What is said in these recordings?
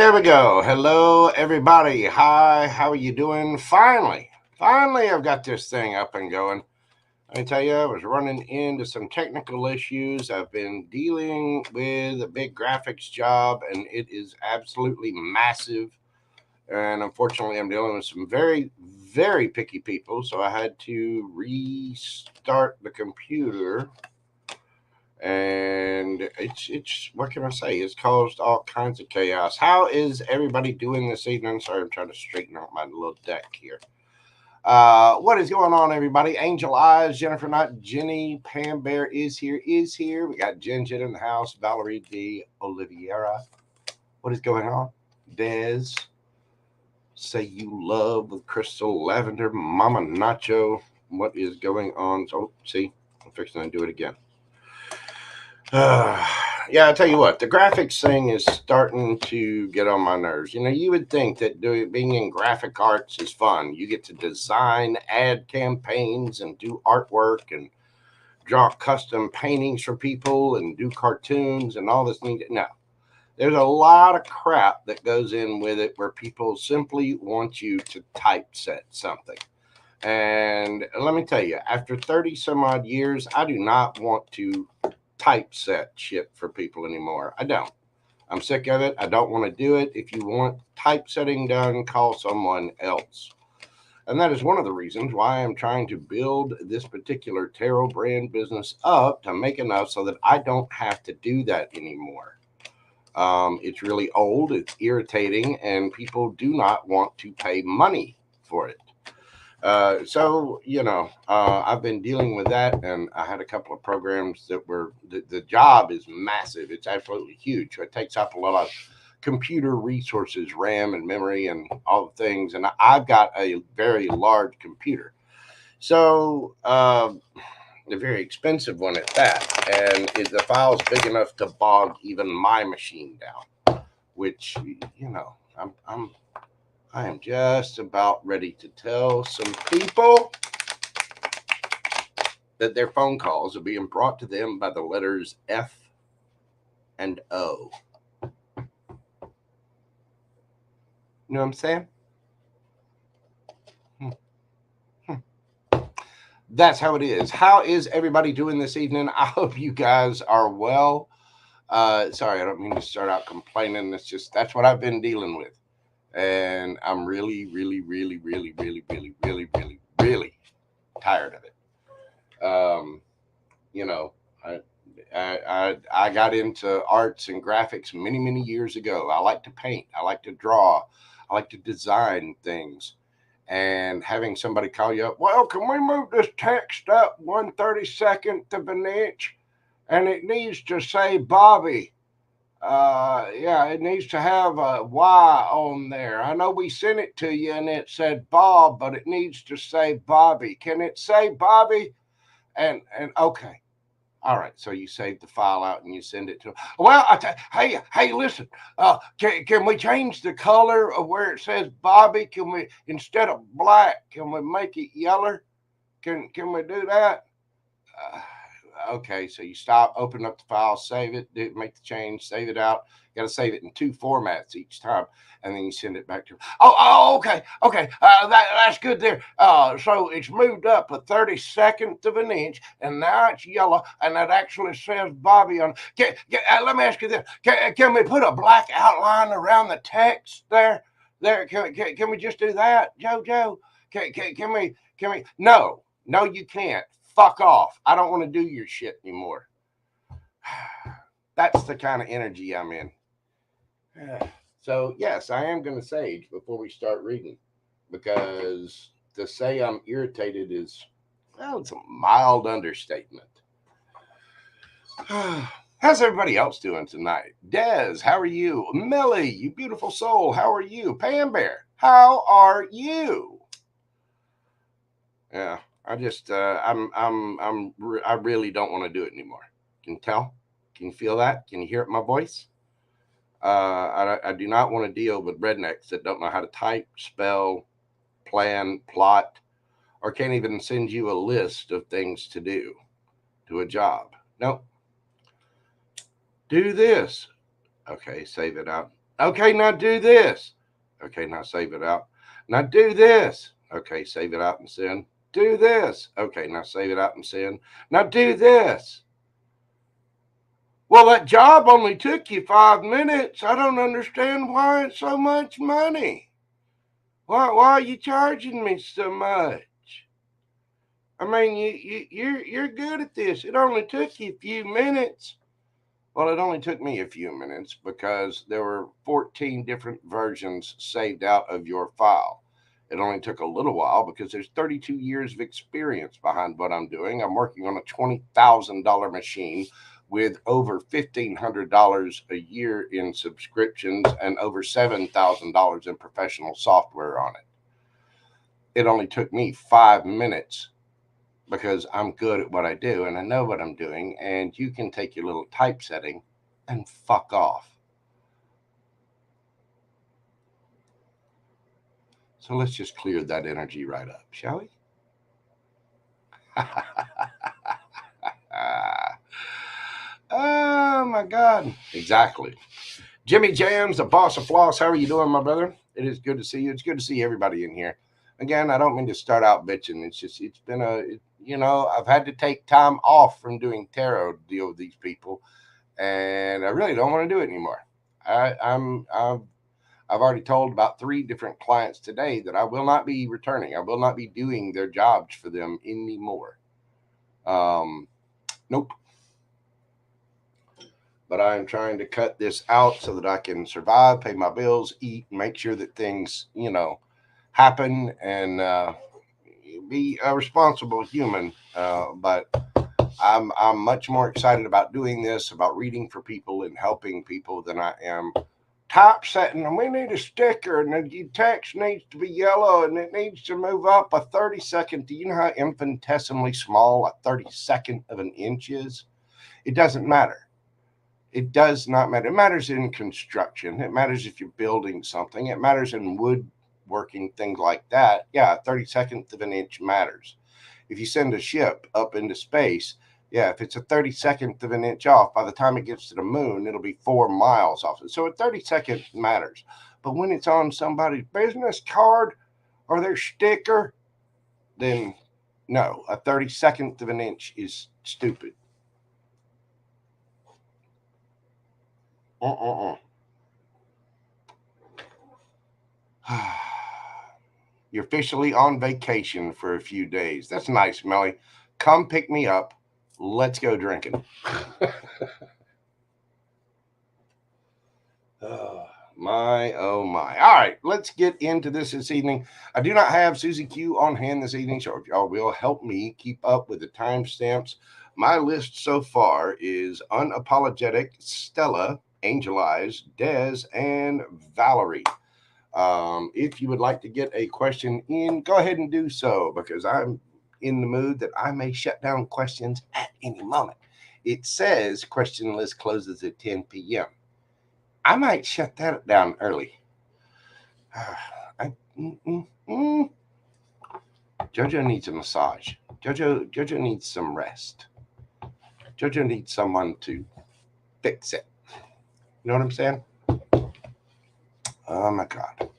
there we go. Hello, everybody. Hi, how are you doing? Finally, I've got this thing up and going. I tell you, I was running into some technical issues. I've been dealing with a big graphics job, and it is absolutely massive. And unfortunately, I'm dealing with some very, very picky people, so I had to restart the computer. And it's what can I say? It's caused all kinds of chaos. How is everybody doing this evening? Sorry, I'm trying to straighten out my little deck here. What is going on, everybody? Angel Eyes, Jennifer, not Jenny, Pam Bear is here. We got Jen in the house, Valerie D. Oliveira. What is going on? Des, say you love with Crystal Lavender, Mama Nacho. What is going on? So, see, I'm fixing to do it again. Yeah, I'll tell you what, the graphics thing is starting to get on my nerves. You know, you would think that being in graphic arts is fun. You get to design ad campaigns and do artwork and draw custom paintings for people and do cartoons and all this neat. No, there's a lot of crap that goes in with it where people simply want you to typeset something. And let me tell you, after 30 some odd years, I do not want to typeset shit for people anymore. I don't. I'm sick of it. I don't want to do it. If you want typesetting done, call someone else. And that is one of the reasons why I'm trying to build this particular tarot brand business up to make enough so that I don't have to do that anymore. It's really old, it's irritating, and people do not want to pay money for it. So, you know, I've been dealing with that, and I had a couple of programs that were, the job is massive. It's absolutely huge. So it takes up a lot of computer resources, RAM and memory and all the things. And I've got a very large computer. So, a very expensive one at that. And the file's big enough to bog even my machine down, which, you know, I am just about ready to tell some people that their phone calls are being brought to them by the letters F and O. You know what I'm saying? That's how it is. How is everybody doing this evening? I hope you guys are well. Sorry, I don't mean to start out complaining. It's just, that's what I've been dealing with. And I'm really, really, really, really, really, really, really, really, really tired of it. You know, I got into arts and graphics many, many years ago. I like to paint. I like to draw. I like to design things. And having somebody call you up, well, can we move this text up 1/32 of an inch? And it needs to say Bobby. Yeah, it needs to have a Y on there. I know we sent it to you and it said Bob, but it needs to say Bobby. Can it say Bobby? And okay. All right, so you save the file out and you send it to. Well, hey, listen. Can we change the color of where it says Bobby? Can we, instead of black, can we make it yellow? Can we do that? Okay, so you stop, open up the file, save it, make the change, save it out. You got to save it in 2 formats each time, and then you send it back to. Okay. That's good there. So it's moved up 1/32 of an inch, and now it's yellow, and it actually says Bobby on. Let me ask you this: can we put a black outline around the text there? Can we just do that, JoJo? Can we? No, you can't. Fuck off. I don't want to do your shit anymore. That's the kind of energy I'm in. So, yes, I am going to sage before we start reading, because to say I'm irritated is, well, it's a mild understatement. How's everybody else doing tonight? Des, how are you? Millie, you beautiful soul, how are you? Pam Bear, how are you? Yeah. I just, I really don't want to do it anymore. Can you tell? Can you feel that? Can you hear it in my voice? I do not want to deal with rednecks that don't know how to type, spell, plan, plot, or can't even send you a list of things to do to a job. Nope. Do this. Okay, save it out. Okay, now do this. Okay, now save it out. Now do this. Okay, save it out and send. Do this. Okay, now save it out and send. Now do this. Well, that job only took you 5 minutes. I don't understand why it's so much money. Why are you charging me so much? I mean, you're good at this. It only took you a few minutes. Well, it only took me a few minutes because there were 14 different versions saved out of your file. It only took a little while because there's 32 years of experience behind what I'm doing. I'm working on a $20,000 machine with over $1,500 a year in subscriptions and over $7,000 in professional software on it. It only took me 5 minutes because I'm good at what I do and I know what I'm doing, and you can take your little typesetting and fuck off. So let's just clear that energy right up, shall we? Oh my God. Exactly. Jimmy Jams, the boss of floss. How are you doing, my brother? It is good to see you. It's good to see everybody in here. Again, I don't mean to start out bitching. It's been I've had to take time off from doing tarot to deal with these people, and I really don't want to do it anymore. I've already told about 3 different clients today that I will not be returning. I will not be doing their jobs for them anymore. Nope. But I'm trying to cut this out so that I can survive, pay my bills, eat, make sure that things, happen, and be a responsible human. But I'm much more excited about doing this, about reading for people and helping people than I am typesetting. And we need a sticker, and the text needs to be yellow, and it needs to move up a 32nd. Do you know how infinitesimally small a 32nd of an inch is? It doesn't matter. It does not matter. It matters in construction. It matters if you're building something. It matters in woodworking, things like that. Yeah, 32nd of an inch matters. If you send a ship up into space, yeah, if it's a 32nd of an inch off, by the time it gets to the moon, it'll be 4 miles off. So a 32nd matters. But when it's on somebody's business card or their sticker, then no, a 32nd of an inch is stupid. You're officially on vacation for a few days. That's nice, Melly. Come pick me up. Let's go drinking. Oh my. All right, let's get into this evening. I do not have Susie Q on hand this evening, so if y'all will help me keep up with the timestamps. My list so far is Unapologetic, Stella, Angel Eyes, Dez, and Valerie. If you would like to get a question in, go ahead and do so, because I'm in the mood that I may shut down questions at any moment. It says question list closes at 10 p.m. I might shut that down early. Jojo needs a massage. Jojo needs some rest. Jojo needs someone to fix it. You know what I'm saying? Oh my God.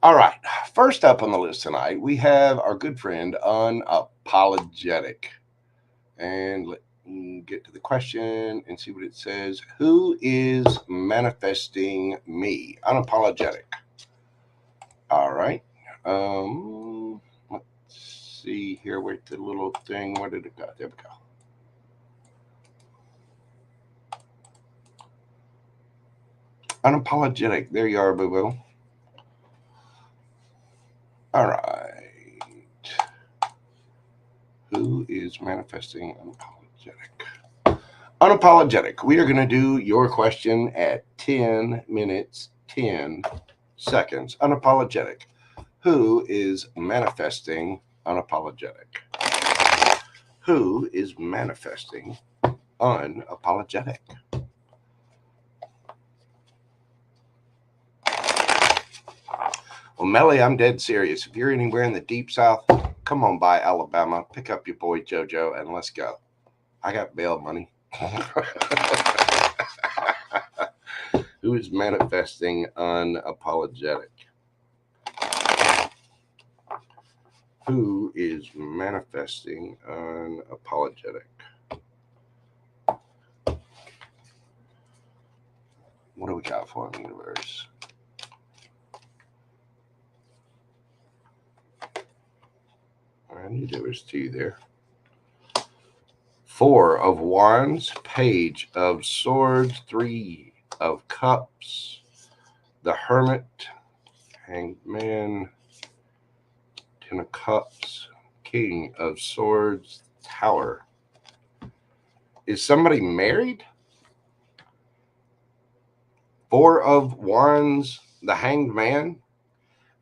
All right. First up on the list tonight, we have our good friend Unapologetic. And let me get to the question and see what it says. Who is manifesting me? Unapologetic. All right. Let's see here. Where's the little thing? Where did it go? There we go. Unapologetic. There you are, boo-boo. All right. Who is manifesting unapologetic? Unapologetic. We are going to do your question at 10 minutes, 10 seconds. Unapologetic. Who is manifesting unapologetic? Who is manifesting unapologetic? Well, Melly, I'm dead serious. If you're anywhere in the deep south, come on by Alabama, pick up your boy Jojo, and let's go. I got bail money. Who is manifesting unapologetic? Who is manifesting unapologetic? What do we got for them, universe? I knew there was two there. Four of Wands, Page of Swords, Three of Cups, the Hermit, Hanged Man, Ten of Cups, King of Swords, Tower. Is somebody married? Four of Wands, the Hanged Man,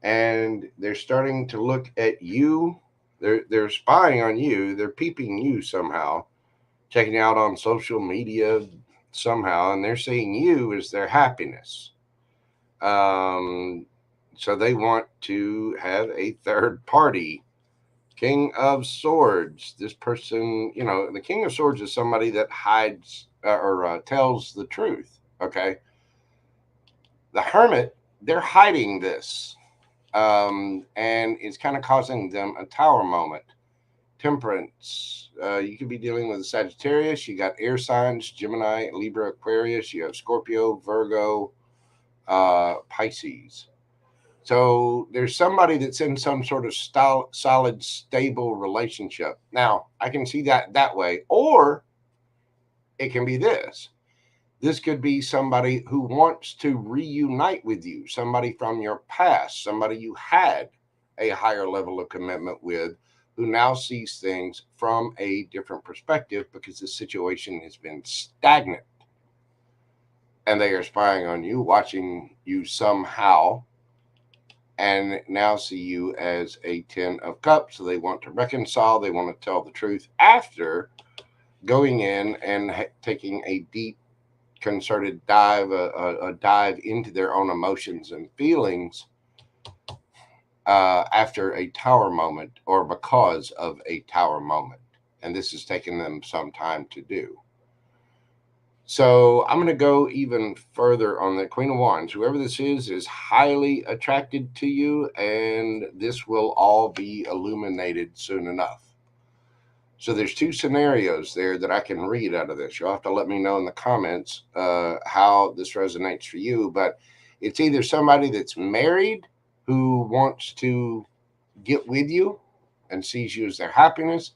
and they're starting to look at you. They're spying on you. They're peeping you somehow, checking out on social media somehow, and they're seeing you as their happiness. So they want to have a third party. King of Swords. This person, the King of Swords is somebody that hides or tells the truth. Okay. The Hermit, they're hiding this. And it's kind of causing them a tower moment. Temperance. You could be dealing with a Sagittarius. You got air signs, Gemini, Libra, Aquarius. You have Scorpio, Virgo, Pisces. So there's somebody that's in some sort of solid, stable relationship. Now, I can see that way. Or it can be this. This could be somebody who wants to reunite with you, somebody from your past, somebody you had a higher level of commitment with, who now sees things from a different perspective because the situation has been stagnant. And they are spying on you, watching you somehow, and now see you as a 10 of Cups. So they want to reconcile. They want to tell the truth after going in and taking a deep, concerted dive, a dive into their own emotions and feelings after a tower moment or because of a tower moment. And this has taken them some time to do. So I'm going to go even further on the Queen of Wands. Whoever this is highly attracted to you, and this will all be illuminated soon enough. So there's two scenarios there that I can read out of this. You'll have to let me know in the comments how this resonates for you. But it's either somebody that's married who wants to get with you and sees you as their happiness,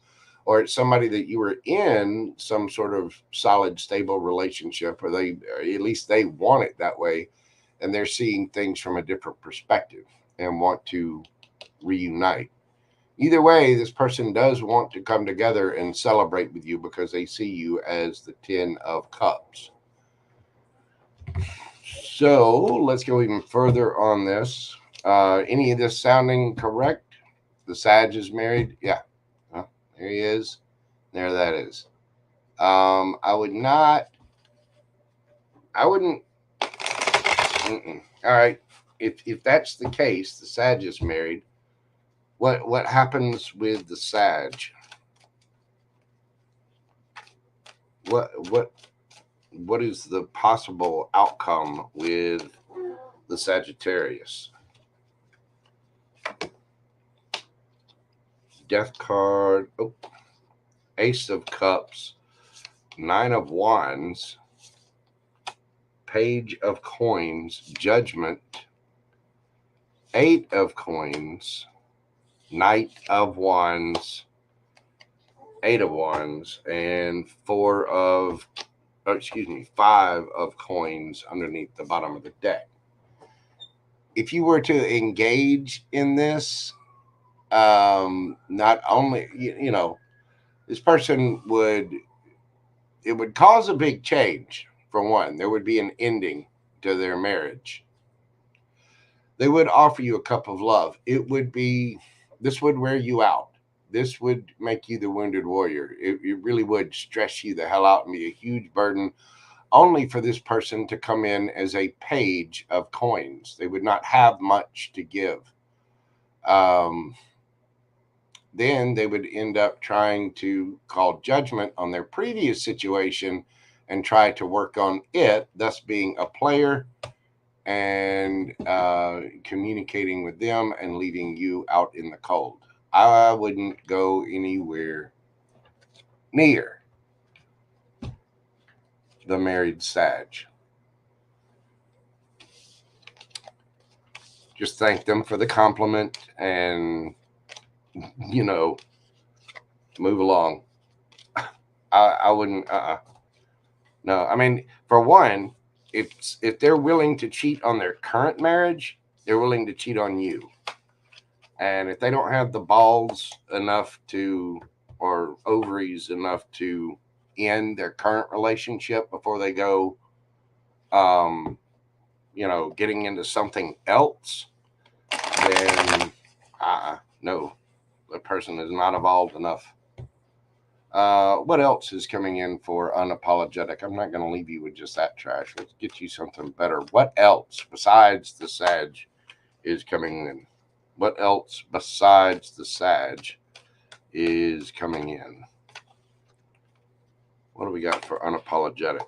or it's somebody that you were in some sort of solid, stable relationship, or at least they want it that way, and they're seeing things from a different perspective and want to reunite. Either way, this person does want to come together and celebrate with you because they see you as the 10 of Cups. So let's go even further on this. Any of this sounding correct? The Sag is married? Yeah. Well, there he is. There that is. I wouldn't. All right. If that's the case, the Sag is married. What happens with the Sag? What is the possible outcome with the Sagittarius? Death card. Oh, Ace of Cups, Nine of Wands, Page of Coins, Judgment, Eight of Coins, Knight of Wands, Eight of Wands, and Five of Coins underneath the bottom of the deck. If you were to engage in this, not only, this person it would cause a big change. For one, there would be an ending to their marriage. They would offer you a cup of love. This would wear you out. This would make you the wounded warrior. It really would stress you the hell out and be a huge burden, only for this person to come in as a page of coins. They would not have much to give. Then they would end up trying to call judgment on their previous situation and try to work on it, thus being a player and communicating with them and leaving you out in the cold. I wouldn't go anywhere near the married Sag. Just thank them for the compliment and, move along. I wouldn't, No, I mean, for one, if they're willing to cheat on their current marriage, they're willing to cheat on you. And if they don't have the balls enough to, or ovaries enough to end their current relationship before they go, getting into something else, then no, the person is not evolved enough. What else is coming in for unapologetic? I'm not going to leave you with just that trash. Let's get you something better. What else besides the Sag is coming in? What else besides the Sag is coming in? What do we got for unapologetic?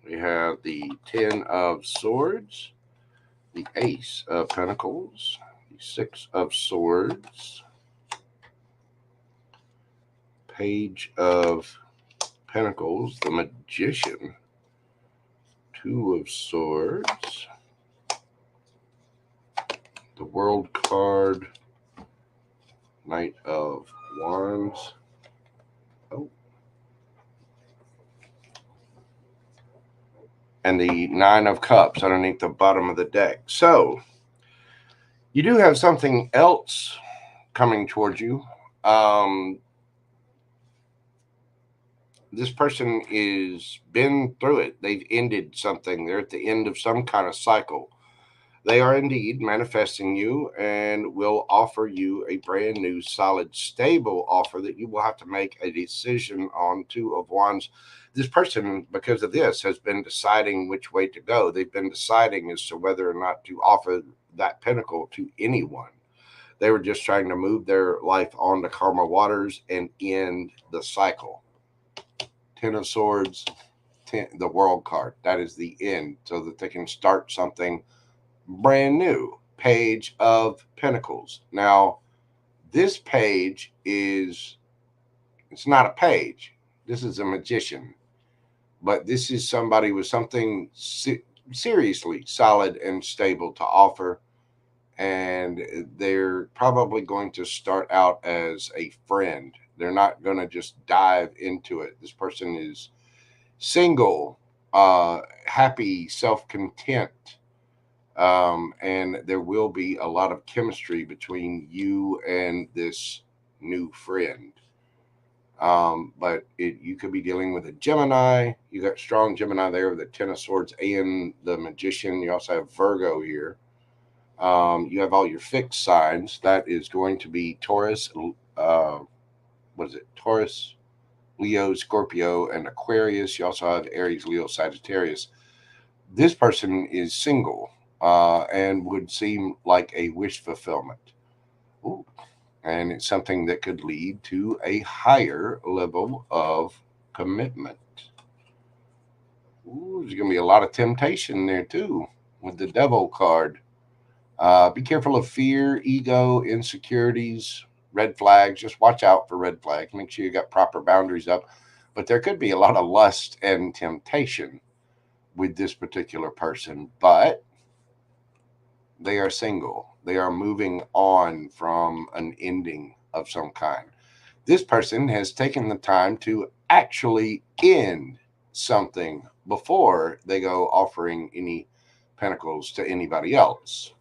We have the 10 of Swords, the Ace of Pentacles, the 6 of Swords, Page of Pentacles, the Magician, 2 of Swords, the World card, Knight of Wands, and the 9 of Cups underneath the bottom of the deck. So you do have something else coming towards you. This person is been through it. They've ended something. They're at the end of some kind of cycle. They are indeed manifesting you and will offer you a brand new, solid, stable offer that you will have to make a decision on. 2 of Wands. This person, because of this, has been deciding which way to go. They've been deciding as to whether or not to offer that pentacle to anyone. They were just trying to move their life on to karma waters and end the cycle. 10 of Swords, the World card. That is the end, so that they can start something brand new. Page of Pentacles. Now, this page it's not a page. This is a magician. But this is somebody with something seriously solid and stable to offer. And they're probably going to start out as a friend. They're not going to just dive into it. This person is single, happy, self-content. And there will be a lot of chemistry between you and this new friend. But you could be dealing with a Gemini. You got strong Gemini there with the 10 of Swords and the Magician. You also have Virgo here. You have all your fixed signs. That is going to be Taurus, Taurus, Leo, Scorpio, and Aquarius. You also have Aries, Leo, Sagittarius. This person is single and would seem like a wish fulfillment. Ooh. And it's something that could lead to a higher level of commitment. Ooh, there's going to be a lot of temptation there too with the Devil card. Be careful of fear, ego, insecurities, red flags. Just watch out for red flags. Make sure you got proper boundaries up. But there could be a lot of lust and temptation with this particular person. But they are single. They are moving on from an ending of some kind. This person has taken the time to actually end something before they go offering any pentacles to anybody else.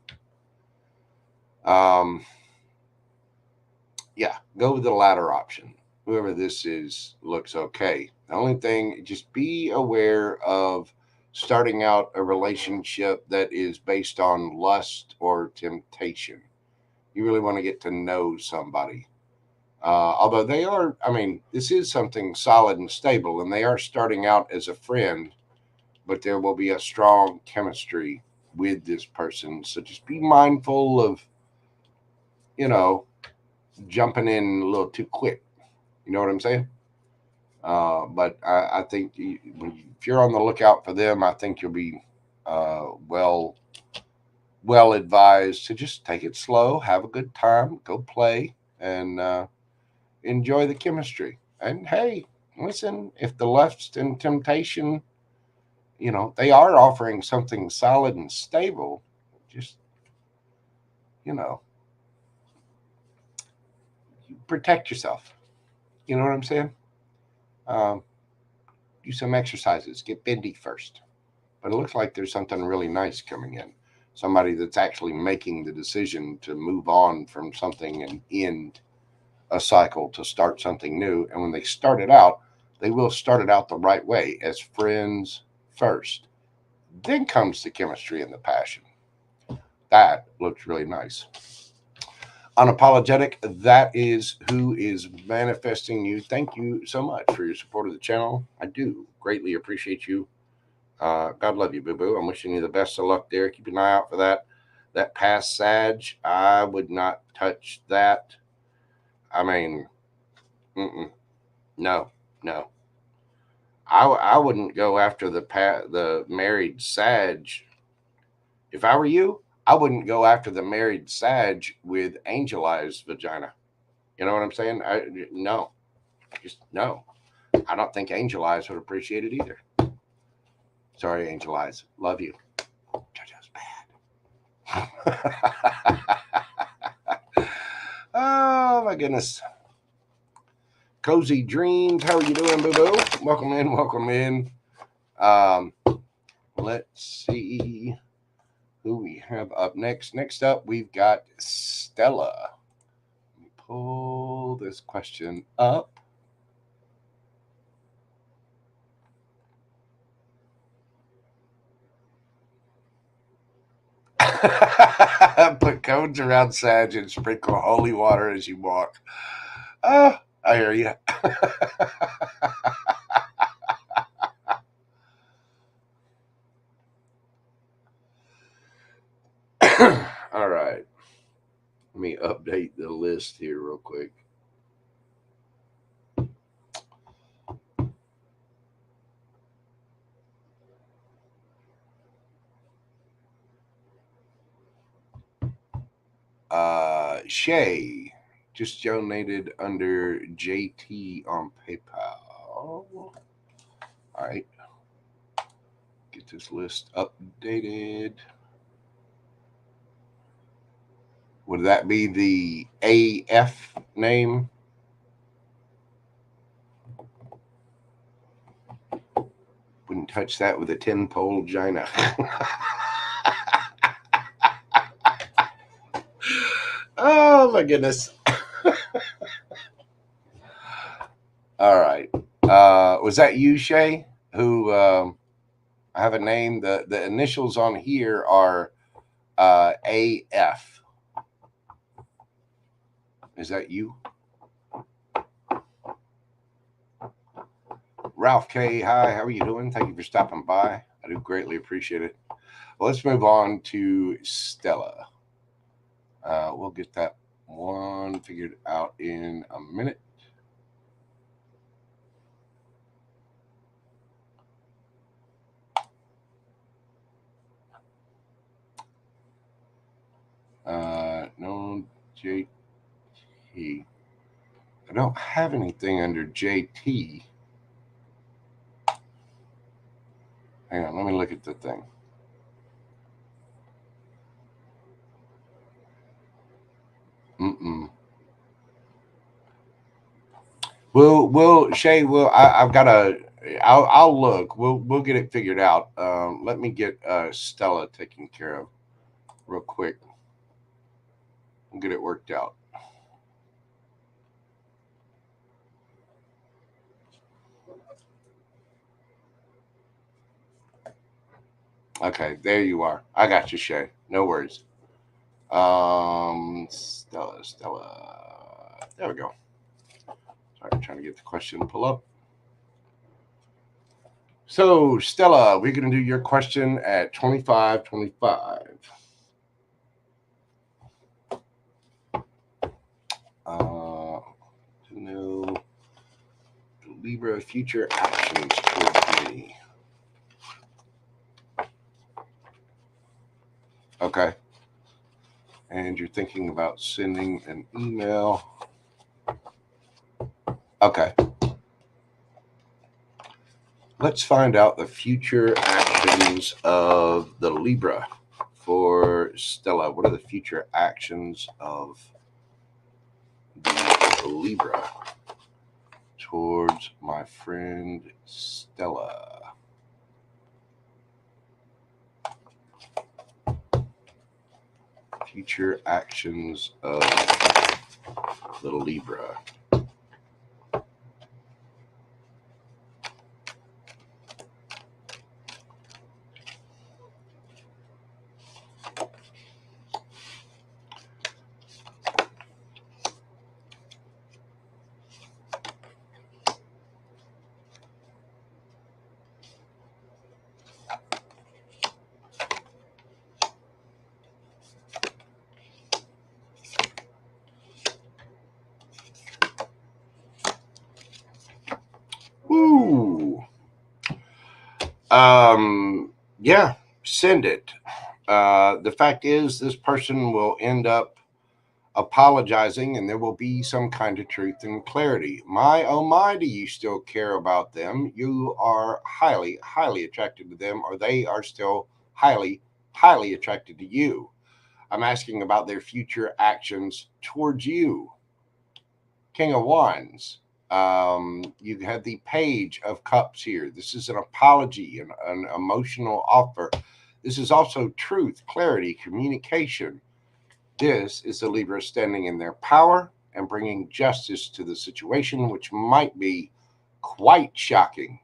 Go with the latter option. Whoever this is looks okay. The only thing, just be aware of starting out a relationship that is based on lust or temptation. You really want to get to know somebody. Although they are, this is something solid and stable, and they are starting out as a friend, but there will be a strong chemistry with this person. So just be mindful of, jumping in a little too quick. You know what I'm saying? But I think if you're on the lookout for them, I think you'll be well advised to just take it slow, have a good time, go play, and enjoy the chemistry. And hey, listen, if the lust and temptation, they are offering something solid and stable, just, you know, protect yourself. You know what I'm saying? Um, do some exercises, get bendy first. But it looks like there's something really nice coming in. Somebody that's actually making the decision to move on from something and end a cycle to start something new. And when they start it out, they will start it out the right way, as friends first. Then comes the chemistry and the passion. That looks really nice. Unapologetic, that is who is manifesting you. Thank you so much for your support of the channel. I do greatly appreciate you. God love you, boo-boo. I'm wishing you the best of luck there. Keep an eye out for that past Sag. I would not touch that. I mean, no. I wouldn't go after the married Sag. If I were you, I wouldn't go after the married Sag with Angel Eyes vagina. You know what I'm saying? No, just no. I don't think Angel Eyes would appreciate it either. Sorry, Angel Eyes. Love you. JoJo's bad. Oh my goodness. Cozy Dreams. How are you doing, boo boo? Welcome in. Welcome in. Let's see who we have up next. Next up, we've got Stella. Let me pull this question up. Put cones around Sag and sprinkle holy water as you walk. Oh, I hear you. All right. Let me update the list here real quick. Shay just donated under JT on PayPal. All right. Get this list updated. Would that be the AF name? Wouldn't touch that with a 10-pole vagina. Oh my goodness. All right. Was that you, Shay? Who I have a name. The initials on here are AF. Is that you? Ralph K. Hi, how are you doing? Thank you for stopping by. I do greatly appreciate it. Well, let's move on to Stella. We'll get that one figured out in a minute. No JT. I don't have anything under JT. Hang on, let me look at the thing. We'll Shay. I've got a. I'll look. We'll get it figured out. Let me get Stella taken care of real quick. We'll get it worked out. Okay, there you are. I got you, Shay. No worries. Stella. There we go. Sorry, I'm trying to get the question to pull up. So, Stella, we're going to do your question at 2525. No. Libra, future actions towards me. Okay. And you're thinking about sending an email. Okay. Let's find out the future actions of the Libra for Stella. What are the future actions of the Libra towards my friend Stella? Future actions of the Libra. Ooh. Yeah, send it. The fact is, this person will end up apologizing, and there will be some kind of truth and clarity. My, oh my, do you still care about them? You are highly, highly attracted to them, or they are still highly, highly attracted to you. I'm asking about their future actions towards you. King of Wands. You have the Page of Cups here. This is an apology, an emotional offer. This is also truth, clarity, communication. This is the Libra standing in their power and bringing justice to the situation, which might be quite shocking.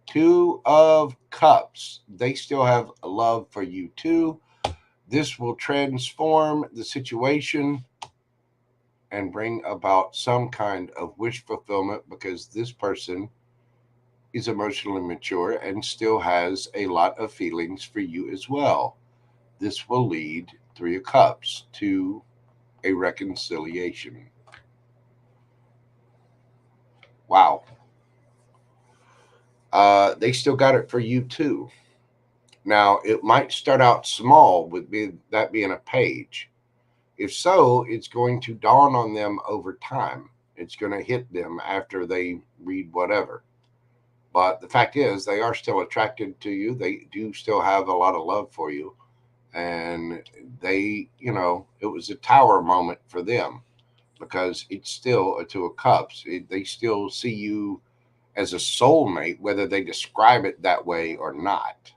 Two of Cups. They still have a love for you too. This will transform the situation and bring about some kind of wish fulfillment, because this person is emotionally mature and still has a lot of feelings for you as well. This will lead, Three of Cups, to a reconciliation. Wow. They still got it for you too. Now, it might start out small with that being a page. If so, it's going to dawn on them over time. It's going to hit them after they read whatever. But the fact is, they are still attracted to you. They do still have a lot of love for you. And they, it was a tower moment for them, because it's still a Two of Cups. They still see you as a soulmate, whether they describe it that way or not.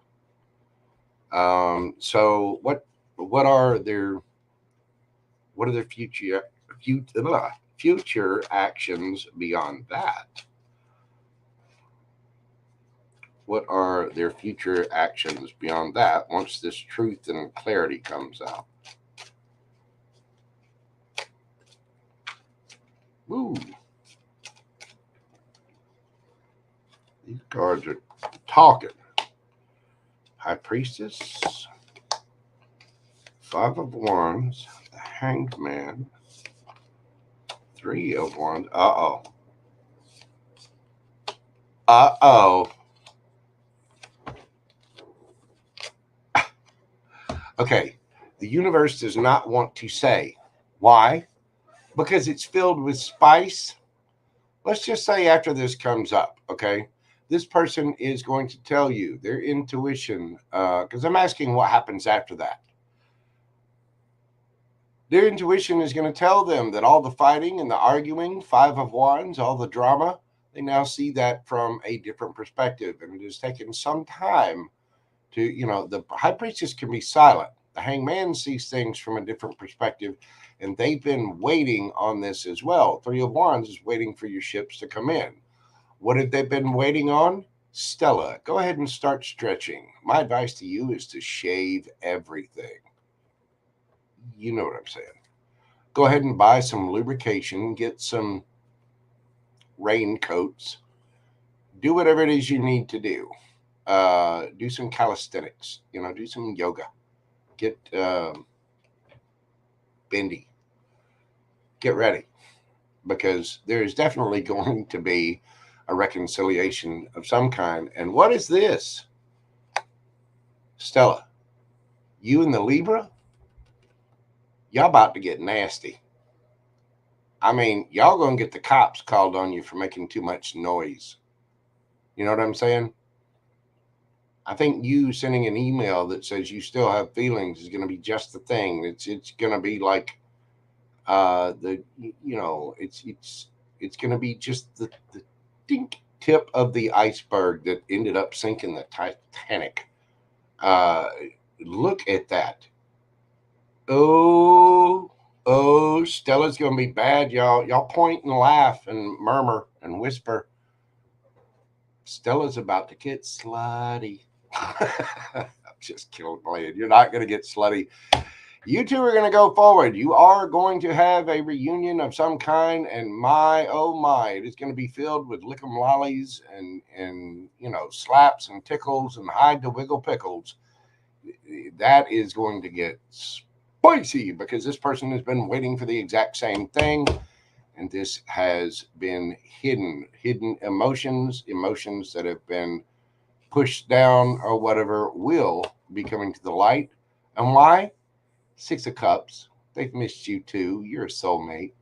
So what are their future actions beyond that? What are their future actions beyond that once this truth and clarity comes out? Ooh. These cards are talking. High Priestess, Five of Wands, the Hanged Man, Three of Wands. Uh-oh. Uh-oh. Okay. The universe does not want to say. Why? Because it's filled with spice. Let's just say after this comes up, okay? This person is going to tell you their intuition, because I'm asking what happens after that. Their intuition is going to tell them that all the fighting and the arguing, Five of Wands, all the drama, they now see that from a different perspective. And it has taken some time to, the High Priestess can be silent. The Hanged Man sees things from a different perspective, and they've been waiting on this as well. Three of Wands is waiting for your ships to come in. What have they been waiting on? Stella, go ahead and start stretching. My advice to you is to shave everything. You know what I'm saying. Go ahead and buy some lubrication, get some raincoats, do whatever it is you need to do. Do some calisthenics, do some yoga, get bendy, get ready, because there is definitely going to be a reconciliation of some kind. And what is this? Stella, you and the Libra, y'all about to get nasty. I mean, y'all gonna get the cops called on you for making too much noise. You know what I'm saying? I think you sending an email that says you still have feelings is gonna be just the thing. It's gonna be like it's gonna be just the dink tip of the iceberg that ended up sinking the Titanic. Uh, Look at that. Oh, oh, Stella's gonna be bad, y'all. Y'all point and laugh and murmur and whisper. Stella's about to get slutty. I'm just playing. You're not gonna get slutty. You two are going to go forward. You are going to have a reunion of some kind, and my oh my, it is going to be filled with lick'em lollies and slaps and tickles and hide the wiggle pickles. That is going to get spicy because this person has been waiting for the exact same thing, and this has been hidden emotions that have been pushed down or whatever will be coming to the light. And why? Six of Cups. They've missed you too. You're a soulmate.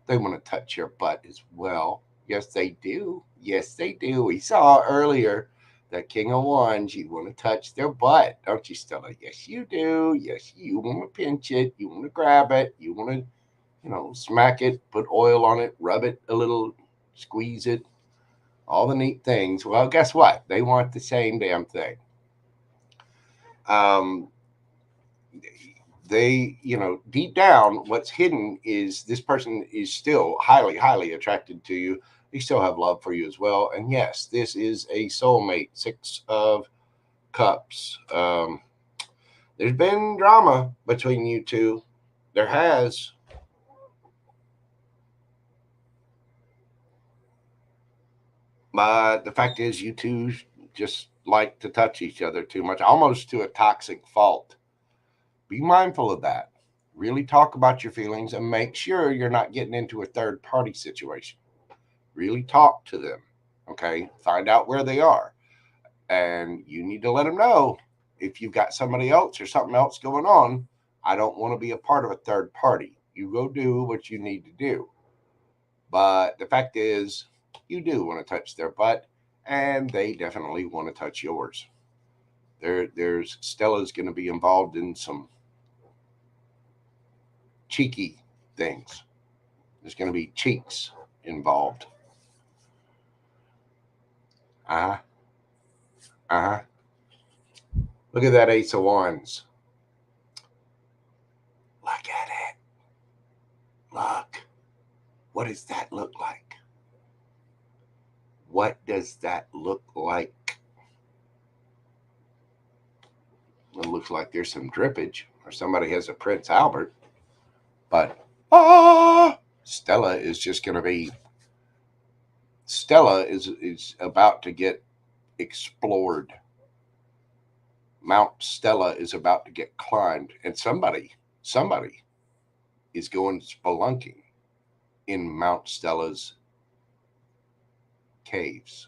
They want to touch your butt as well. Yes, they do. Yes, they do. We saw earlier that King of Wands. You want to touch their butt, don't you, Stella? Yes, you do. Yes, you want to pinch it. You want to grab it. You want to, smack it, put oil on it, rub it a little, squeeze it. All the neat things. Well, guess what? They want the same damn thing. They, deep down, what's hidden is this person is still highly, highly attracted to you. They still have love for you as well. And yes, this is a soulmate. Six of Cups. There's been drama between you two. There has. But the fact is, you two just like to touch each other too much, almost to a toxic fault. Be mindful of that. Really talk about your feelings and make sure you're not getting into a third party situation. Really talk to them. Okay. Find out where they are. And you need to let them know if you've got somebody else or something else going on. I don't want to be a part of a third party. You go do what you need to do. But the fact is, you do want to touch their butt, and they definitely want to touch yours. There's Stella's going to be involved in some cheeky things. There's going to be cheeks involved. Uh huh. Uh huh. Look at that Ace of Wands. Look at it. Look. What does that look like? What does that look like? It looks like there's some drippage, or somebody has a Prince Albert. But Stella is just going to be. Stella is about to get explored. Mount Stella is about to get climbed, and somebody is going spelunking in Mount Stella's caves.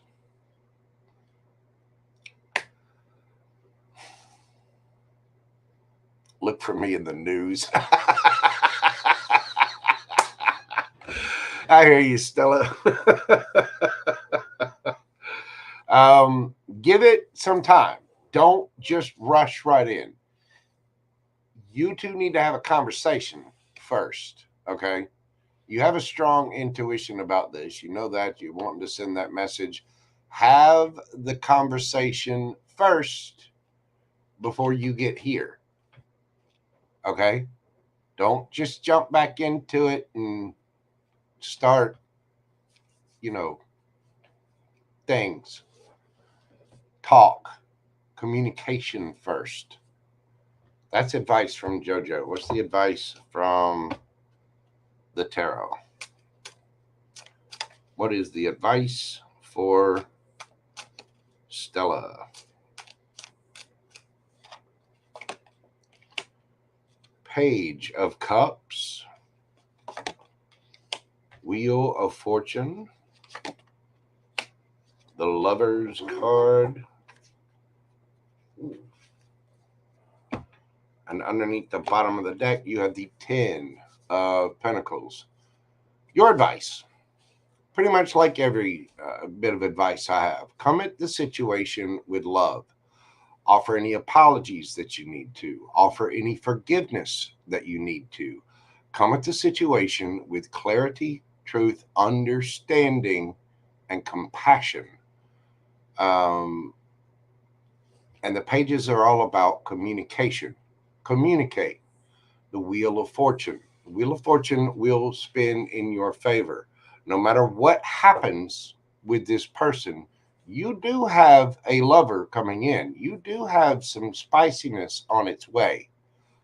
Look for me in the news. I hear you, Stella. Give it some time. Don't just rush right in. You two need to have a conversation first, okay? You have a strong intuition about this. You know that. You're wanting to send that message. Have the conversation first before you get here, okay? Don't just jump back into it and start, things. Talk. Communication first. That's advice from JoJo. What's the advice from the tarot? What is the advice for Stella? Page of Cups. Wheel of Fortune. the Lover's card. And underneath the bottom of the deck, you have the 10 of Pentacles. Your advice, pretty much like every bit of advice I have, come at the situation with love. Offer any apologies that you need to. Offer any forgiveness that you need to. Come at the situation with clarity, truth, understanding, and compassion. And the pages are all about communication. Communicate. The Wheel of Fortune. The Wheel of Fortune will spin in your favor. No matter what happens with this person, you do have a lover coming in. You do have some spiciness on its way,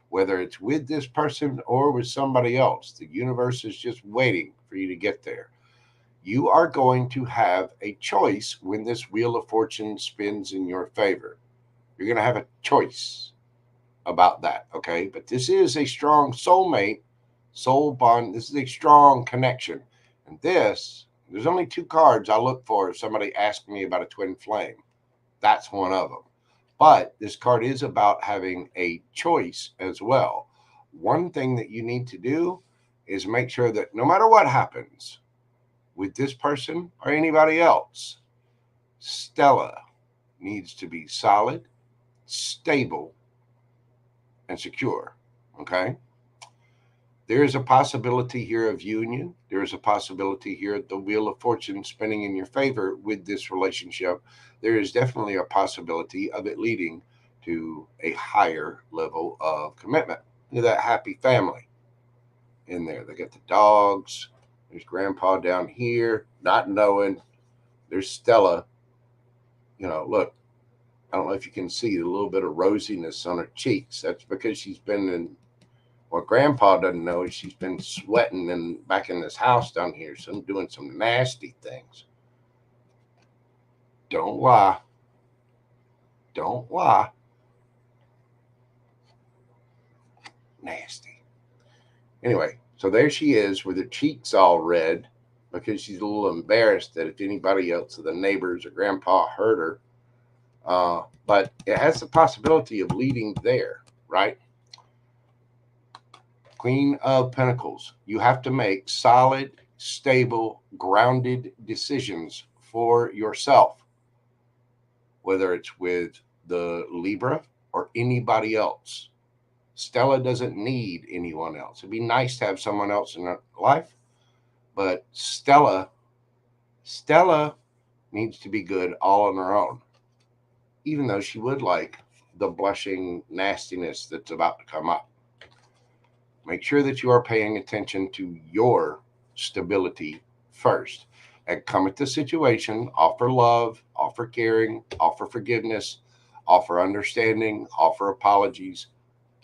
whether it's with this person or with somebody else. The universe is just waiting for you to get there. You are going to have a choice when this Wheel of Fortune spins in your favor. You're going to have a choice about that, okay? But this is a strong soulmate, soul bond. This is a strong connection. And there's only 2 cards I look for if somebody asks me about a twin flame. That's one of them. But this card is about having a choice as well. One thing that you need to do is make sure that no matter what happens with this person or anybody else, Stella needs to be solid, stable, and secure, okay? There is a possibility here of union. There is a possibility here at the Wheel of Fortune spinning in your favor with this relationship. There is definitely a possibility of it leading to a higher level of commitment. Look at that happy family in there. They got the dogs. There's Grandpa down here, not knowing. There's Stella. You know, look, I don't know if you can see a little bit of rosiness on her cheeks. That's because she's been in, what Grandpa doesn't know is she's been sweating and back in this house down here, so doing some nasty things. Don't lie. Don't lie. Nasty. Anyway, so there she is with her cheeks all red because she's a little embarrassed that if anybody else, or the neighbors or Grandpa, heard her. But it has the possibility of leading there, right? Queen of Pentacles. You have to make solid, stable, grounded decisions for yourself, whether it's with the Libra or anybody else. Stella doesn't need anyone else. It'd be nice to have someone else in her life, but Stella needs to be good all on her own, even though she would like the blushing nastiness that's about to come up. Make sure that you are paying attention to your stability first, and come at the situation, offer love, offer caring, offer forgiveness, offer understanding, offer apologies.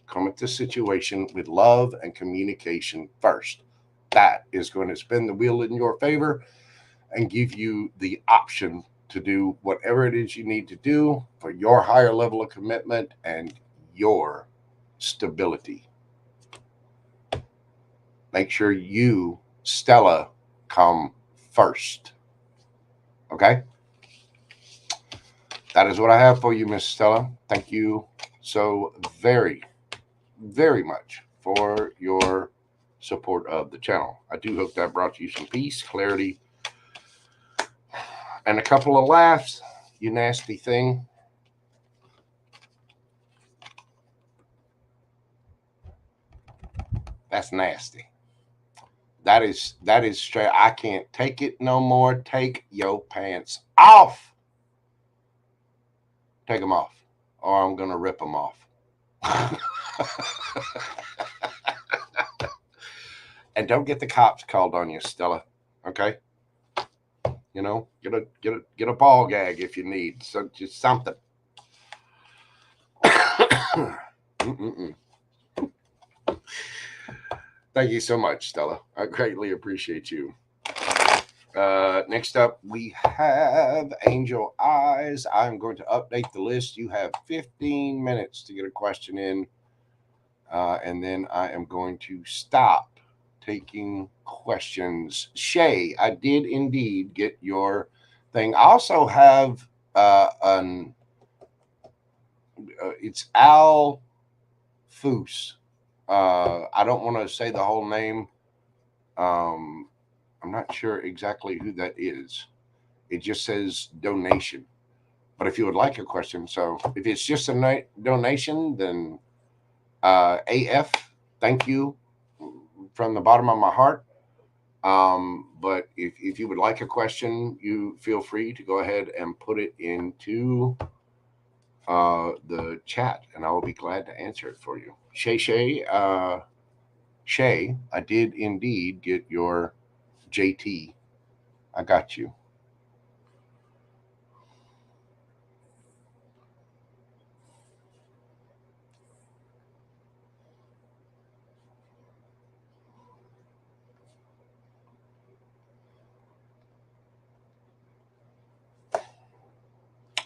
Come at the situation with love and communication first. That is going to spin the wheel in your favor and give you the option to do whatever it is you need to do for your higher level of commitment and your stability. Make sure you, Stella, come first. Okay? That is what I have for you, Miss Stella. Thank you so very, very much for your support of the channel. I do hope that brought you some peace, clarity, and a couple of laughs, you nasty thing. That's nasty. That is straight. I can't take it no more. Take your pants off. Take them off, or I'm going to rip them off. And don't get the cops called on you, Stella. Okay? You know, get a ball gag if you need. So just something. Thank you so much, Stella. I greatly appreciate you. Next up, we have Angel Eyes. I'm going to update the list. You have 15 minutes to get a question in, and then I am going to stop taking questions. Shay, I did indeed get your thing. I also have it's Al Foos. I don't want to say the whole name. I'm not sure exactly who that is. It just says donation. But if you would like a question, so if it's just a donation, then AF, thank you from the bottom of my heart. But if you would like a question, you feel free to go ahead and put it into the chat, and I will be glad to answer it for you. Shay, I did indeed get your JT. I got you.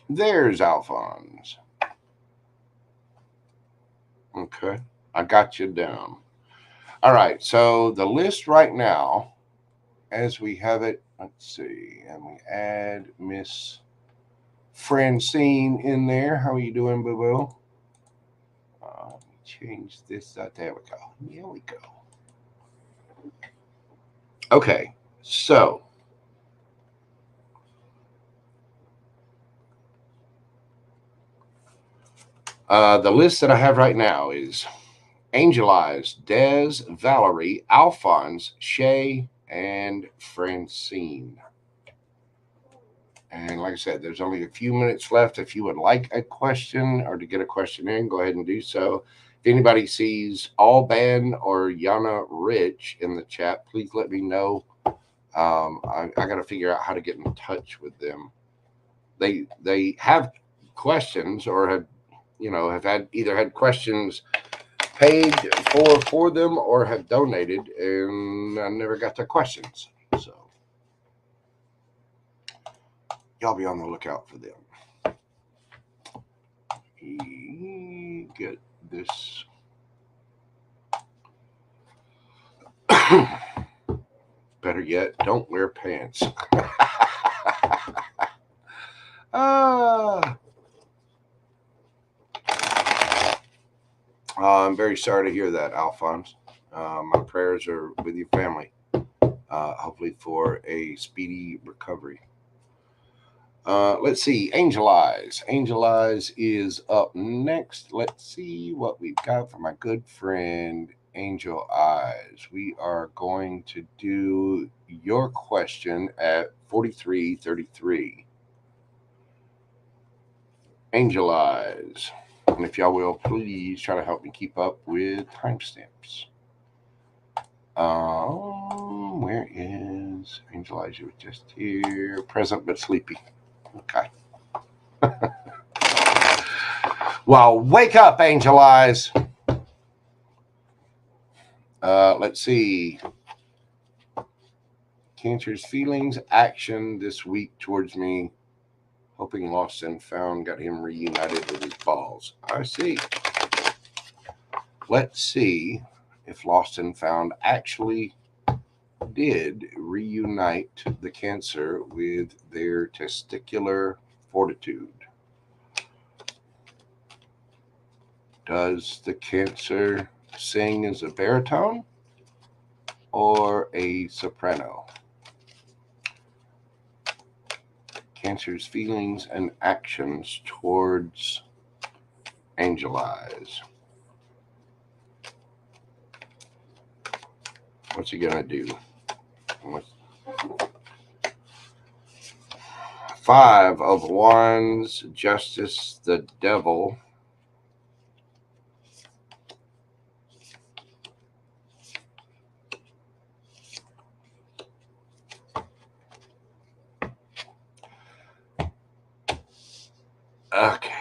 There's Alphonse. Okay, I got you down. All right, so the list right now, as we have it, let's see, and we add Miss Francine in there. How are you doing, boo boo? Change this. There we go. Here we go. Okay, so the list that I have right now is Angel Eyes, Des, Valerie, Alphonse, Shay, and Francine. And like I said, there's only a few minutes left. If you would like a question or to get a question in, go ahead and do so. If anybody sees Alban or Yana Rich in the chat, please let me know. I got to figure out how to get in touch with them. They have questions or have had questions paid for them or have donated, and I never got their questions. So y'all be on the lookout for them. Get this. Better yet, don't wear pants. I'm very sorry to hear that, Alphonse. My prayers are with your family. Hopefully for a speedy recovery. Let's see. Angel Eyes. Angel Eyes is up next. Let's see what we've got for my good friend Angel Eyes. We are going to do your question at 43:33. Angel Eyes. And if y'all will, please try to help me keep up with timestamps. Where is Angel Eyes? You were just here. Present but sleepy. Okay. Well, wake up, Angel Eyes. Let's see. Cancer's feelings, action this week towards me. Hoping lost and found got him reunited with his balls. I see. Let's see if lost and found actually did reunite the Cancer with their testicular fortitude. Does the Cancer sing as a baritone or a soprano? Cancer's feelings and actions towards Angel Eyes. What's he gonna do? Five of Wands, Justice, the Devil. Okay.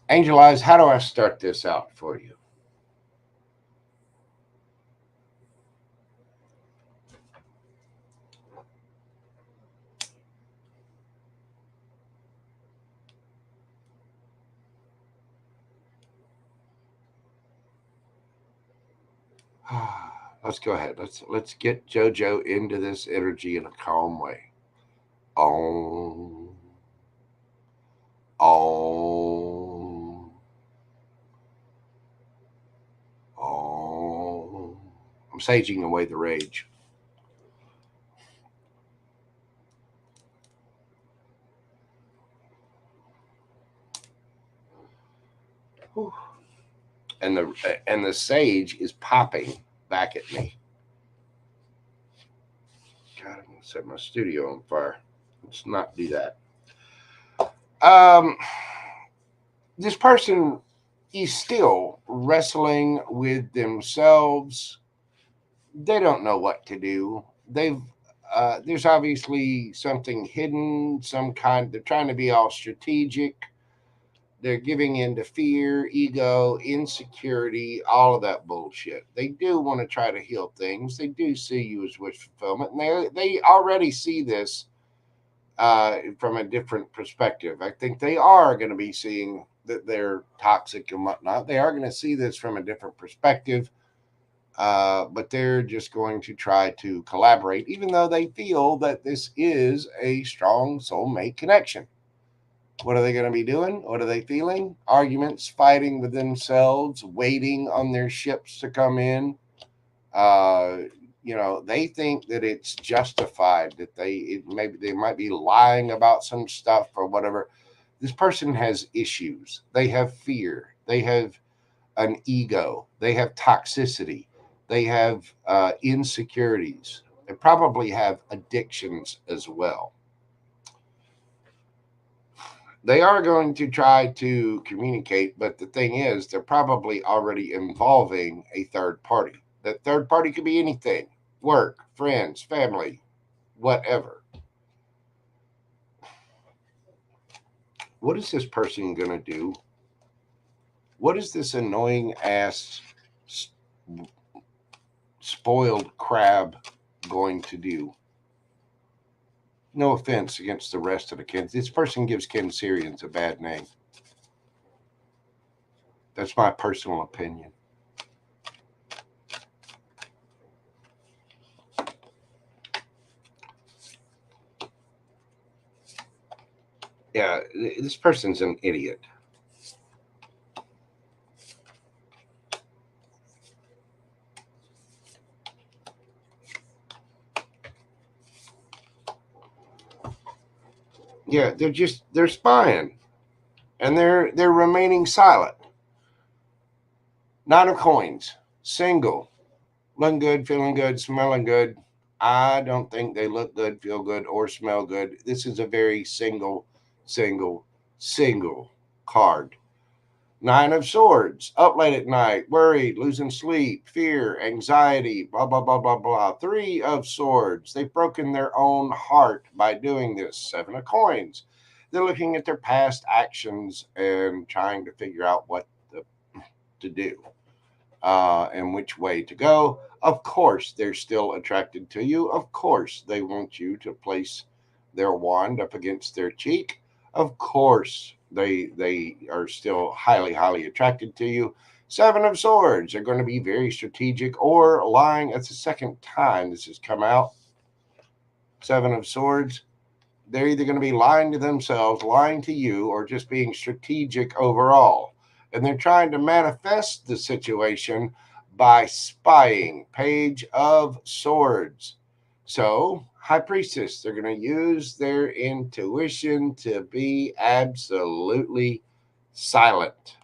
Angel Eyes, how do I start this out for you? Let's go ahead. Let's get JoJo into this energy in a calm way. Om, om, om. I'm saging away the rage. Whew. And the sage is popping back at me. God, I'm gonna set my studio on fire. Let's not do that. This person is still wrestling with themselves. They don't know what to do. There's obviously something hidden, some kind. They're trying to be all strategic. They're giving in to fear, ego, insecurity, all of that bullshit. They do want to try to heal things. They do see you as wish fulfillment, and they already see this from a different perspective. I think they are going to be seeing that they're toxic and whatnot. They are going to see this from a different perspective, but they're just going to try to collaborate, even though they feel that this is a strong soulmate connection. What are they going to be doing? What are they feeling? Arguments, fighting with themselves, waiting on their ships to come in. Uh, they think that it's justified, that maybe they might be lying about some stuff or whatever. This person has issues. They have fear. They have an ego. They have toxicity. They have insecurities. They probably have addictions as well. They are going to try to communicate, but the thing is, they're probably already involving a third party. That third party could be anything: work, friends, family, whatever. What is this person going to do? What is this annoying ass spoiled crab going to do? No offense against the rest of the kids. This person gives Cancerians a bad name. That's my personal opinion. Yeah, this person's an idiot. Yeah, they're spying, and they're remaining silent. Nine of coins, single, looking good, feeling good, smelling good. I don't think they look good, feel good, or smell good. This is a very single card. Nine of Swords, up late at night, worried, losing sleep, fear, anxiety, blah, blah, blah, blah, blah. Three of Swords, they've broken their own heart by doing this. Seven of Coins, they're looking at their past actions and trying to figure out what to do and which way to go. Of course, they're still attracted to you. Of course, they want you to place their wand up against their cheek. Of course, they are still highly attracted to you. Seven of Swords are going to be very strategic or lying. That's the second time this has come out. Seven of Swords. They're either going to be lying to themselves, lying to you, or just being strategic overall. And they're trying to manifest the situation by spying. Page of Swords. So, High Priestess, they're going to use their intuition to be absolutely silent.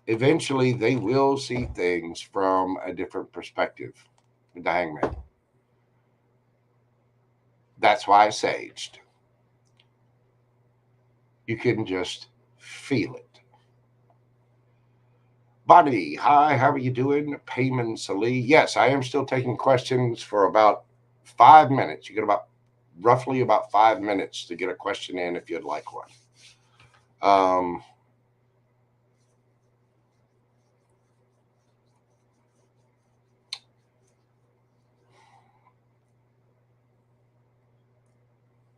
Eventually, they will see things from a different perspective. The Hangman. That's why I saged. You can just feel it. Bonnie, hi, how are you doing? Payman Salih. Yes, I am still taking questions for about 5 minutes. You get roughly about 5 minutes to get a question in if you'd like one.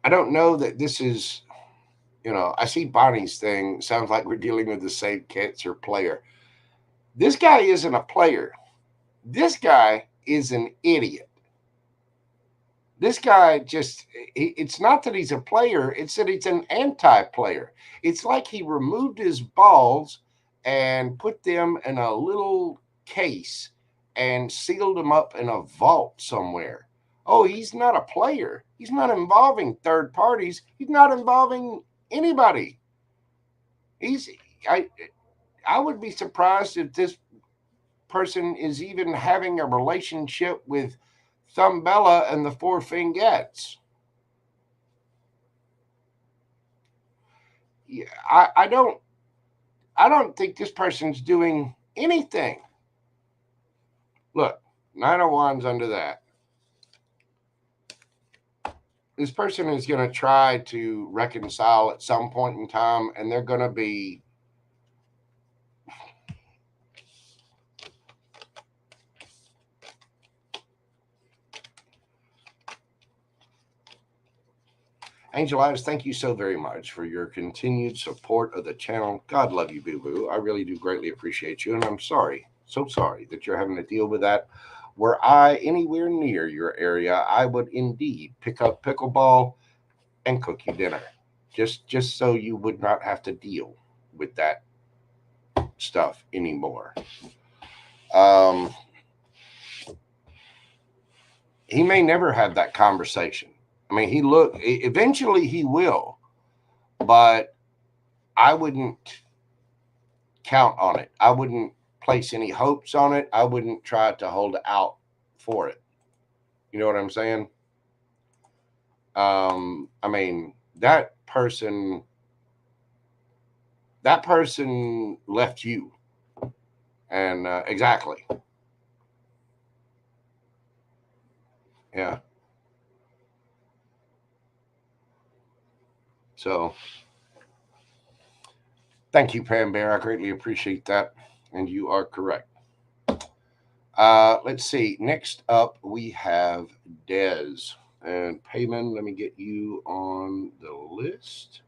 I don't know that this is, I see Bonnie's thing. Sounds like we're dealing with the same cancer player. This guy isn't a player. This guy is an idiot. This guy just, it's not that he's a player, it's that he's an anti-player. It's like he removed his balls and put them in a little case and sealed them up in a vault somewhere. Oh, he's not a player. He's not involving third parties. He's not involving anybody. I would be surprised if this person is even having a relationship with Thumbella and the Four Fingettes. Yeah, I don't think this person's doing anything. Look, 9 of Wands under that. This person is going to try to reconcile at some point in time, and they're going to be Angelitis, thank you so very much for your continued support of the channel. God love you, boo-boo. I really do greatly appreciate you, and I'm sorry, so sorry that you're having to deal with that. Were I anywhere near your area, I would indeed pick up pickleball and cook you dinner, just so you would not have to deal with that stuff anymore. He may never have that conversation. I mean, eventually he will, but I wouldn't count on it. I wouldn't place any hopes on it. I wouldn't try to hold out for it. You know what I'm saying? I mean, that person left you. And exactly. Yeah. So thank you, Pam Bear. I greatly appreciate that. And you are correct. Let's see. Next up, we have Dez. And Payman, let me get you on the list.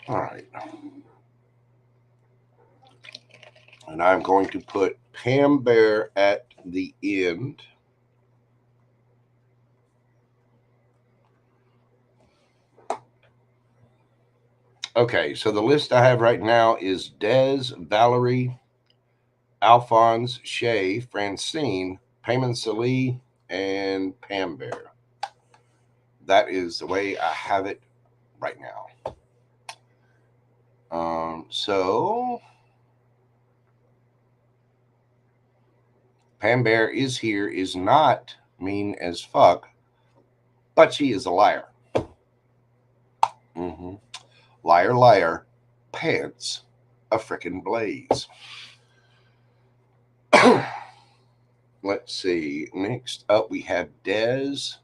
All right. And I'm going to put Pam Bear at the end. Okay, so the list I have right now is Dez, Valerie, Alphonse, Shay, Francine, Payman Salee, and Pam Bear. That is the way I have it right now. So Pam Bear is here, is not mean as fuck, but she is a liar. Liar, liar, pants a frickin' blaze. Let's see. Next up, we have Dez.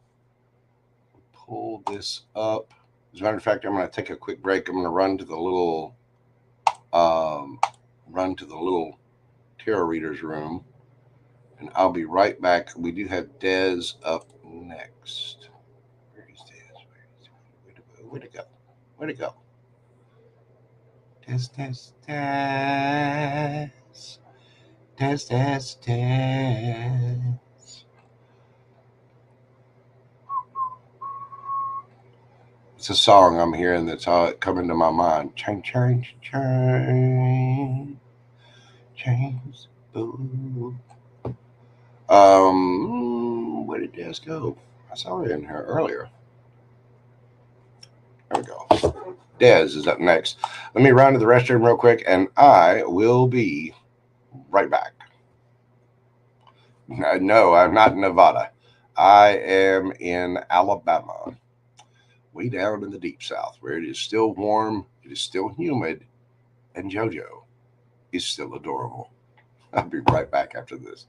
Pull this up. As a matter of fact, I'm going to take a quick break. I'm going to run to the little tarot reader's room, and I'll be right back. We do have Dez up next. Where is Dez? Where'd it go? Where'd it go? Dez, Dez, Dez. Dez, Dez, Dez. It's a song I'm hearing that's coming to my mind. Change, change, change. Change. Boo. Where did Dez go? I saw it in here earlier. There we go. Dez is up next. Let me run to the restroom real quick, and I will be right back. No, I'm not in Nevada. I am in Alabama, way down in the deep south, where it is still warm, it is still humid, and JoJo is still adorable. I'll be right back after this.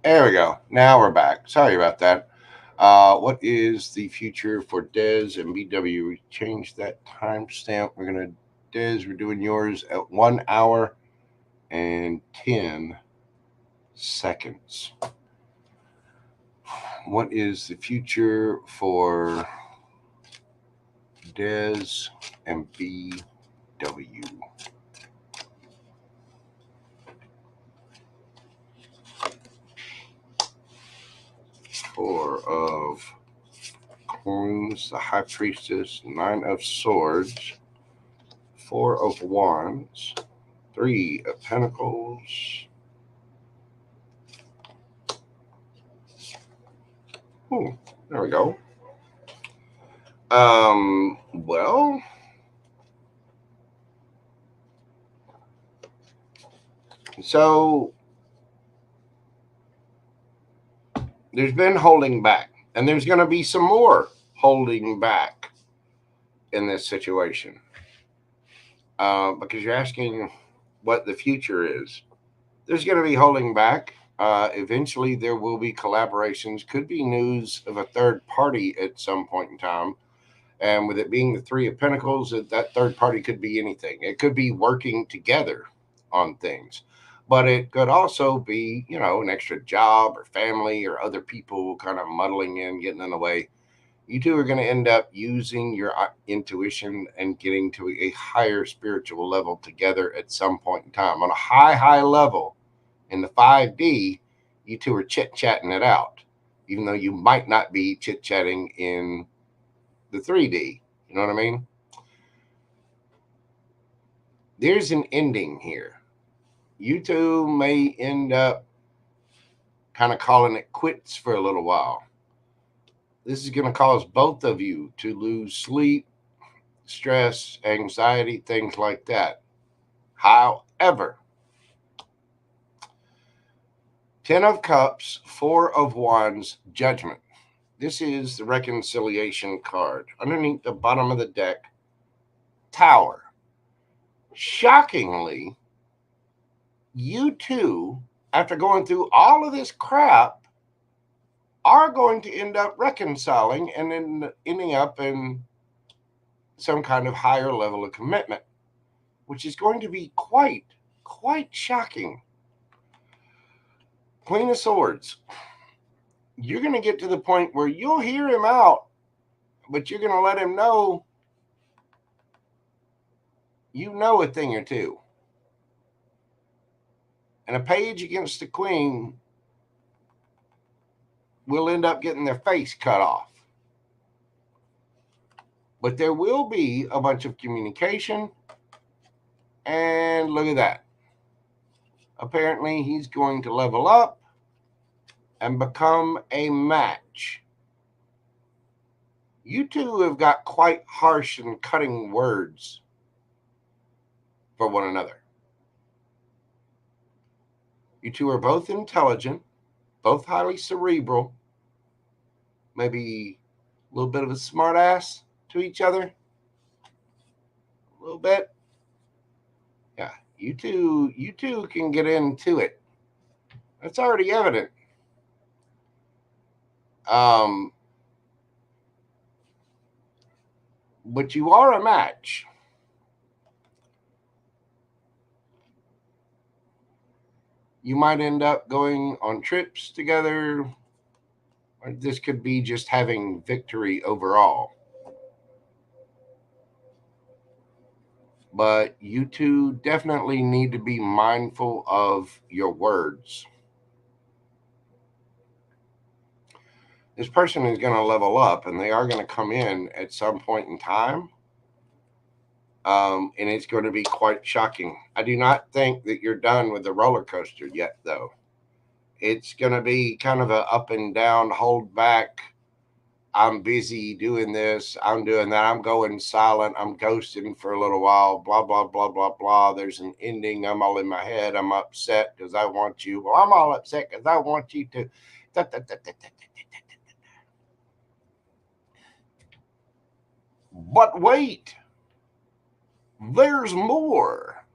There we go. Now we're back. Sorry about that. What is the future for Dez and BW? We changed that timestamp. Dez, we're doing yours at 1 hour and 10 seconds. What is the future for Dez and BW? Four of Coins, the High Priestess, Nine of Swords, Four of Wands, Three of Pentacles. Ooh, there we go. Well, so there's been holding back, and there's going to be some more holding back in this situation. Because you're asking what the future is. There's going to be holding back. Eventually, there will be collaborations. Could be news of a third party at some point in time. And with it being the Three of Pentacles, that third party could be anything. It could be working together on things. But it could also be, an extra job or family or other people kind of muddling in, getting in the way. You two are going to end up using your intuition and getting to a higher spiritual level together at some point in time. On a high level in the 5D, you two are chit-chatting it out, even though you might not be chit-chatting in the 3D. You know what I mean? There's an ending here. You two may end up kind of calling it quits for a little while. This is going to cause both of you to lose sleep, stress, anxiety, things like that. However, 10 of Cups, 4 of Wands, Judgment. This is the reconciliation card. Underneath the bottom of the deck, Tower. Shockingly, you two, after going through all of this crap, are going to end up reconciling and then ending up in some kind of higher level of commitment, which is going to be quite shocking. Queen of Swords. You're going to get to the point where you'll hear him out, but you're going to let him know you know a thing or two. And a page against the queen will end up getting their face cut off. But there will be a bunch of communication. And look at that. Apparently, he's going to level up and become a match. You two have got quite harsh and cutting words for one another. You two are both intelligent, both highly cerebral, maybe a little bit of a smart ass to each other. A little bit. Yeah, you two can get into it. That's already evident. But you are a match. You might end up going on trips together. Or this could be just having victory overall. But you two definitely need to be mindful of your words. This person is going to level up, and they are going to come in at some point in time. And it's going to be quite shocking. I do not think that you're done with the roller coaster yet, though. It's going to be kind of a up and down, hold back. I'm busy doing this. I'm doing that. I'm going silent. I'm ghosting for a little while. Blah, blah, blah, blah, blah. There's an ending. I'm all in my head. I'm upset because I want you. Well, I'm all upset because I want you to. But wait. There's more.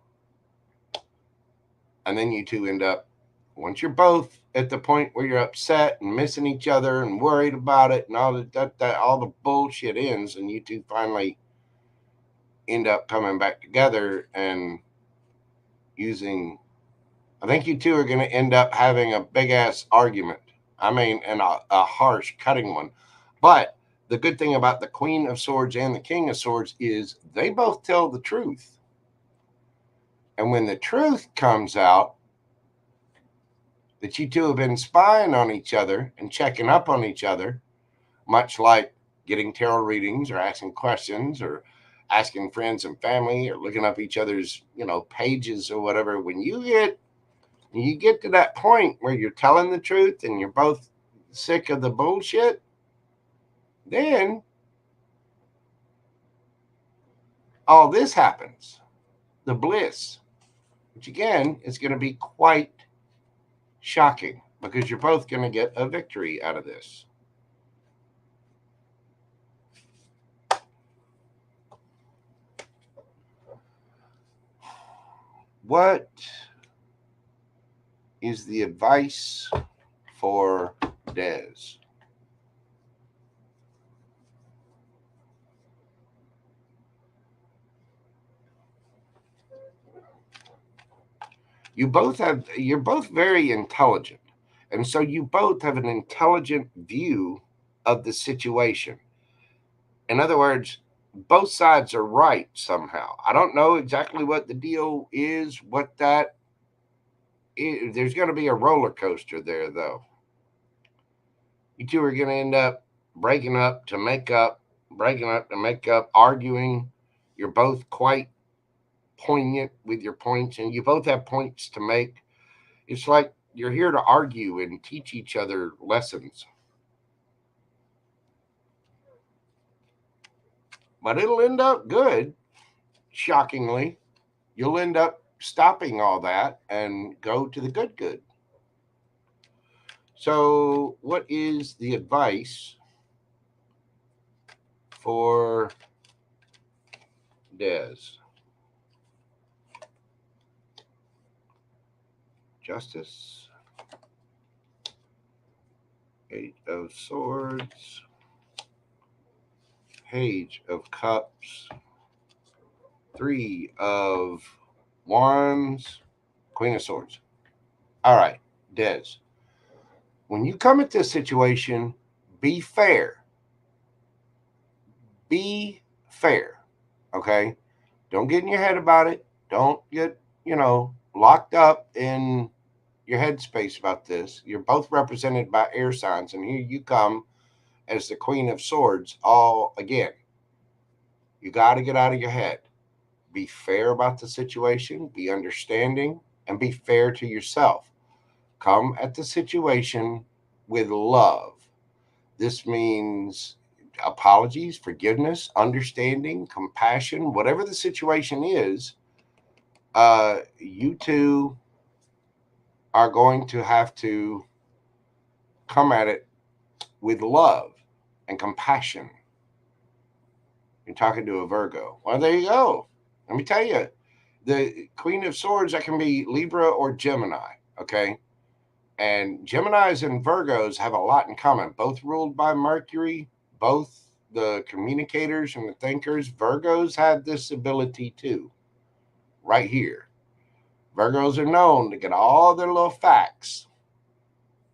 And then you two end up, once you're both at the point where you're upset and missing each other and worried about it and all all the bullshit ends, and you two finally end up coming back together and using. I think you two are going to end up having a big ass argument. I mean, and a harsh, cutting one. But the good thing about the Queen of Swords and the King of Swords is they both tell the truth. And when the truth comes out, that you two have been spying on each other and checking up on each other, much like getting tarot readings or asking questions or asking friends and family or looking up each other's, pages or whatever. When you get to that point where you're telling the truth and you're both sick of the bullshit, then all this happens, the bliss, which again is going to be quite shocking because you're both going to get a victory out of this. What is the advice for Des? You're both very intelligent. And so you both have an intelligent view of the situation. In other words, both sides are right somehow. I don't know exactly what the deal is, what that is. There's going to be a roller coaster there, though. You two are going to end up breaking up to make up, arguing. You're both quite poignant with your points, and you both have points to make. It's like you're here to argue and teach each other lessons. But it'll end up good, shockingly. You'll end up stopping all that and go to the good. So, what is the advice for Des? Justice, Eight of Swords, Page of Cups, Three of Wands, Queen of Swords. All right, Des. When you come at this situation, be fair. Be fair, okay? Don't get in your head about it. Don't get, locked up in your headspace about this. You're both represented by air signs, and here you come as the Queen of Swords all again. You got to get out of your head. Be fair about the situation, be understanding, and be fair to yourself. Come at the situation with love. This means apologies, forgiveness, understanding, compassion, whatever the situation is. You two are going to have to come at it with love and compassion. You're talking to a Virgo. Well, there you go. Let me tell you, the Queen of Swords, that can be Libra or Gemini, okay? And Geminis and Virgos have a lot in common, both ruled by Mercury, both the communicators and the thinkers. Virgos have this ability too, right here. Virgos are known to get all their little facts.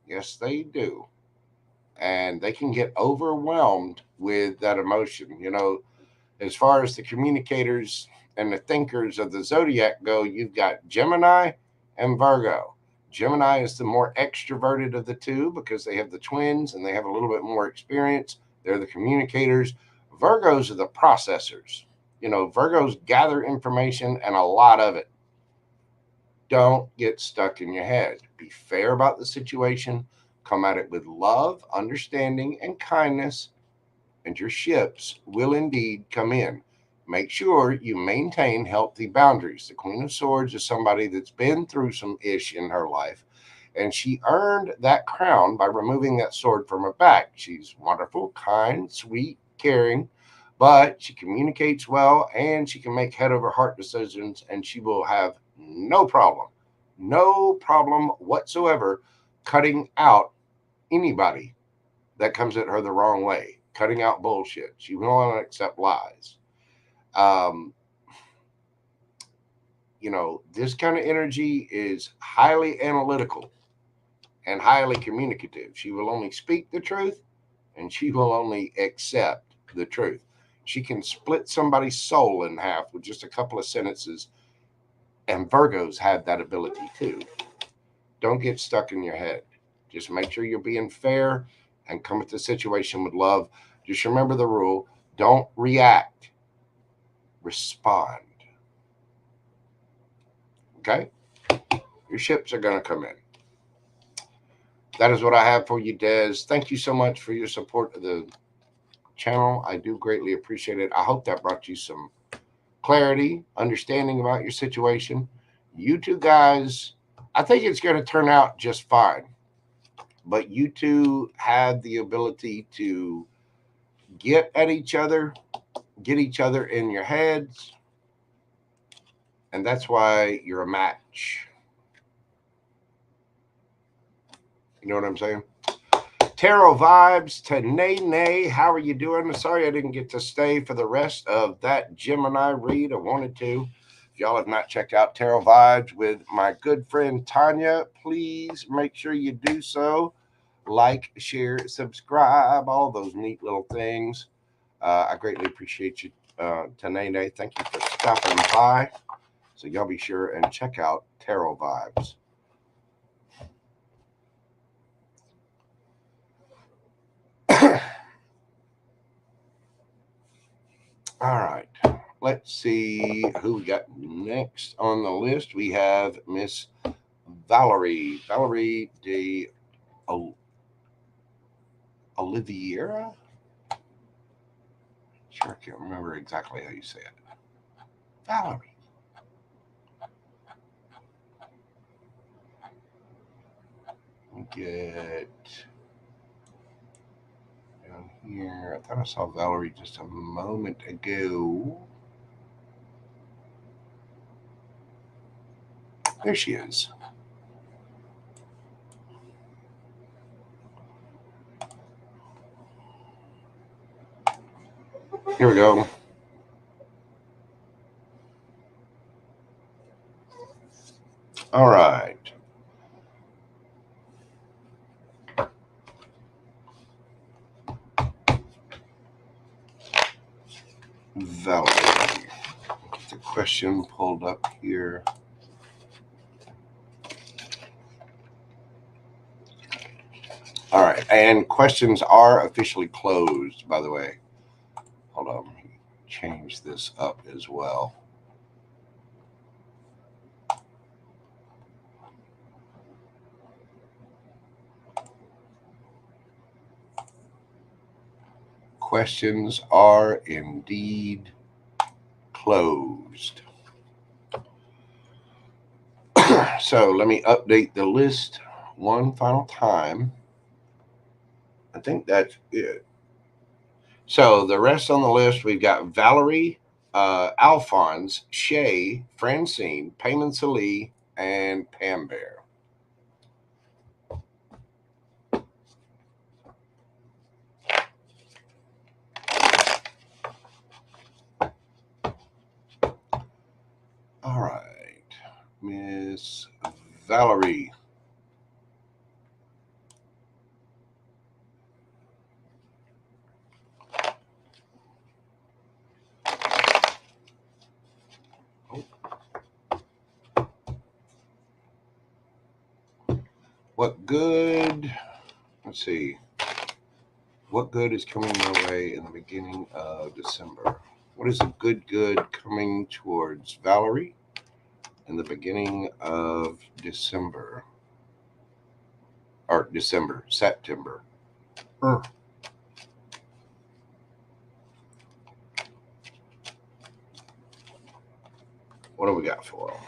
Yes, they do. And they can get overwhelmed with that emotion. As far as the communicators and the thinkers of the zodiac go, you've got Gemini and Virgo. Gemini is the more extroverted of the two because they have the twins and they have a little bit more experience. They're the communicators. Virgos are the processors. Virgos gather information and a lot of it. Don't get stuck in your head. Be fair about the situation. Come at it with love, understanding, and kindness, and your ships will indeed come in. Make sure you maintain healthy boundaries. The Queen of Swords is somebody that's been through some ish in her life, and she earned that crown by removing that sword from her back. She's wonderful, kind, sweet, caring, but she communicates well, and she can make head over heart decisions, and she will have no problem whatsoever cutting out anybody that comes at her the wrong way, cutting out bullshit. She will not accept lies. Um, this kind of energy is highly analytical and highly communicative. She will only speak the truth and she will only accept the truth. She can split somebody's soul in half with just a couple of sentences, and Virgos have that ability too. Don't get stuck in your head. Just make sure you're being fair and come at the situation with love. Just remember the rule: don't react, respond. Okay? Your ships are going to come in. That is what I have for you, Des. Thank you so much for your support of the channel. I do greatly appreciate it. I hope that brought you some clarity, understanding about your situation. You two guys, I think it's going to turn out just fine. But you two have the ability to get at each other, get each other in your heads, and that's why you're a match. You know what I'm saying? Tarot vibes to Nay. How are you doing? Sorry I didn't get to stay for the rest of that Gemini read. I wanted to. If y'all have not checked out Tarot vibes with my good friend Tanya, please make sure you do so. Like, share, subscribe, all those neat little things. I greatly appreciate you, Nay. Thank you for stopping by. So y'all be sure and check out Tarot vibes. All right, let's see who we got next on the list. We have Miss Valerie de Oliveira. Sure, I can't remember exactly how you say it. Valerie. Get down here. I thought I saw Valerie just a moment ago. There she is. Here we go. All right. Valerie. Get the question pulled up here. All right. And questions are officially closed, by the way. Hold on. Let me change this up as well. Questions are indeed closed. So let me update the list one final time. I think that's it. So the rest on the list, we've got Valerie, Alphonse, Shay, Francine, Payman Salee, and Pam Bear. All right, Miss Valerie. What good? Let's see. What good is coming my way in the beginning of December? What is a good coming towards Valerie in the beginning of December? Or September. What do we got for them?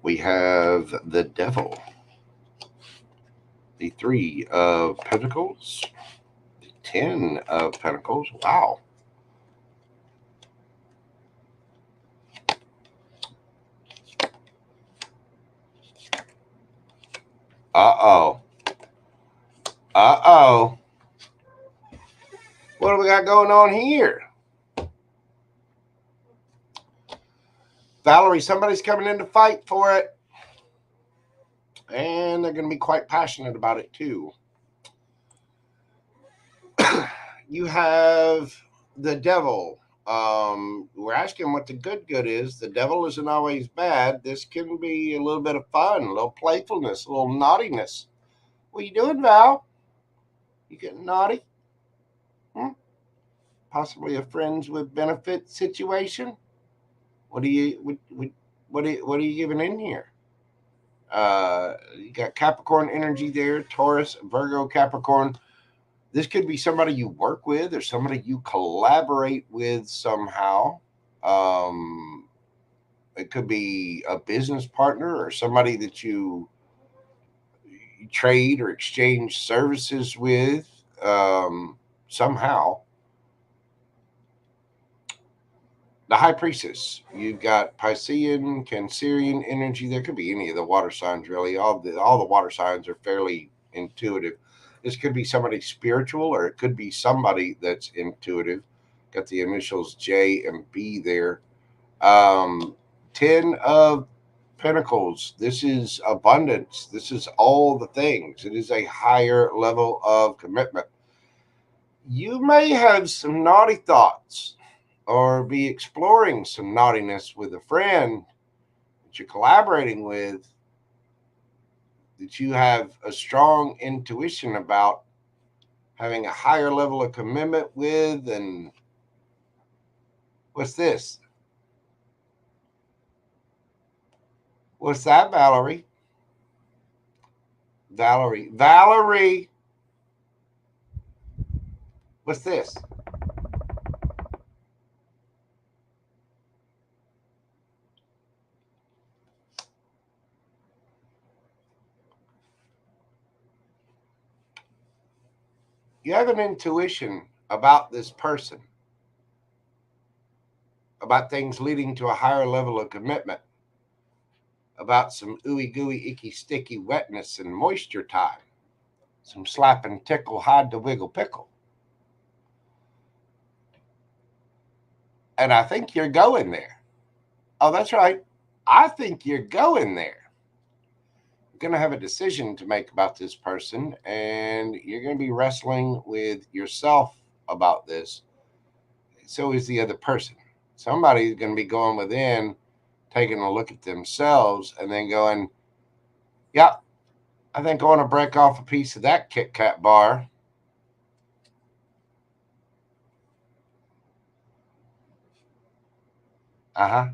We have the Devil, the 3 of Pentacles, the 10 of Pentacles. Wow. Uh-oh. Uh-oh. What do we got going on here? Valerie, somebody's coming in to fight for it. And they're going to be quite passionate about it too. You have the devil. We're asking what the good is. The devil isn't always bad. This can be a little bit of fun, a little playfulness, a little naughtiness. What are you doing, Val? You getting naughty? Possibly a friends with benefit situation. What are you giving in here? You got Capricorn energy there, Taurus, Virgo, Capricorn. This could be somebody you work with or somebody you collaborate with somehow. It could be a business partner or somebody that you trade or exchange services with somehow. The High Priestess. You've got Piscean, Cancerian energy. There could be any of the water signs, really. All the water signs are fairly intuitive. This could be somebody spiritual, or it could be somebody that's intuitive. Got the initials J and B there. 10 of Pentacles. This is abundance. This is all the things. It is a higher level of commitment. You may have some naughty thoughts or be exploring some naughtiness with a friend that you're collaborating with, that you have a strong intuition about having a higher level of commitment with. And what's this? What's that, Valerie? Valerie. What's this? You have an intuition about this person, about things leading to a higher level of commitment, about some ooey gooey, icky, sticky wetness and moisture time, some slap and tickle, hide to wiggle pickle. And I think you're going there. Oh, that's right. I think you're going there. You're going to have a decision to make about this person, and you're going to be wrestling with yourself about this. So is the other person. Somebody's going to be going within, taking a look at themselves, and then going, yeah, I think I want to break off a piece of that Kit Kat bar. Uh-huh.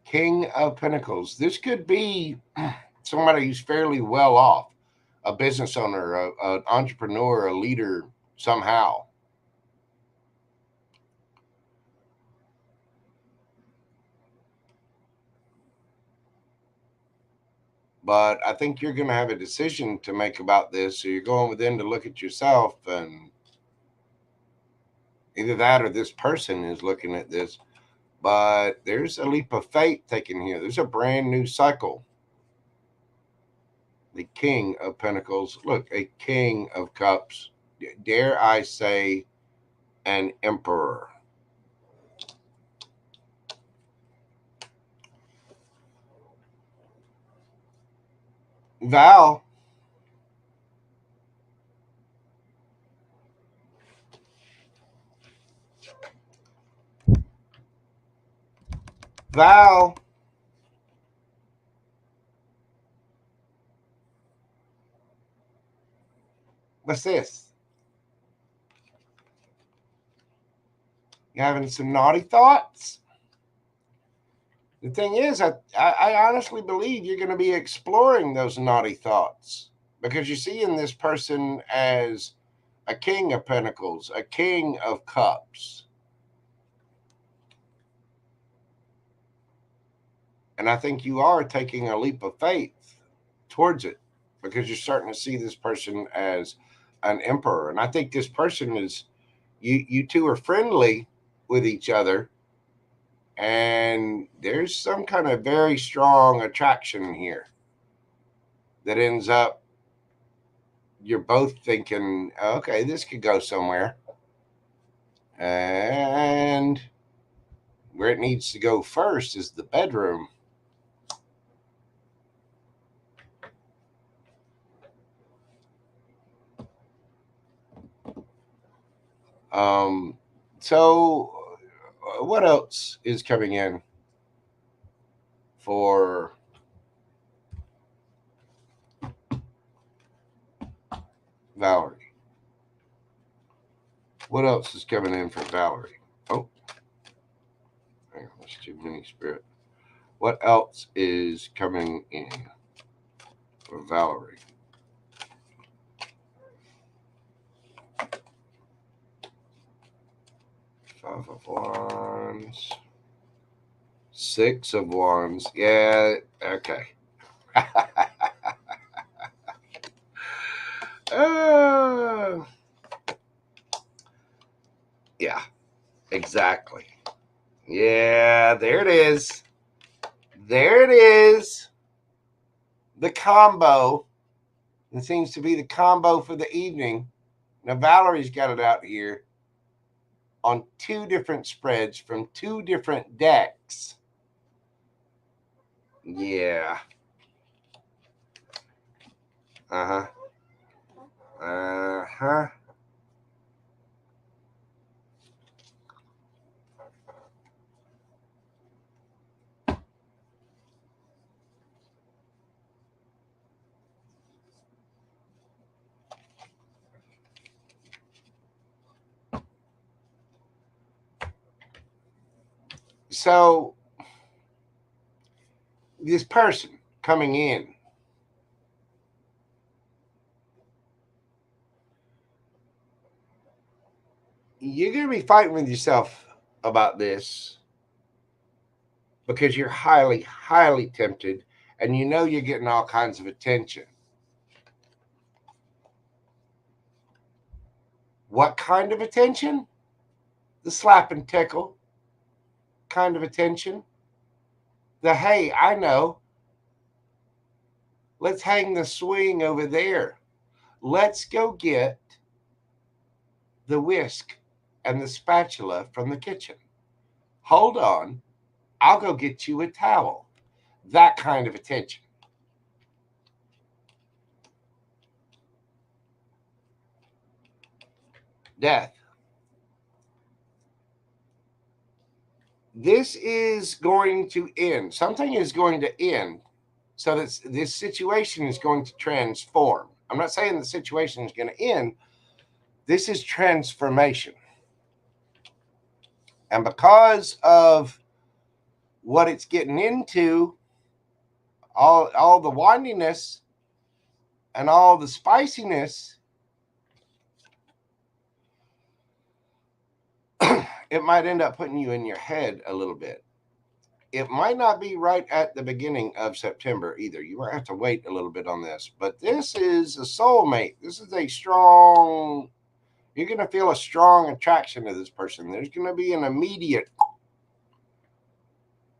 King of Pentacles. This could be somebody who's fairly well off, a business owner, an entrepreneur, a leader somehow. But I think you're going to have a decision to make about this. So you're going within to look at yourself, and either that or this person is looking at this. But there's a leap of faith taken here. There's a brand new cycle. The King of Pentacles. Look, a King of Cups. Dare I say, an Emperor. Val. Val. What's this? You having some naughty thoughts? The thing is, I honestly believe you're going to be exploring those naughty thoughts because you're seeing this person as a King of Pentacles, a King of Cups. And I think you are taking a leap of faith towards it because you're starting to see this person as an emperor. And I think this person is, you two are friendly with each other, And there's some kind of very strong attraction here that ends up, you're both thinking, okay, this could go somewhere. And where it needs to go first is the bedroom. So what else is coming in for Valerie? What else is coming in for Valerie? Oh, hang on, that's too many spirit. What else is coming in for Valerie? Five of Wands. Six of Wands. Yeah, okay. Yeah, exactly. Yeah, there it is. There it is. The combo. It seems to be the combo for the evening. Now, Valerie's got it out here on two different spreads from two different decks. Yeah. Uh-huh. Uh-huh. So, this person coming in, you're going to be fighting with yourself about this because you're highly, highly tempted and you know you're getting all kinds of attention. What kind of attention? The slap and tickle kind of attention. The, hey, I know. Let's hang the swing over there. Let's go get the whisk and the spatula from the kitchen. Hold on. I'll go get you a towel. That kind of attention. Death. This is going to end. Something is going to end so that this situation is going to transform. I'm not saying the situation is going to end. This is transformation. And because of what it's getting into, all the windiness and all the spiciness, it might end up putting you in your head a little bit. It might not be right at the beginning of September either. You might have to wait a little bit on this. But this is a soulmate. This is a strong, you're going to feel a strong attraction to this person. There's going to be an immediate,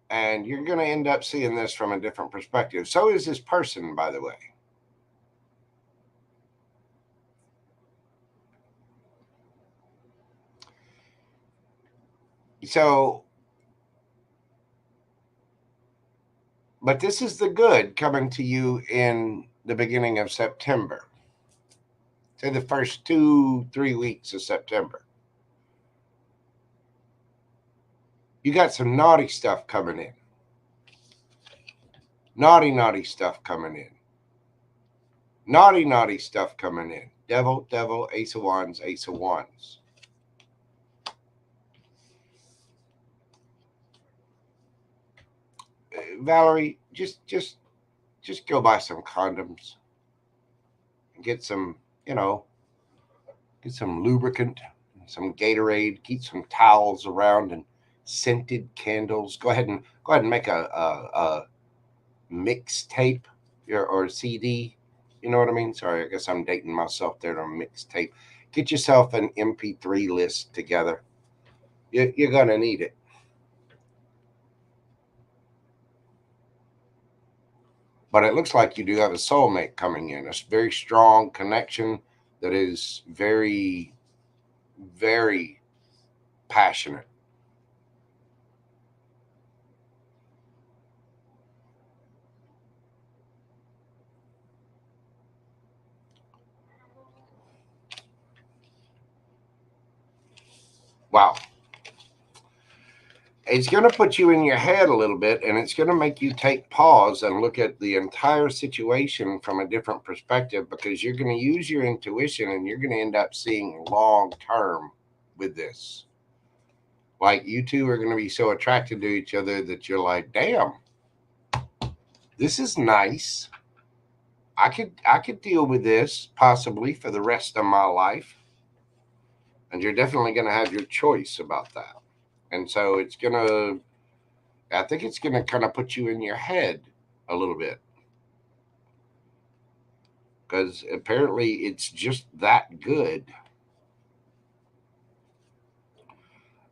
and you're going to end up seeing this from a different perspective. So is this person, by the way. So, but this is the good coming to you in the beginning of September. Say the first 2-3 weeks of September. You got some naughty stuff coming in. Naughty stuff coming in. Naughty stuff coming in. Devil, Ace of Wands, Ace of Wands. Valerie, just go buy some condoms. Get some, get some lubricant, some Gatorade, keep some towels around and scented candles. Go ahead and make a mixtape or CD. You know what I mean? Sorry, I guess I'm dating myself there on mixtape. Get yourself an MP3 list together. You're going to need it. But it looks like you do have a soulmate coming in, a very strong connection that is very, very passionate. Wow. It's going to put you in your head a little bit, and it's going to make you take pause and look at the entire situation from a different perspective, because you're going to use your intuition and you're going to end up seeing long term with this. Like, you two are going to be so attracted to each other that you're like, damn, this is nice. I could deal with this possibly for the rest of my life. And you're definitely going to have your choice about that. And so I think it's going to kind of put you in your head a little bit. Because apparently it's just that good.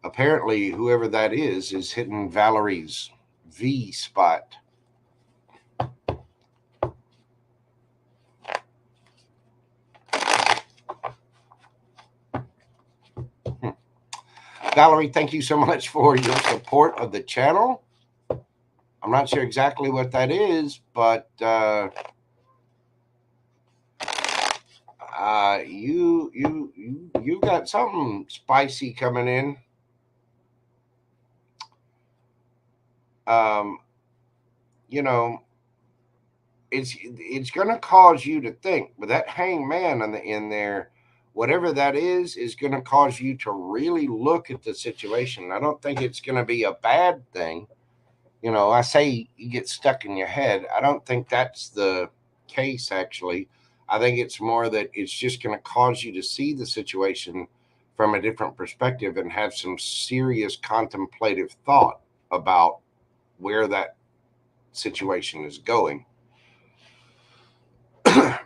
Apparently, whoever that is hitting Valerie's V spot. Valerie, thank you so much for your support of the channel. I'm not sure exactly what that is, but you got something spicy coming in. You know, it's going to cause you to think. But that hangman in there, whatever that is going to cause you to really look at the situation. I don't think it's going to be a bad thing. You know, I say you get stuck in your head. I don't think that's the case, actually. I think it's more that it's just going to cause you to see the situation from a different perspective and have some serious contemplative thought about where that situation is going.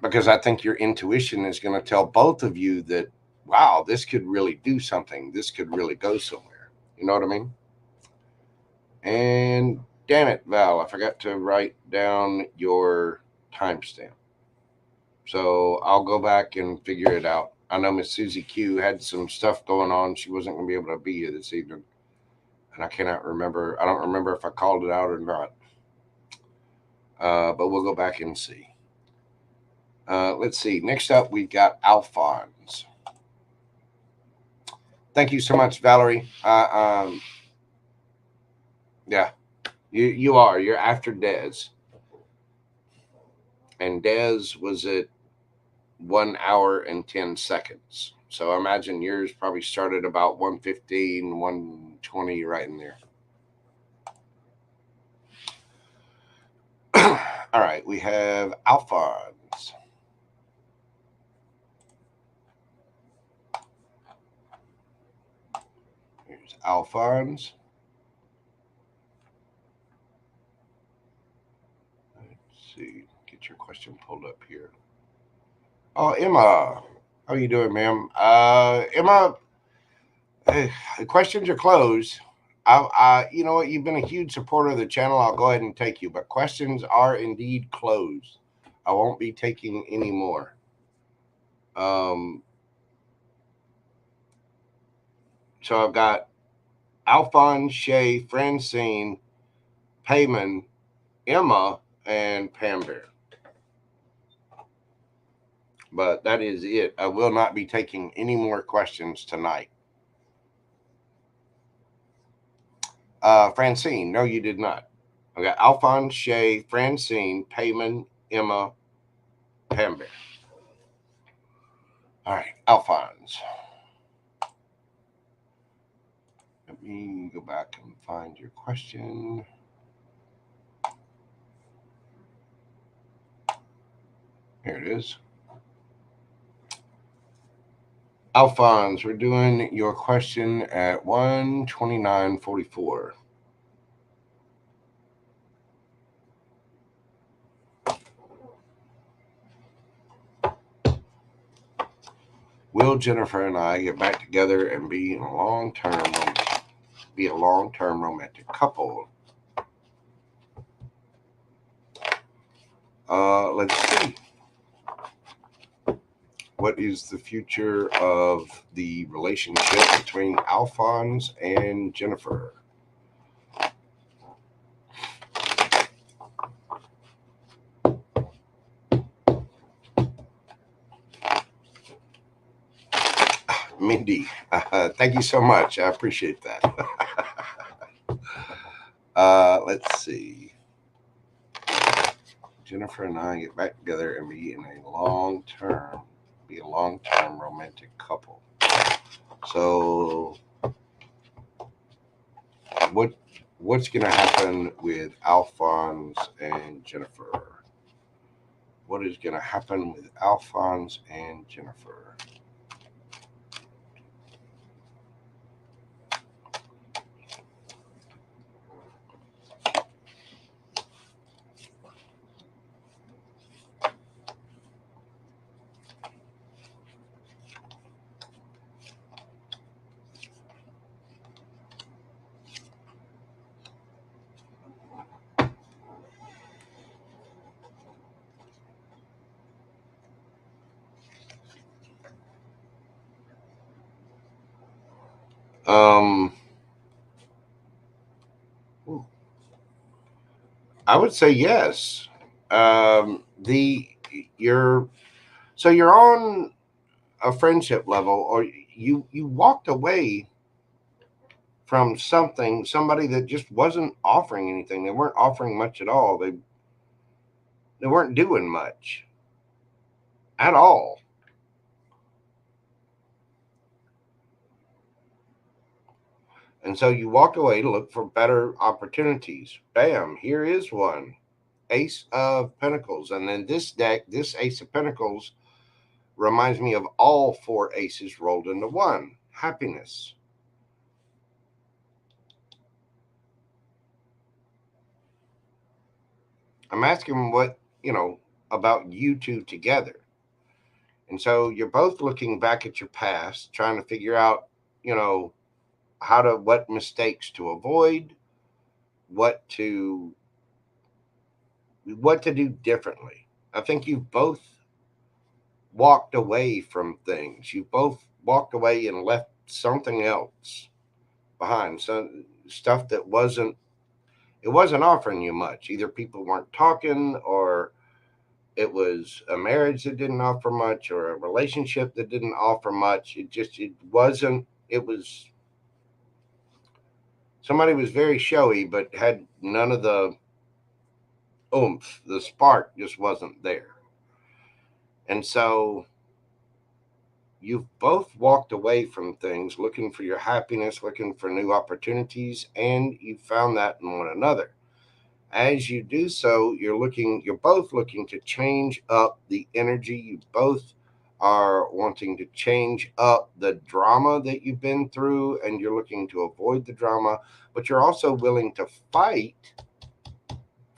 Because I think your intuition is going to tell both of you that, wow, this could really do something. This could really go somewhere. You know what I mean? And damn it, Val, I forgot to write down your timestamp. So I'll go back and figure it out. I know Miss Susie Q had some stuff going on. She wasn't going to be able to be here this evening. And I cannot remember. I don't remember if I called it out or not. But we'll go back and see. Let's see. Next up, we've got Alphonse. Thank you so much, Valerie. Yeah, you are. You're after Dez. And Dez was at 1 hour and 10 seconds. So I imagine yours probably started about 1:15, 1:20, right in there. All right, we have Alphonse. Here's Alphonse. Let's see. Get your question pulled up here. Oh, Emma. How are you doing, ma'am? Emma, the questions are closed. You know what? You've been a huge supporter of the channel. I'll go ahead and take you, but questions are indeed closed. I won't be taking any more. So I've got Alphonse, Shay, Francine, Payman, Emma, and Pam Bear. But that is it. I will not be taking any more questions tonight. Francine, no, you did not. I got Alphonse, Shay, Francine, Payman, Emma, Pam Bear. All right, Alphonse. Let me go back and find your question. Here it is. Alphonse, we're doing your question at 1:29:44. Will Jennifer and I get back together and be a long-term romantic couple? Let's see. What is the future of the relationship between Alphonse and Jennifer? Mindy, thank you so much. I appreciate that. Let's see. Jennifer and I get back together and be a long-term romantic couple. So, what's going to happen with Alphonse and Jennifer? What is going to happen with Alphonse and Jennifer? Um, I would say yes. The you're so you're on a friendship level, or you walked away from somebody that just wasn't offering anything. They weren't offering much at all. They weren't doing much at all. And so you walked away to look for better opportunities. Bam, here is one. Ace of Pentacles. And then this deck, this Ace of Pentacles reminds me of all four aces rolled into one. Happiness. I'm asking what, about you two together. And so you're both looking back at your past, trying to figure out, what mistakes to avoid, what to do differently. I think you've both walked away from things. You both walked away and left something else behind. Some stuff that wasn't offering you much. Either people weren't talking, or it was a marriage that didn't offer much, or a relationship that didn't offer much. It wasn't. It was somebody was very showy, but had none of the oomph. The spark just wasn't there. And so you've both walked away from things looking for your happiness, looking for new opportunities, and you found that in one another. As you do so, you're both looking to change up the energy. You both are wanting to change up the drama that you've been through, and you're looking to avoid the drama, but you're also willing to fight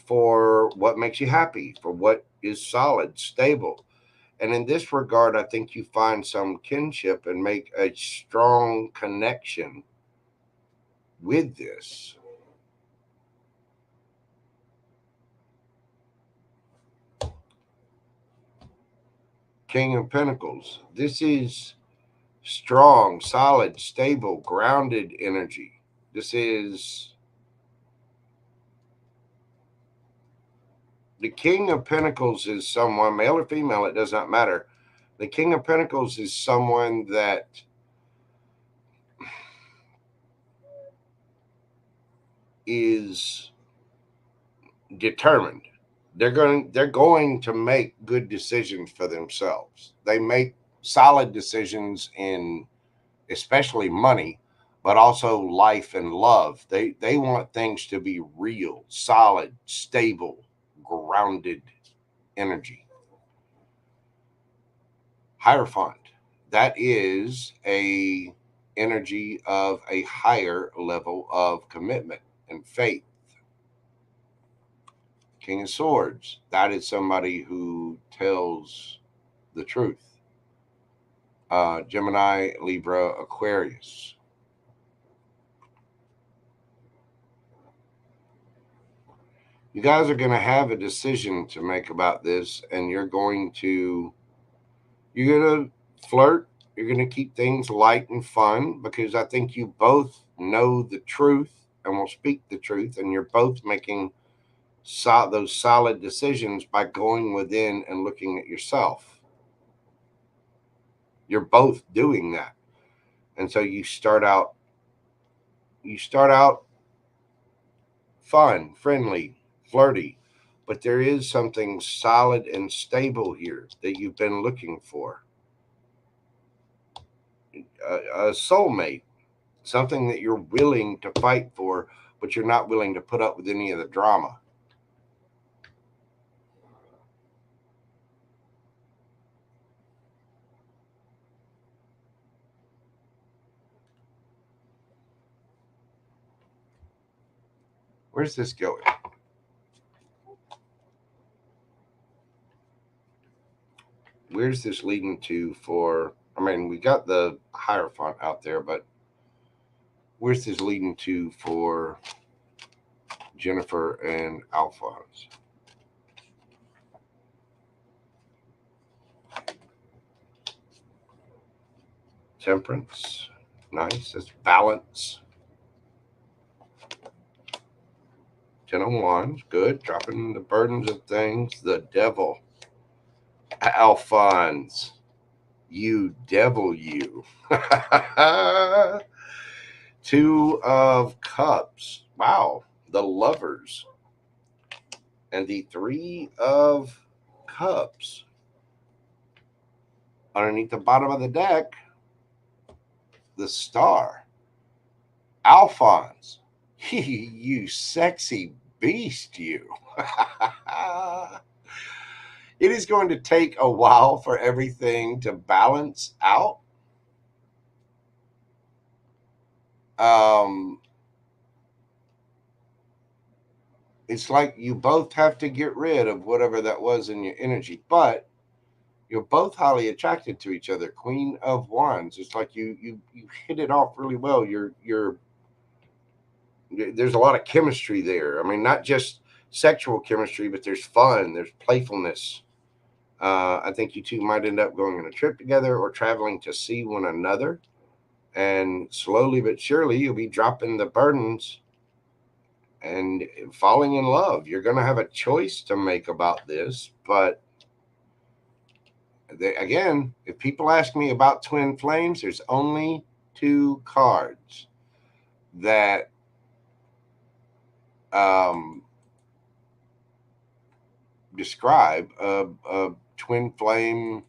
for what makes you happy, for what is solid, stable. And in this regard, I think you find some kinship and make a strong connection with this. King of Pentacles. This is strong, solid, stable, grounded energy. This is the King of Pentacles is someone, male or female, it does not matter. The King of Pentacles is someone that is determined. They're going to make good decisions for themselves. They make solid decisions in especially money, but also life and love. They want things to be real, solid, stable, grounded energy. Hierophant, that is a energy of a higher level of commitment and faith. King of Swords, that is somebody who tells the truth. Gemini, Libra, Aquarius. You guys are going to have a decision to make about this, and you're going to flirt. You're going to keep things light and fun because I think you both know the truth and will speak the truth, and you're both making those solid decisions by going within and looking at yourself. You're both doing that. And so you start out fun, friendly, flirty, but there is something solid and stable here that you've been looking for. A soulmate, something that you're willing to fight for, but you're not willing to put up with any of the drama. Where's this going? Where's this leading to for? I mean, we got the Hierophant out there, but where's this leading to for Jennifer and Alphonse? Temperance. Nice. That's balance. 10 of Wands. Good. Dropping the burdens of things. The Devil. Alphonse. You devil, you. 2 of Cups. Wow. The Lovers. And the 3 of Cups. Underneath the bottom of the deck, the Star. Alphonse. You sexy beast, you. It is going to take a while for everything to balance out. It's like you both have to get rid of whatever that was in your energy, but you're both highly attracted to each other. Queen of Wands. It's like you hit it off really well. There's a lot of chemistry there. I mean, not just sexual chemistry, but there's fun, there's playfulness. I think you two might end up going on a trip together or traveling to see one another. And slowly but surely, you'll be dropping the burdens and falling in love. You're going to have a choice to make about this. But again, if people ask me about twin flames, there's only 2 cards that describe a twin flame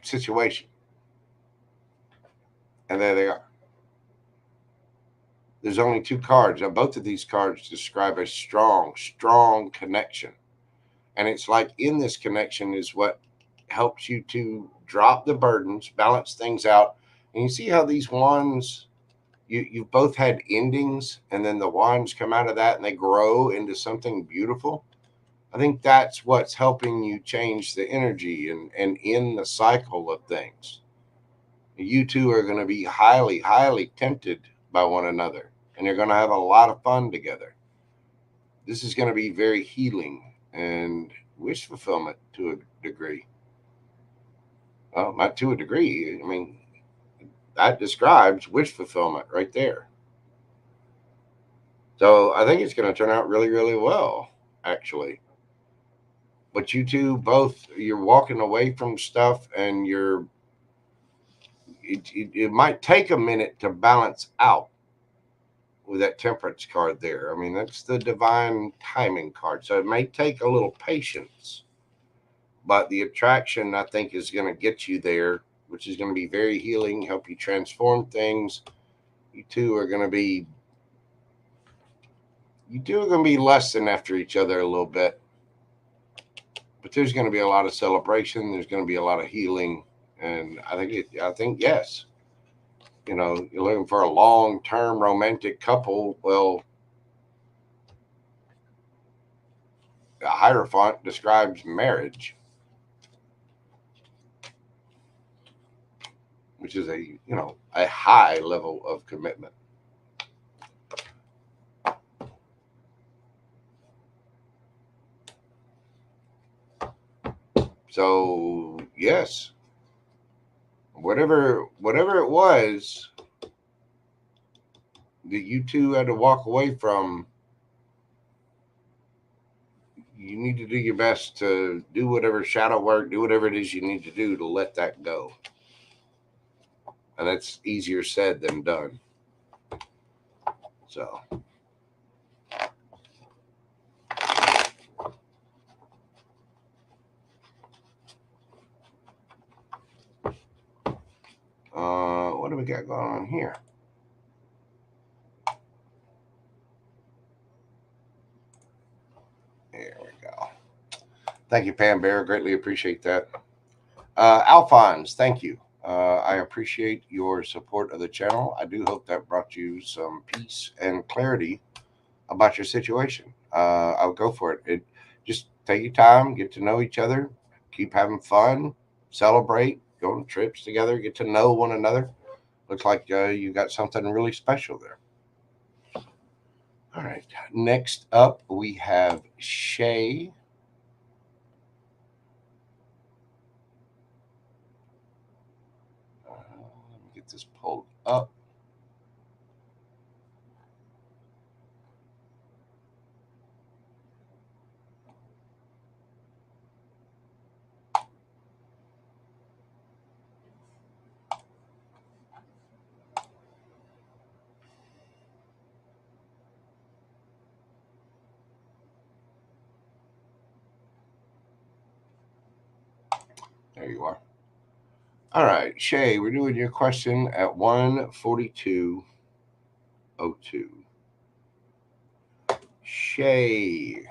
situation. And there they are. There's only 2 cards. Now, both of these cards describe a strong, strong connection. And it's like in this connection is what helps you to drop the burdens, balance things out. And you see how these wands, you've both had endings, and then the wands come out of that and they grow into something beautiful. I think that's what's helping you change the energy and end the cycle of things. You two are going to be highly, highly tempted by one another, and you're going to have a lot of fun together. This is going to be very healing and wish fulfillment to a degree. Well, not to a degree. I mean, that describes wish fulfillment right there. So I think it's going to turn out really, really well, actually. But you two both, you're walking away from stuff, and it might take a minute to balance out with that Temperance card there. I mean, that's the divine timing card. So it may take a little patience, but the attraction, I think, is going to get you there, which is going to be very healing, help you transform things. You two are going to be lusting after each other a little bit, but there's going to be a lot of celebration. There's going to be a lot of healing. And I think, yes, you're looking for a long-term romantic couple. Well, a Hierophant describes marriage. which is a high level of commitment. So yes, whatever it was that you two had to walk away from, you need to do your best to do whatever shadow work, do whatever it is you need to do to let that go. And that's easier said than done. So what do we got going on here? There we go. Thank you, Pam Bear. Greatly appreciate that. Alphonse, thank you. I appreciate your support of the channel. I do hope that brought you some peace and clarity about your situation. I'll go for it. Just take your time, get to know each other, keep having fun, celebrate, go on trips together, get to know one another. Looks like you got something really special there. All right. Next up, we have Shay. Let me get this pulled up. There you are. All right, Shay, we're doing your question at 1:42:02. Shay.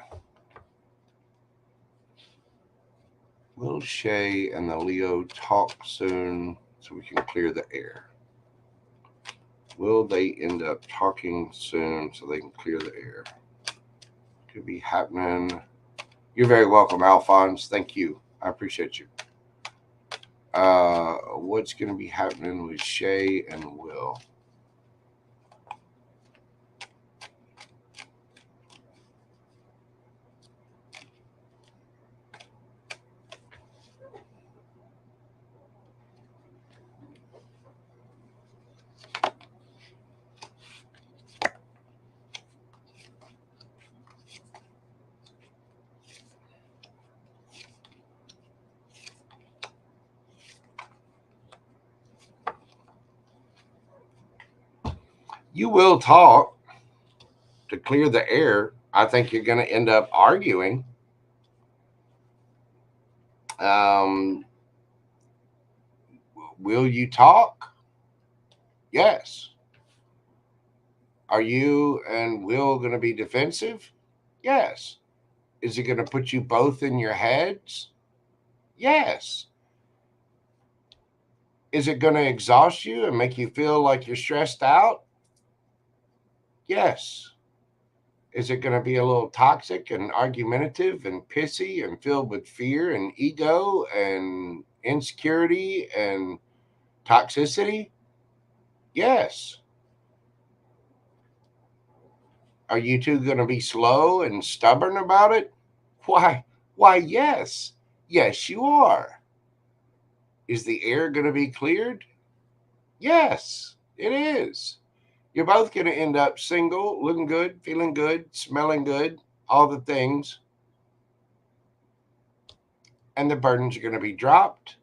Will Shay and the Leo talk soon so we can clear the air? Will they end up talking soon so they can clear the air? Could be happening. You're very welcome, Alphonse. Thank you. I appreciate you. What's going to be happening with Shay and Will? You will talk to clear the air. I think you're going to end up arguing. Will you talk? Yes. Are you and Will going to be defensive? Yes. Is it going to put you both in your heads? Yes. Is it going to exhaust you and make you feel like you're stressed out? Yes. Is it going to be a little toxic and argumentative and pissy and filled with fear and ego and insecurity and toxicity? Yes. Are you two going to be slow and stubborn about it? Why? Why, yes. Yes, you are. Is the air going to be cleared? Yes, it is. You're both going to end up single, looking good, feeling good, smelling good, all the things. And the burdens are going to be dropped.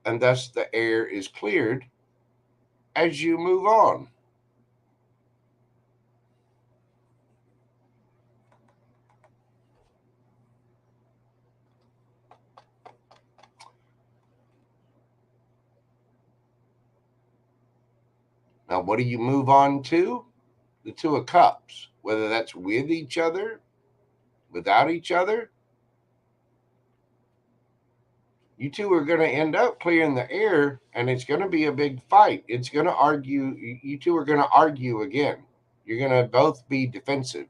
And thus the air is cleared as you move on. Now, what do you move on to? The Two of Cups, whether that's with each other, without each other. You two are going to end up clearing the air, and it's going to be a big fight. It's going to argue. You two are going to argue again. You're going to both be defensive,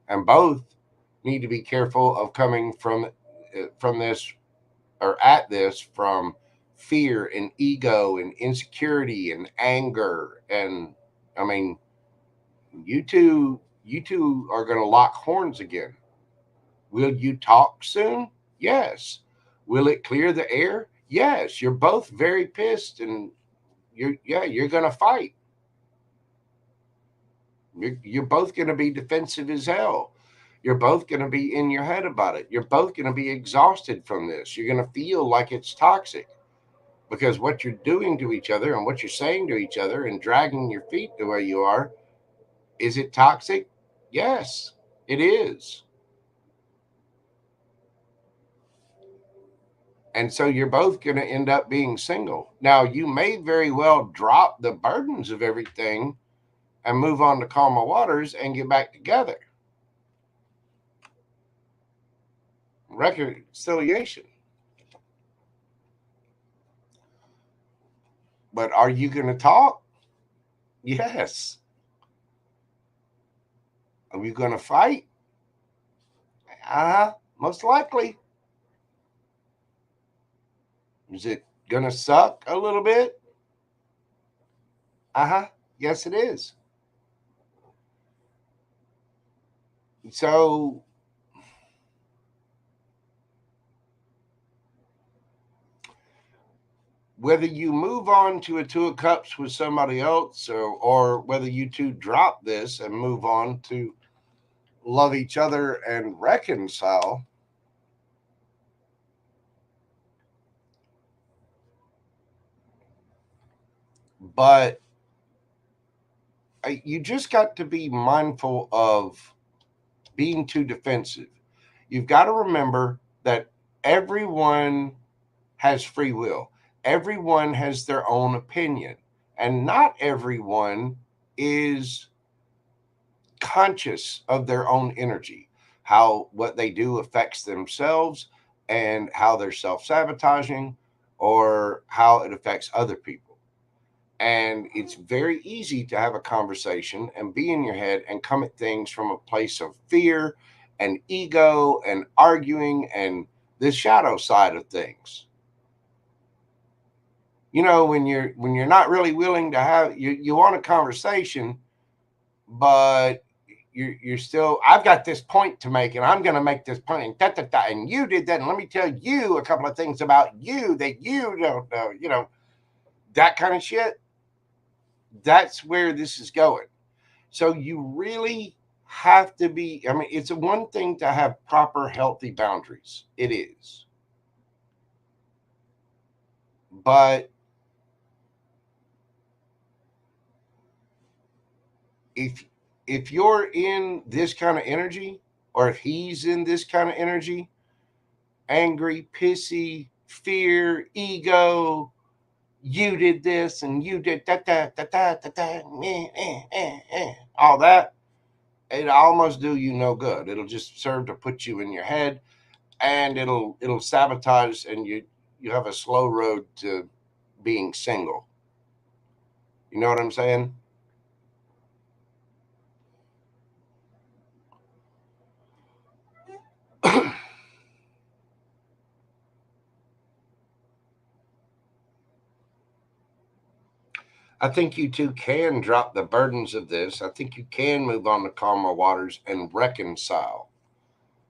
and both need to be careful of coming from this or at this from fear and ego and insecurity and anger. And I mean, you two are going to lock horns again. Will you talk soon? Yes. Will it clear the air? Yes. You're both very pissed, and you're going to fight. You're both going to be defensive as hell. You're both going to be in your head about it. You're both going to be exhausted from this. You're going to feel like it's toxic, because what you're doing to each other and what you're saying to each other and dragging your feet the way you are, is it toxic? Yes, it is. And so you're both going to end up being single. Now, you may very well drop the burdens of everything and move on to calmer waters and get back together. Reconciliation. But are you going to talk? Yes. Are you going to fight? Most likely. Is it going to suck a little bit? Yes, it is. So whether you move on to a Two of Cups with somebody else, or whether you two drop this and move on to love each other and reconcile, but you just got to be mindful of being too defensive. You've got to remember that everyone has free will. Everyone has their own opinion, and not everyone is conscious of their own energy, how what they do affects themselves, and how they're self-sabotaging, or how it affects other people. And it's very easy to have a conversation and be in your head and come at things from a place of fear and ego and arguing and the shadow side of things. You know, when you're not really willing to have, you want a conversation, but you're still, I've got this point to make and I'm going to make this point, and and you did that, and let me tell you a couple of things about you that you don't know, that kind of shit. That's where this is going. So you really have to be, I mean, it's a one thing to have proper healthy boundaries. It is. But if you're in this kind of energy, or if he's in this kind of energy, angry, pissy, fear, ego, you did this and you did that, all that, it almost do you no good. It'll just serve to put you in your head, and it'll sabotage, and you have a slow road to being single. You know what I'm saying? I think you two can drop the burdens of this. I think you can move on to calmer waters and reconcile.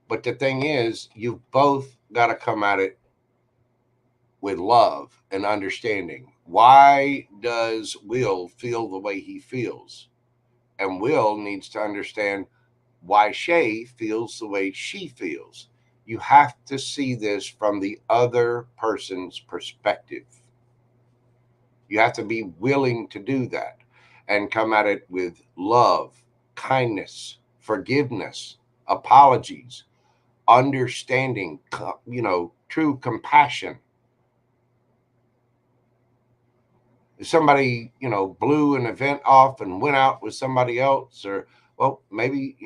But the thing is, you've both got to come at it with love and understanding. Why does Will feel the way he feels? And Will needs to understand why Shay feels the way she feels. You have to see this from the other person's perspective. You have to be willing to do that and come at it with love, kindness, forgiveness, apologies, understanding, true compassion. If somebody, blew an event off and went out with somebody else, or, well, maybe,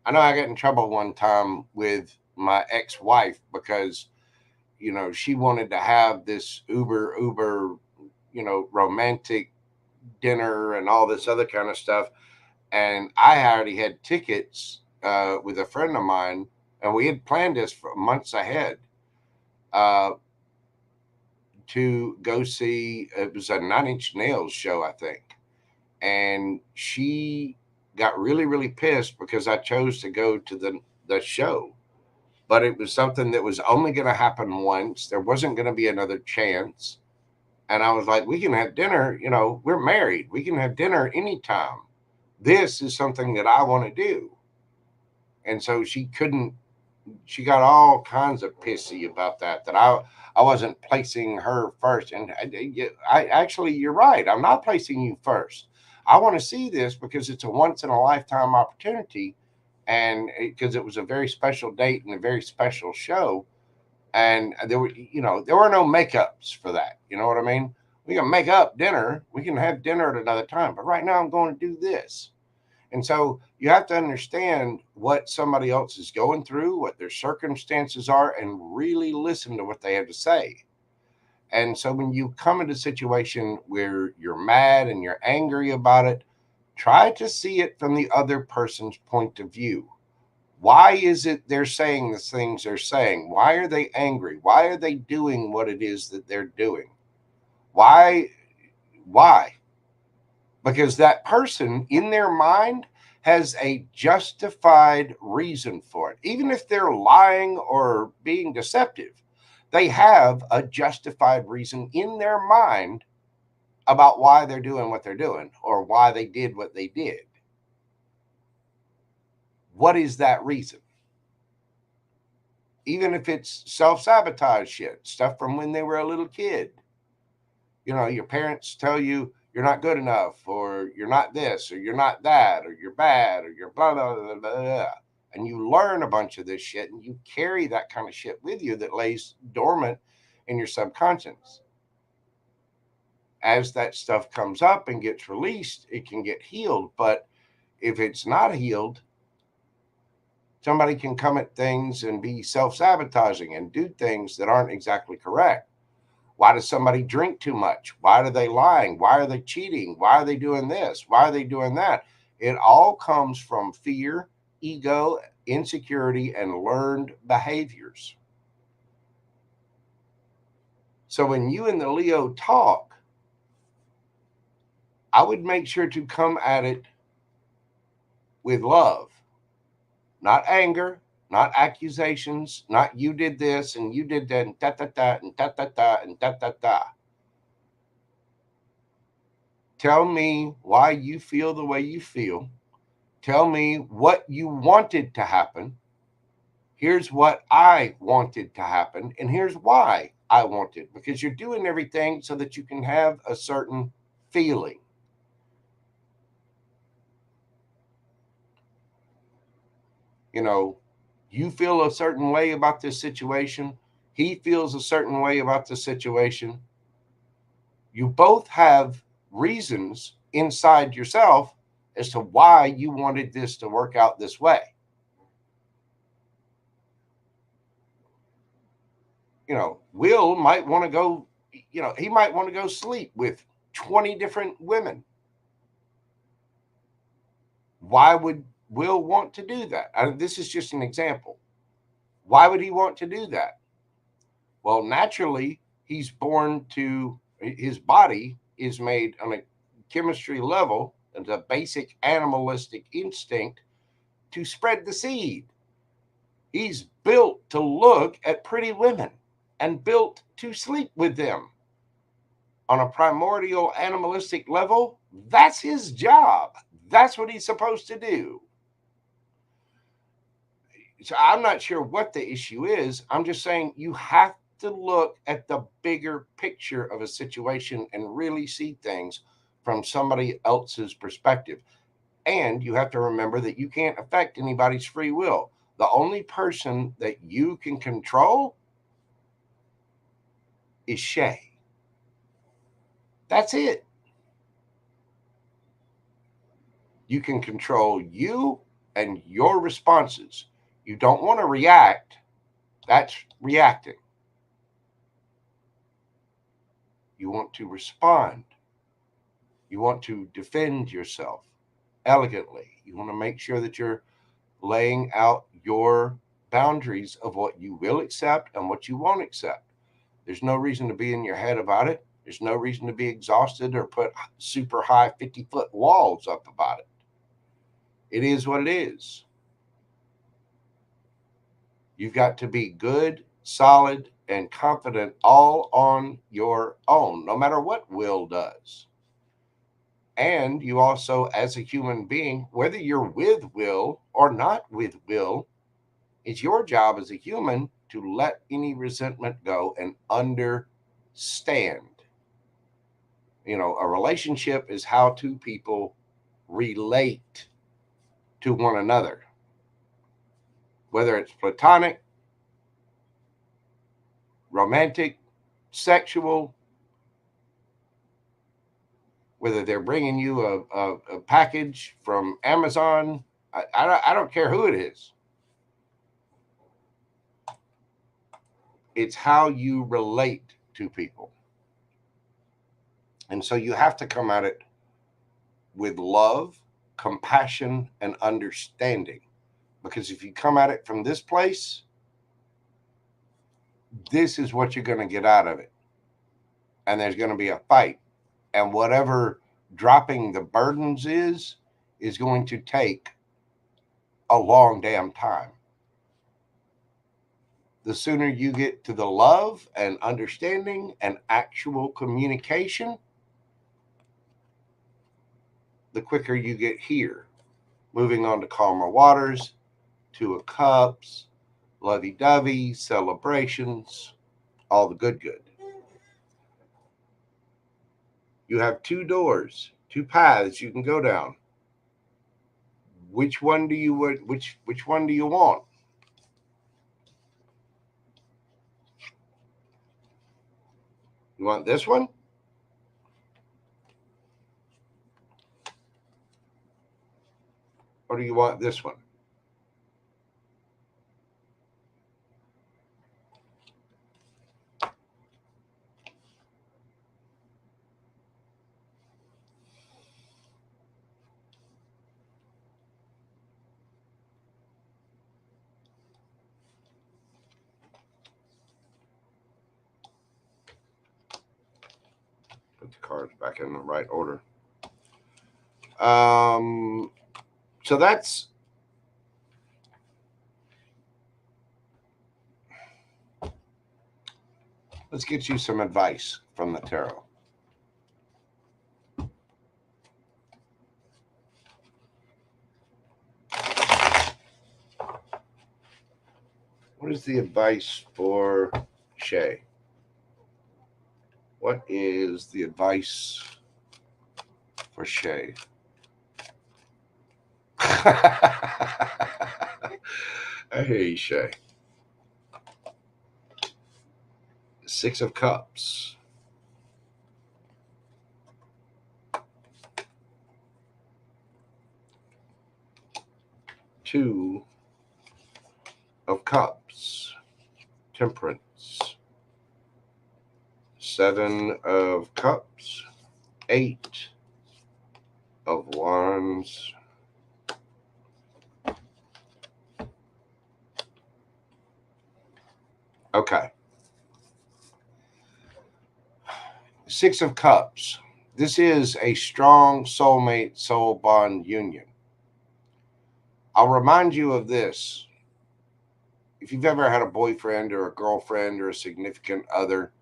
I know I got in trouble one time with my ex-wife because, she wanted to have this uber, romantic dinner and all this other kind of stuff. And I already had tickets with a friend of mine, and we had planned this for months ahead. Uh, to go see, it was a Nine Inch Nails show, I think. And she got really, really pissed because I chose to go to the show. But it was something that was only going to happen once. There wasn't going to be another chance. And I was like, we can have dinner. You know, we're married. We can have dinner anytime. This is something that I want to do. And so she couldn't, she got all kinds of pissy about that, that I wasn't placing her first. And I actually, you're right. I'm not placing you first. I want to see this because it's a once in a lifetime opportunity. And because it was a very special date and a very special show. And there were, there were no makeups for that. You know what I mean? We can make up dinner. We can have dinner at another time. But right now I'm going to do this. And so you have to understand what somebody else is going through, what their circumstances are, and really listen to what they have to say. And so when you come into a situation where you're mad and you're angry about it, try to see it from the other person's point of view. Why is it they're saying the things they're saying? Why are they angry? Why are they doing what it is that they're doing? Why? Because that person in their mind has a justified reason for it. Even if they're lying or being deceptive, they have a justified reason in their mind about why they're doing what they're doing or why they did what they did. What is that reason? Even if it's self-sabotage shit, stuff from when they were a little kid. Your parents tell you you're not good enough, or you're not this, or you're not that, or you're bad, or you're blah, blah, blah, blah, blah. And you learn a bunch of this shit and you carry that kind of shit with you that lays dormant in your subconscious. As that stuff comes up and gets released, it can get healed. But if it's not healed, somebody can come at things and be self-sabotaging and do things that aren't exactly correct. Why does somebody drink too much? Why are they lying? Why are they cheating? Why are they doing this? Why are they doing that? It all comes from fear, ego, insecurity, and learned behaviors. So when you and the Leo talk, I would make sure to come at it with love, not anger, not accusations, not you did this and you did that and da da da and da da da and da da da. Tell me why you feel the way you feel. Tell me what you wanted to happen. Here's what I wanted to happen, and here's why I want it. Because you're doing everything so that you can have a certain feeling. You feel a certain way about this situation. He feels a certain way about the situation. You both have reasons inside yourself as to why you wanted this to work out this way. Will might want to go, he might want to go sleep with 20 different women. Why would Will want to do that? This is just an example. Why would he want to do that? Well, naturally, he's born to, his body is made on a chemistry level, and a basic animalistic instinct to spread the seed. He's built to look at pretty women and built to sleep with them. On a primordial animalistic level, that's his job. That's what he's supposed to do. So I'm not sure what the issue is. I'm just saying you have to look at the bigger picture of a situation and really see things from somebody else's perspective. And you have to remember that you can't affect anybody's free will. The only person that you can control is Shay. That's it. You can control you and your responses. You don't want to react. That's reacting. You want to respond. You want to defend yourself elegantly. You want to make sure that you're laying out your boundaries of what you will accept and what you won't accept. There's no reason to be in your head about it. There's no reason to be exhausted or put super high 50-foot walls up about it. It is what it is. You've got to be good, solid, and confident all on your own, no matter what Will does. And you also, as a human being, whether you're with Will or not with Will, it's your job as a human to let any resentment go and understand. You know, a relationship is how two people relate to one another, whether it's platonic, romantic, sexual, whether they're bringing you a package from Amazon. I don't care who it is. It's how you relate to people. And so you have to come at it with love, compassion, and understanding. Because if you come at it from this place, this is what you're going to get out of it. And there's going to be a fight. And whatever dropping the burdens is going to take a long damn time. The sooner you get to the love and understanding and actual communication, the quicker you get here. Moving on to calmer waters, Two of Cups, lovey-dovey, celebrations, all the good. You have two doors, two paths you can go down. Which one do you which one do you want? You want this one? Or do you want this one? Put the cards back in the right order. So that's let's get you some advice from the tarot. What is the advice for Shay? What is the advice for Shay? Hey, Shay. Six of Cups. Two of Cups. Temperance. Seven of Cups. Eight of Wands. Okay. Six of Cups. This is a strong soulmate, soul bond union. I'll remind you of this. If you've ever had a boyfriend or a girlfriend or a significant other,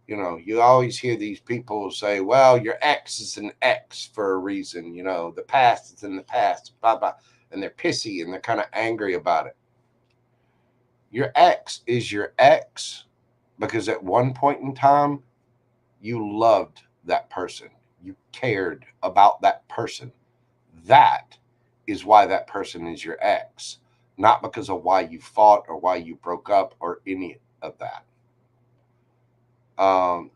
you know, you always hear these people say, well, your ex is an ex for a reason. You know, the past is in the past, blah, blah. And they're pissy and they're kind of angry about it. Your ex is your ex because at one point in time, you loved that person. You cared about that person. That is why that person is your ex, not because of why you fought or why you broke up or any of that.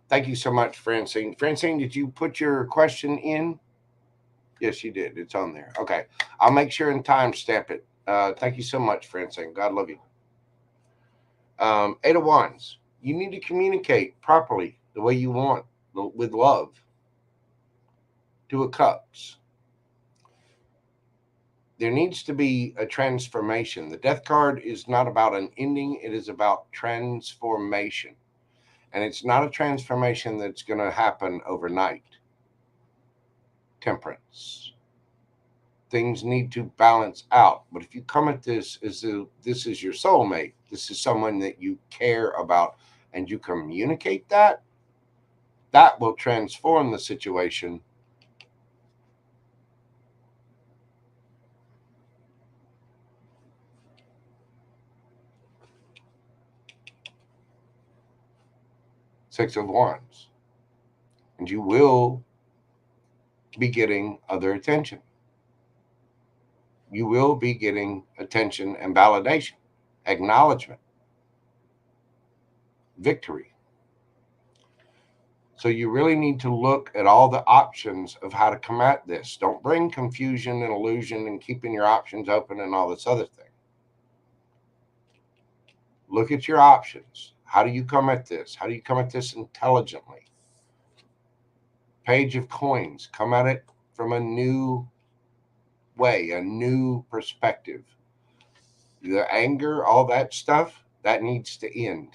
Thank you so much, Francine. Francine, did you put your question in? Yes, you did. It's on there. Okay. I'll make sure and timestamp it. Thank you so much, Francine. God love you. Eight of Wands. You need to communicate properly the way you want with love. Two of Cups. There needs to be a transformation. The Death card is not about an ending. It is about transformation. And it's not a transformation that's going to happen overnight. Temperance. Things need to balance out. But if you come at this as this is your soulmate, this is someone that you care about, and you communicate that, that will transform the situation. Six of Wands. And you will be getting other attention. You will be getting attention and validation, acknowledgement, victory. So you really need to look at all the options of how to come at this. Don't bring confusion and illusion and keeping your options open and all this other thing. Look at your options. How do you come at this? How do you come at this intelligently? Page of Coins. Come at it from a new way, a new perspective. The anger, all that stuff, that needs to end.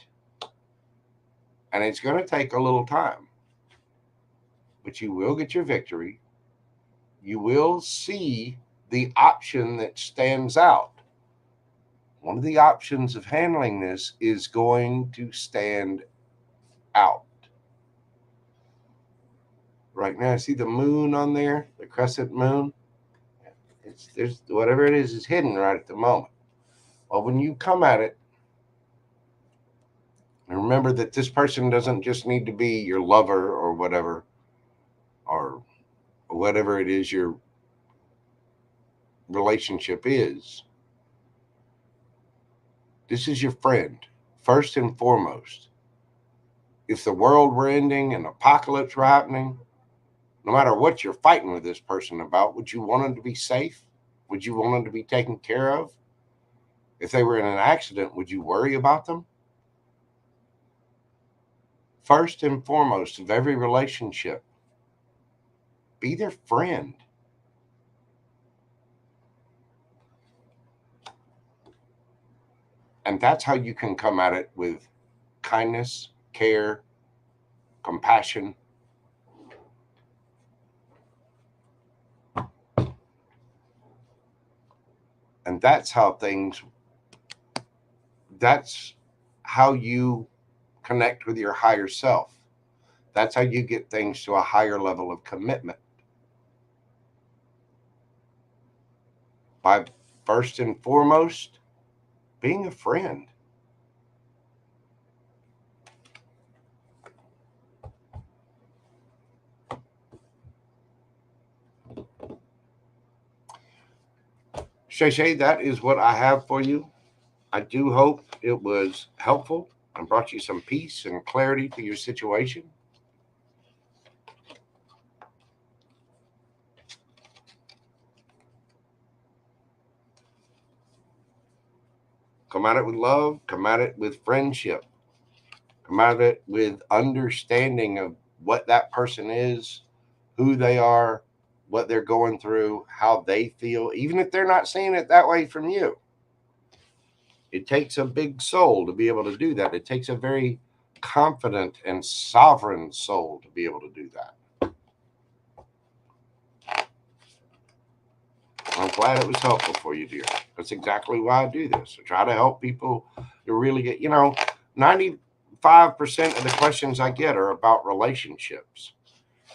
And it's going to take a little time. But you will get your victory. You will see the option that stands out. One of the options of handling this is going to stand out. Right now, I see the moon on there, the crescent moon. There's whatever it is hidden right at the moment. Well, when you come at it, and remember that this person doesn't just need to be your lover or whatever it is your relationship is. This is your friend, first and foremost. If the world were ending and apocalypse were happening, no matter what you're fighting with this person about, would you want them to be safe? Would you want them to be taken care of? If they were in an accident, would you worry about them? First and foremost of every relationship, be their friend. And that's how you can come at it, with kindness, care, compassion. And that's how you connect with your higher self. That's how you get things to a higher level of commitment. By first and foremost, being a friend. Shay, that is what I have for you. I do hope it was helpful and brought you some peace and clarity to your situation. Come at it with love. Come at it with friendship. Come at it with understanding of what that person is, who they are, what they're going through, how they feel, even if they're not seeing it that way from you. It takes a big soul to be able to do that. It takes a very confident and sovereign soul to be able to do that. I'm glad it was helpful for you, dear. That's exactly why I do this. I try to help people to really get, 95% of the questions I get are about relationships.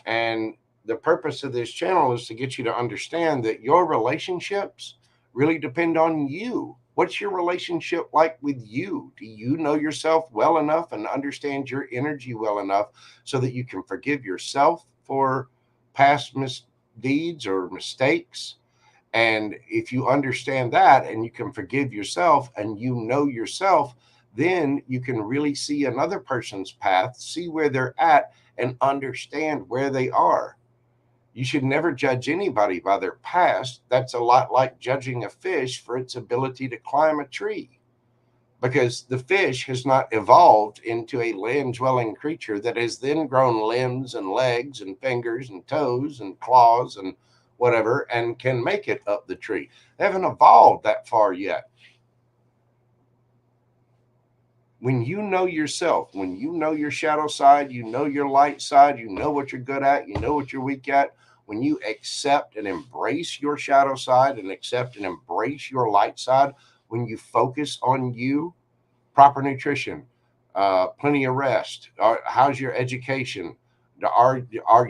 And the purpose of this channel is to get you to understand that your relationships really depend on you. What's your relationship like with you? Do you know yourself well enough and understand your energy well enough so that you can forgive yourself for past misdeeds or mistakes? And if you understand that and you can forgive yourself and you know yourself, then you can really see another person's path, see where they're at, and understand where they are. You should never judge anybody by their past. That's a lot like judging a fish for its ability to climb a tree, because the fish has not evolved into a land-dwelling creature that has then grown limbs and legs and fingers and toes and claws and whatever, and can make it up the tree. They haven't evolved that far yet. When you know yourself, when you know your shadow side, you know your light side, you know what you're good at, you know what you're weak at, when you accept and embrace your shadow side and accept and embrace your light side, when you focus on you, proper nutrition, plenty of rest, how's your education? Are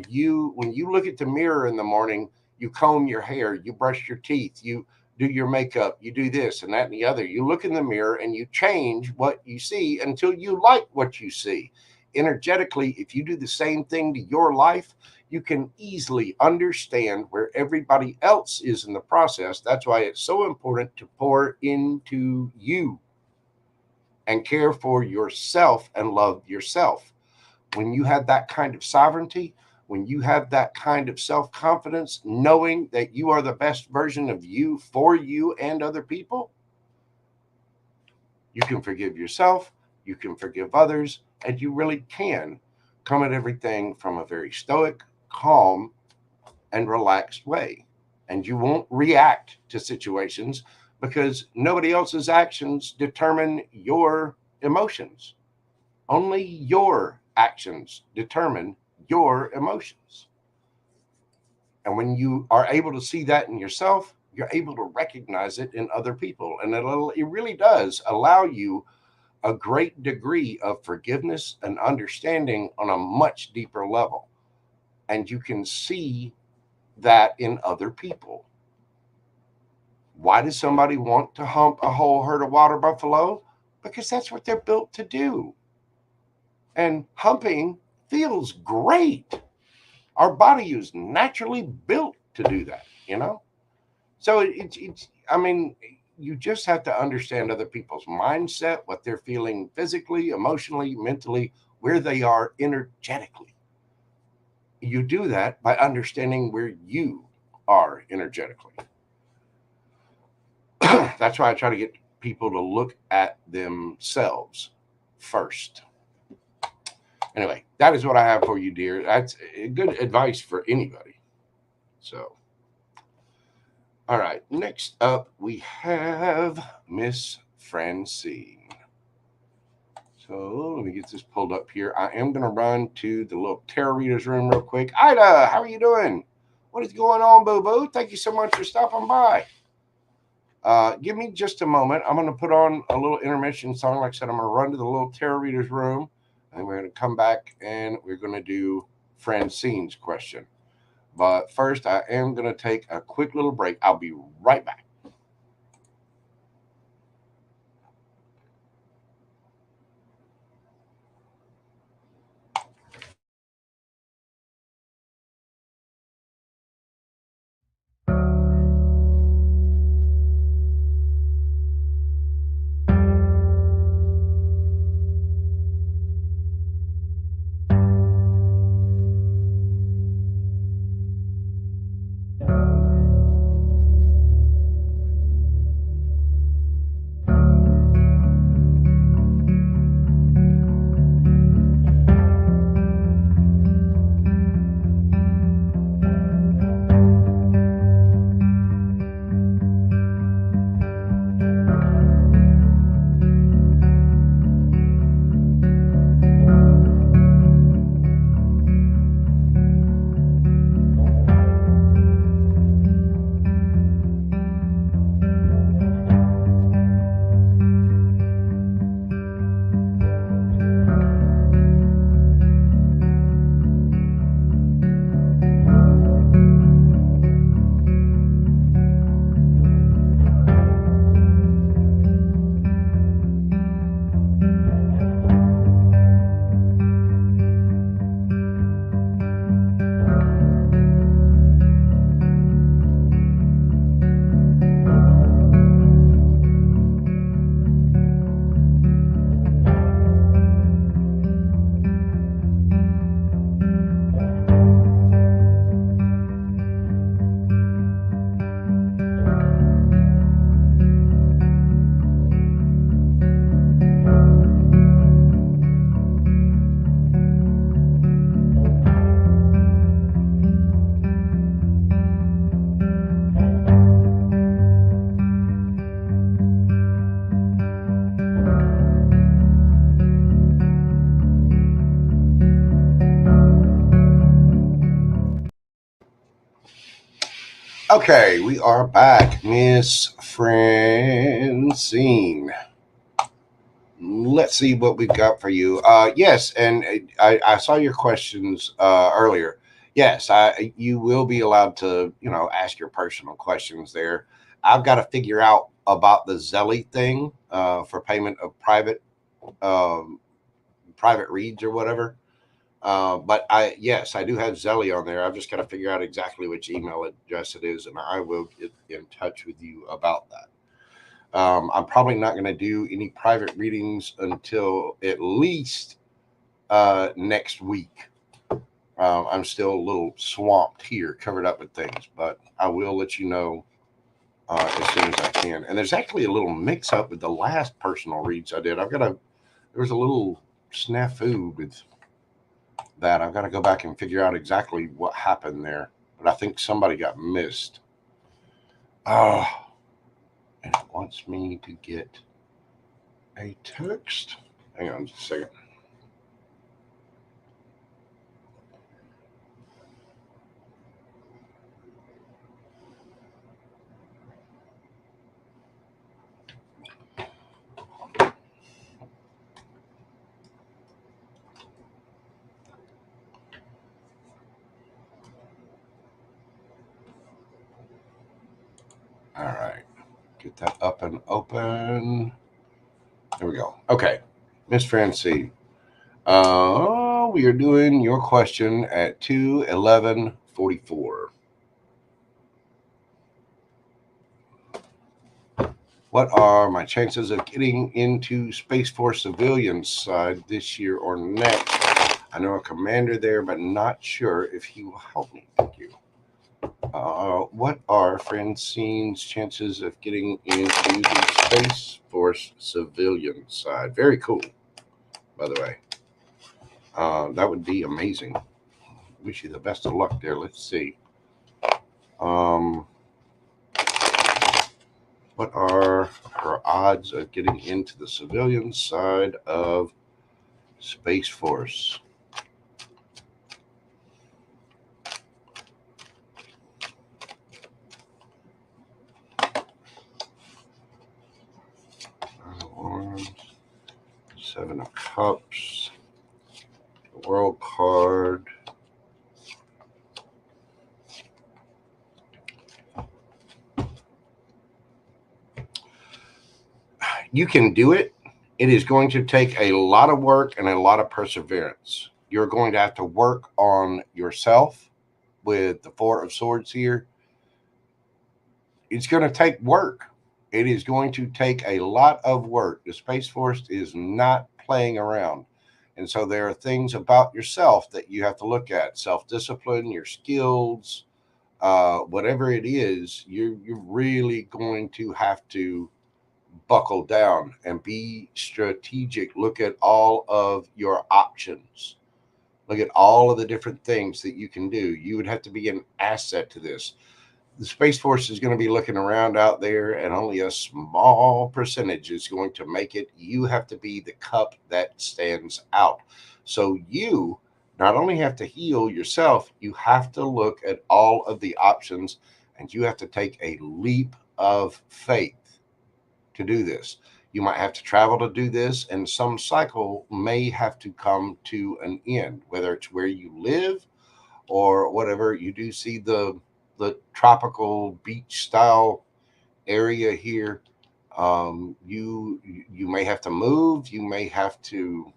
you, when you look at the mirror in the morning, you comb your hair, you brush your teeth, you do your makeup, you do this and that and the other. You look in the mirror and you change what you see until you like what you see. Energetically, if you do the same thing to your life, you can easily understand where everybody else is in the process. That's why it's so important to pour into you and care for yourself and love yourself. When you have that kind of sovereignty, when you have that kind of self-confidence, knowing that you are the best version of you for you and other people, you can forgive yourself, you can forgive others, and you really can come at everything from a very stoic, calm, and relaxed way. And you won't react to situations because nobody else's actions determine your emotions. Only your actions determine your emotions. And when you are able to see that in yourself, you're able to recognize it in other people. And it really does allow you a great degree of forgiveness and understanding on a much deeper level. And you can see that in other people. Why does somebody want to hump a whole herd of water buffalo? Because that's what they're built to do. And humping feels great. Our body is naturally built to do that, you know? So it's I mean, you just have to understand other people's mindset, what they're feeling physically, emotionally, mentally, where they are energetically. You do that by understanding where you are energetically. That's why I try to get people to look at themselves first. Anyway, that is what I have for you, dear. That's good advice for anybody. So, all right. Next up, we have Miss Francine. So let me get this pulled up here. I am going to run to the little tarot reader's room real quick. Ida, how are you doing? What is going on, boo-boo? Thank you so much for stopping by. Give me just a moment. I'm going to put on a little intermission song. Like I said, I'm going to run to the little tarot reader's room, and we're going to come back, and we're going to do Francine's question. But first, I am going to take a quick little break. I'll be right back. Okay, we are back, Miss Francine. Let's see what we've got for you. Yes, and I saw your questions earlier. Yes, you will be allowed to, ask your personal questions there. I've got to figure out about the Zelly thing for payment of um, private reads or whatever. But yes, I do have Zelly on there. I've just got to figure out exactly which email address it is, and I will get in touch with you about that. I'm probably not going to do any private readings until at least next week. I'm still a little swamped here, covered up with things, but I will let you know as soon as I can. And there's actually a little mix up with the last personal reads I did. There was a little snafu with that. I've got to go back and figure out exactly what happened there. But I think somebody got missed. And it wants me to get a text. Hang on just a second. All right. Get that up and open. There we go. Okay. Miss Francine. We are doing your question at 2:11:44. What are my chances of getting into Space Force civilian side this year or next? I know a commander there, but not sure if he will help me. Thank you. What are Francine's chances of getting into the Space Force civilian side? Very cool, by the way. That would be amazing. Wish you the best of luck there. Let's see. What are her odds of getting into the civilian side of Space Force? Seven of Cups, the World card. You can do it. It is going to take a lot of work and a lot of perseverance. You're going to have to work on yourself with the Four of Swords here. It's going to take work. It is going to take a lot of work. The Space Force is not playing around. And so there are things about yourself that you have to look at. Self-discipline, your skills, whatever it is, you're really going to have to buckle down and be strategic. Look at all of your options. Look at all of the different things that you can do. You would have to be an asset to this. The Space Force is going to be looking around out there, and only a small percentage is going to make it. You have to be the cup that stands out. So you not only have to heal yourself, you have to look at all of the options, and you have to take a leap of faith to do this. You might have to travel to do this, and some cycle may have to come to an end, whether it's where you live or whatever. You do see the tropical beach style area here. You may have to move. You may have to.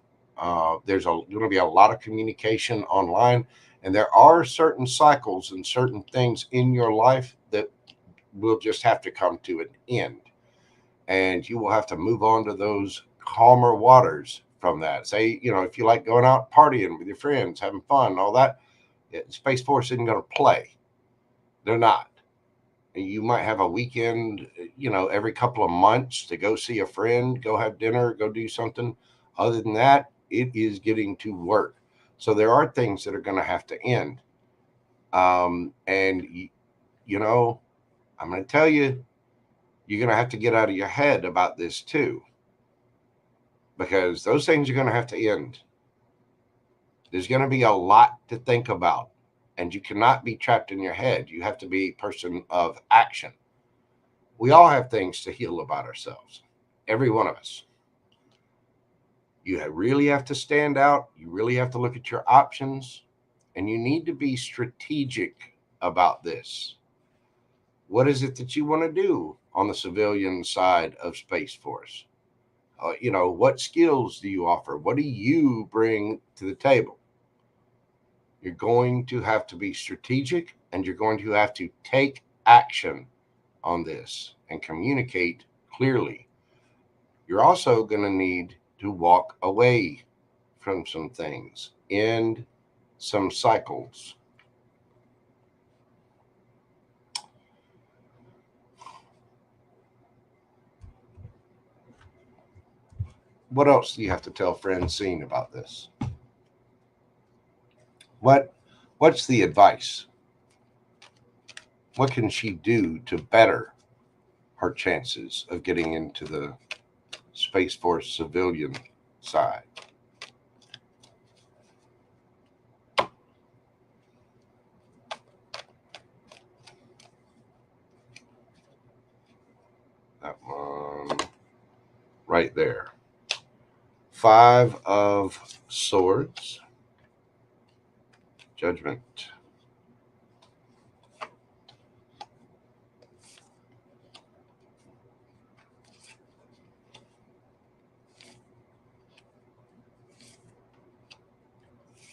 There's going to be a lot of communication online, and there are certain cycles and certain things in your life that will just have to come to an end, and you will have to move on to those calmer waters from that. Say, if you like going out partying with your friends, having fun, all that, Space Force isn't going to play. They're not. You might have a weekend, every couple of months to go see a friend, go have dinner, go do something. Other than that, it is getting to work. So there are things that are going to have to end. And, I'm going to tell you, you're going to have to get out of your head about this too, because those things are going to have to end. There's going to be a lot to think about. and you cannot be trapped in your head. You have to be a person of action. We all have things to heal about ourselves, every one of us. You really have to stand out. You really have to look at your options, and you need to be strategic about this. What is it that you want to do on the civilian side of Space Force? What skills do you offer? What do you bring to the table? You're going to have to be strategic, and you're going to have to take action on this and communicate clearly. You're also going to need to walk away from some things, end some cycles. What else do you have to tell Francine about this? What's the advice? What can she do to better her chances of getting into the Space Force civilian side? That one right there. 5 of Swords. Judgment.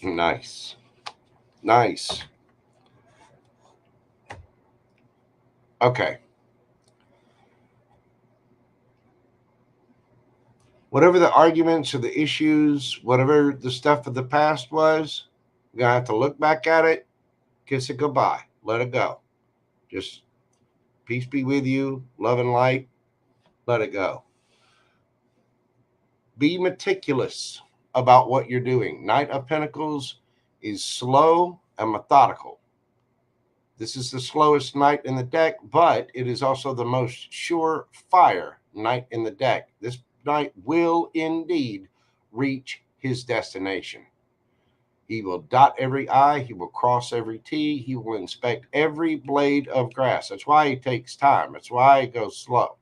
Nice. Nice. Okay. Whatever the arguments or the issues, whatever the stuff of the past was, you're going to have to look back at it, kiss it goodbye, let it go. Just peace be with you, love and light, let it go. Be meticulous about what you're doing. Knight of Pentacles is slow and methodical. This is the slowest knight in the deck, but it is also the most surefire knight in the deck. This knight will indeed reach his destination. He will dot every I, he will cross every T, he will inspect every blade of grass. That's why he takes time. That's why he goes slow.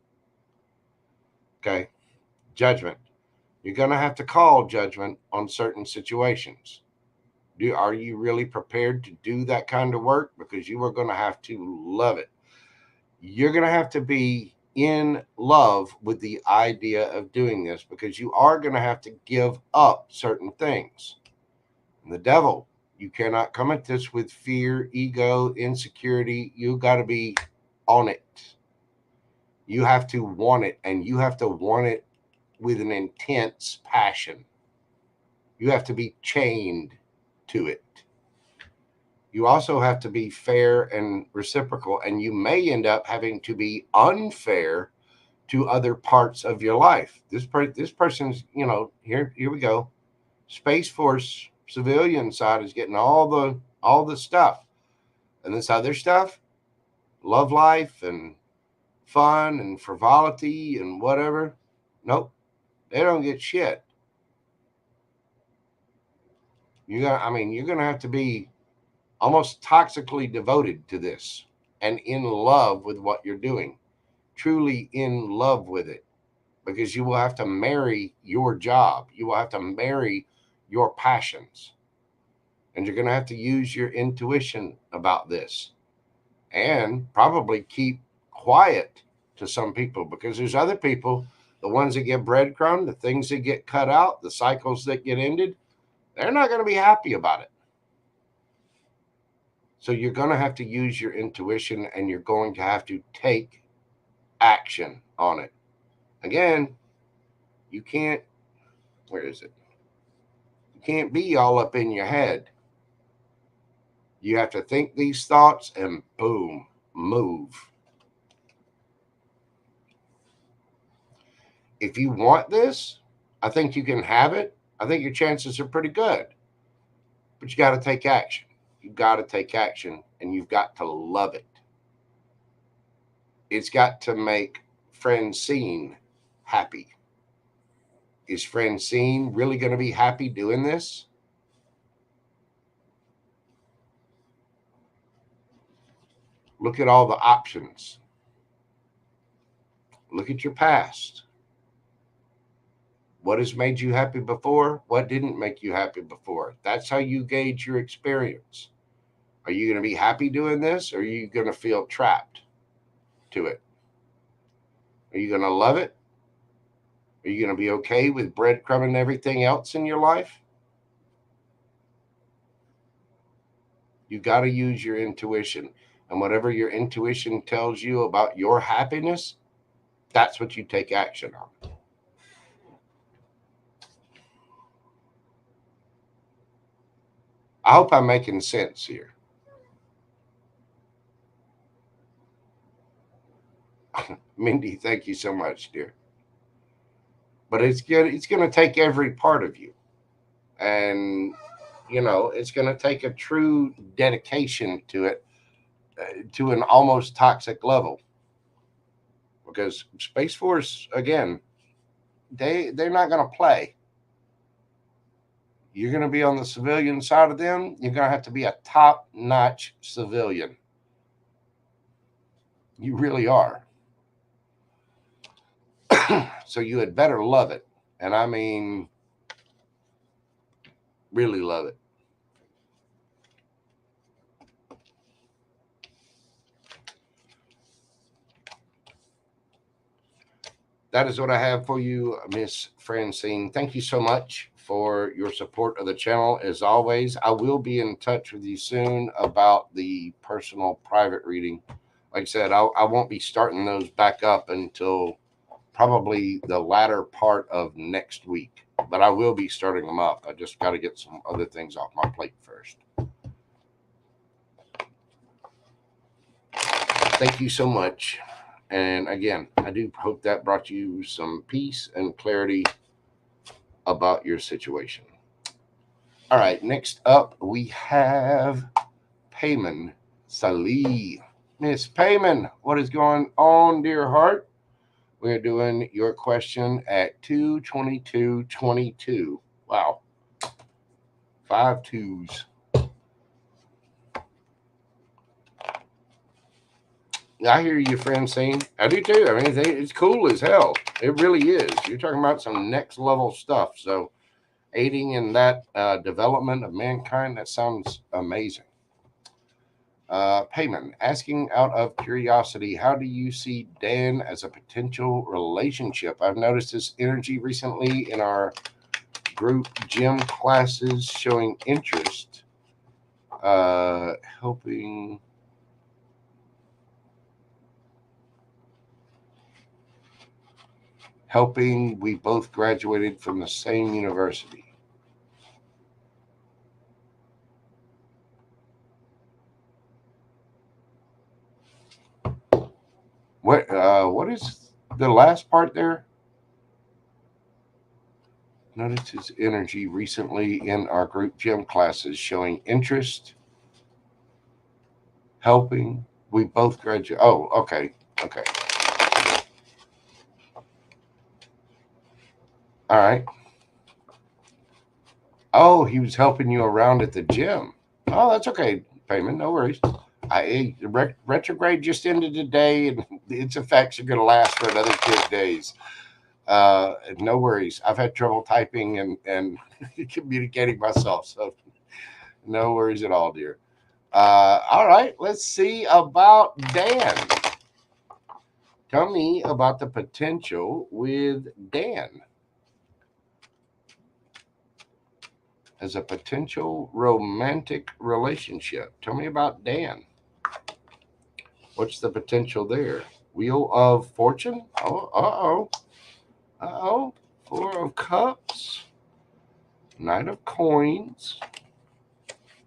Okay, judgment. You're going to have to call judgment on certain situations. Are you really prepared to do that kind of work? Because you are going to have to love it. You're going to have to be in love with the idea of doing this, because you are going to have to give up certain things. And the devil, you cannot come at this with fear, ego, insecurity. You got to be on it. You have to want it, and you have to want it with an intense passion. You have to be chained to it. You also have to be fair and reciprocal, and you may end up having to be unfair to other parts of your life. This person's, here we go. Space Force civilian side is getting all the stuff, and this other stuff, love life and fun and frivolity and whatever. Nope, they don't get shit. You're gonna have to be almost toxically devoted to this and in love with what you're doing, truly in love with it, because you will have to marry your job. You will have to marry your passions, and you're going to have to use your intuition about this, and probably keep quiet to some people, because there's other people, the ones that get breadcrumbed, the things that get cut out, the cycles that get ended, they're not going to be happy about it. So you're going to have to use your intuition, and you're going to have to take action on it. Again, you can't, where is it? You can't be all up in your head. You have to think these thoughts and boom, move. If you want this, I think you can have it. I think your chances are pretty good. But you got to take action. You've got to take action, and you've got to love it. It's got to make Francine happy. Is Francine really going to be happy doing this? Look at all the options. Look at your past. What has made you happy before? What didn't make you happy before? That's how you gauge your experience. Are you going to be happy doing this, or are you going to feel trapped to it? Are you going to love it? Are you going to be okay with breadcrumbing everything else in your life? You got to use your intuition. And whatever your intuition tells you about your happiness, that's what you take action on. I hope I'm making sense here. Mindy, thank you so much, dear. But it's good. It's going to take every part of you. And, it's going to take a true dedication to it, to an almost toxic level. Because Space Force, again, they're not going to play. You're going to be on the civilian side of them. You're going to have to be a top-notch civilian. You really are. So you had better love it. And I mean, really love it. That is what I have for you, Miss Francine. Thank you so much for your support of the channel. As always, I will be in touch with you soon about the personal private reading. Like I said, I won't be starting those back up until probably the latter part of next week. But I will be starting them up. I just got to get some other things off my plate first. Thank you so much. And again, I do hope that brought you some peace and clarity about your situation. All right, next up we have Payman Salih. Miss Payman, what is going on, dear heart? We're doing your question at 2/22/22. Wow. 5 2s. I hear you, Francine. I do too. I mean, it's cool as hell. It really is. You're talking about some next level stuff. So, aiding in that development of mankind, that sounds amazing. Payman, asking out of curiosity, how do you see Dan as a potential relationship? I've noticed this energy recently in our group gym classes, showing interest, helping we both graduated from the same university. What is the last part there? Noticed his energy recently in our group gym classes, showing interest, helping we both graduate. Oh, okay. All right. Oh, he was helping you around at the gym. Oh, that's okay, Payman. No worries. Retrograde just ended today, and its effects are going to last for another 10 days. No worries. I've had trouble typing and communicating myself, so no worries at all, dear. All right, let's see about Dan. Tell me about the potential with Dan as a potential romantic relationship. Tell me about Dan. What's the potential there? Wheel of Fortune? Oh, uh-oh. 4 of Cups. Knight of Coins.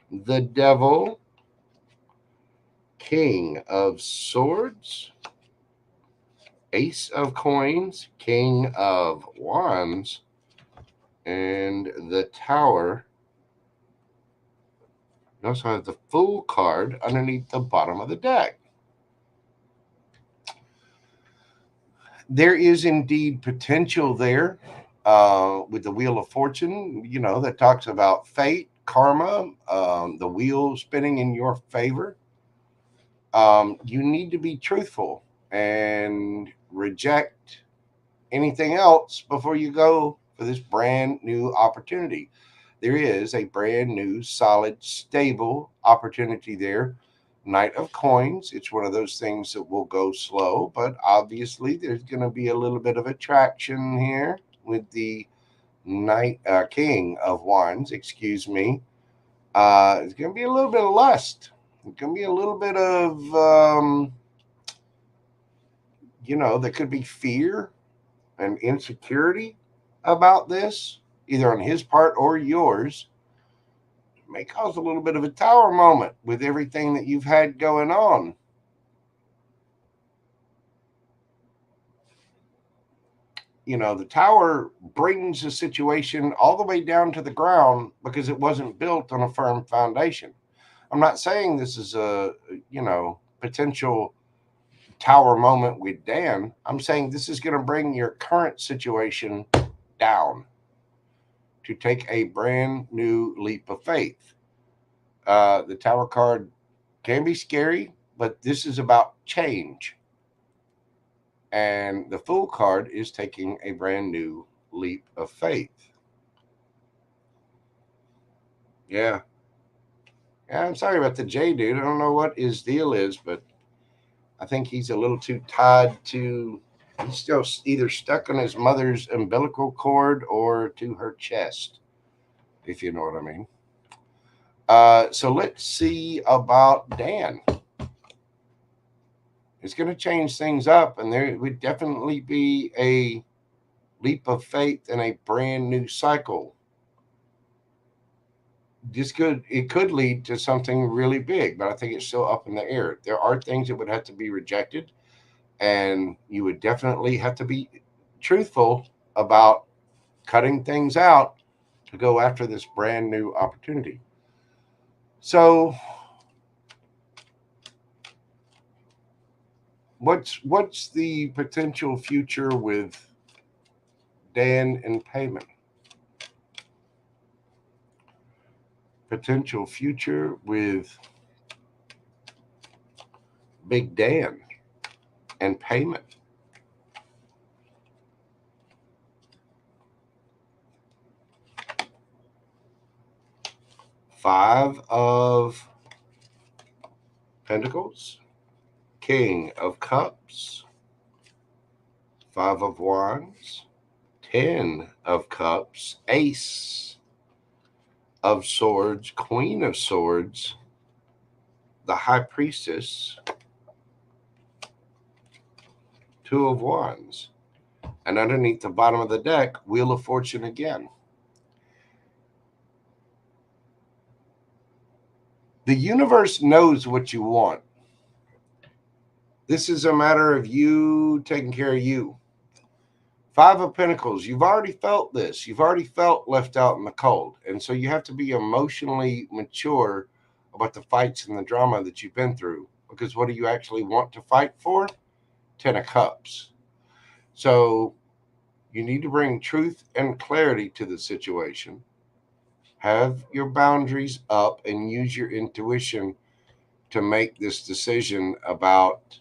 The Devil. King of Swords. Ace of Coins. King of Wands. And the Tower. You also have the Fool card underneath the bottom of the deck. There is indeed potential there with the Wheel of Fortune, that talks about fate, karma, the wheel spinning in your favor. You need to be truthful and reject anything else before you go for this brand new opportunity. There is a brand new, solid, stable opportunity there. Knight of Coins. It's one of those things that will go slow, but obviously there's going to be a little bit of attraction here with the King of Wands. Excuse me. It's going to be a little bit of lust. It's going to be a little bit of, there could be fear and insecurity about this, either on his part or yours. It may cause a little bit of a tower moment with everything that you've had going on. The tower brings the situation all the way down to the ground because it wasn't built on a firm foundation. I'm not saying this is a, potential tower moment with Dan. I'm saying this is going to bring your current situation down to take a brand new leap of faith. The Tower card can be scary, but this is about change. And the Fool card is taking a brand new leap of faith. Yeah. Yeah, I'm sorry about the J dude. I don't know what his deal is, but I think he's a little too tied to. He's still either stuck on his mother's umbilical cord or to her chest, if you know what I mean. So let's see about Dan. It's going to change things up, and there would definitely be a leap of faith and a brand new cycle. It could lead to something really big, but I think it's still up in the air. There are things that would have to be rejected, and you would definitely have to be truthful about cutting things out to go after this brand new opportunity. So what's the potential future with Dan and payment? Potential future with Big Dan and payment. Five of Pentacles, King of Cups, Five of Wands, 10 of Cups, Ace of Swords, Queen of Swords, the High Priestess, Two of Wands, and underneath the bottom of the deck, Wheel of Fortune again. The universe knows what you want. This is a matter of you taking care of you. Five of Pentacles, you've already felt this. You've already felt left out in the cold. And so you have to be emotionally mature about the fights and the drama that you've been through. Because what do you actually want to fight for? 10 of Cups. So you need to bring truth and clarity to the situation. Have your boundaries up and use your intuition to make this decision about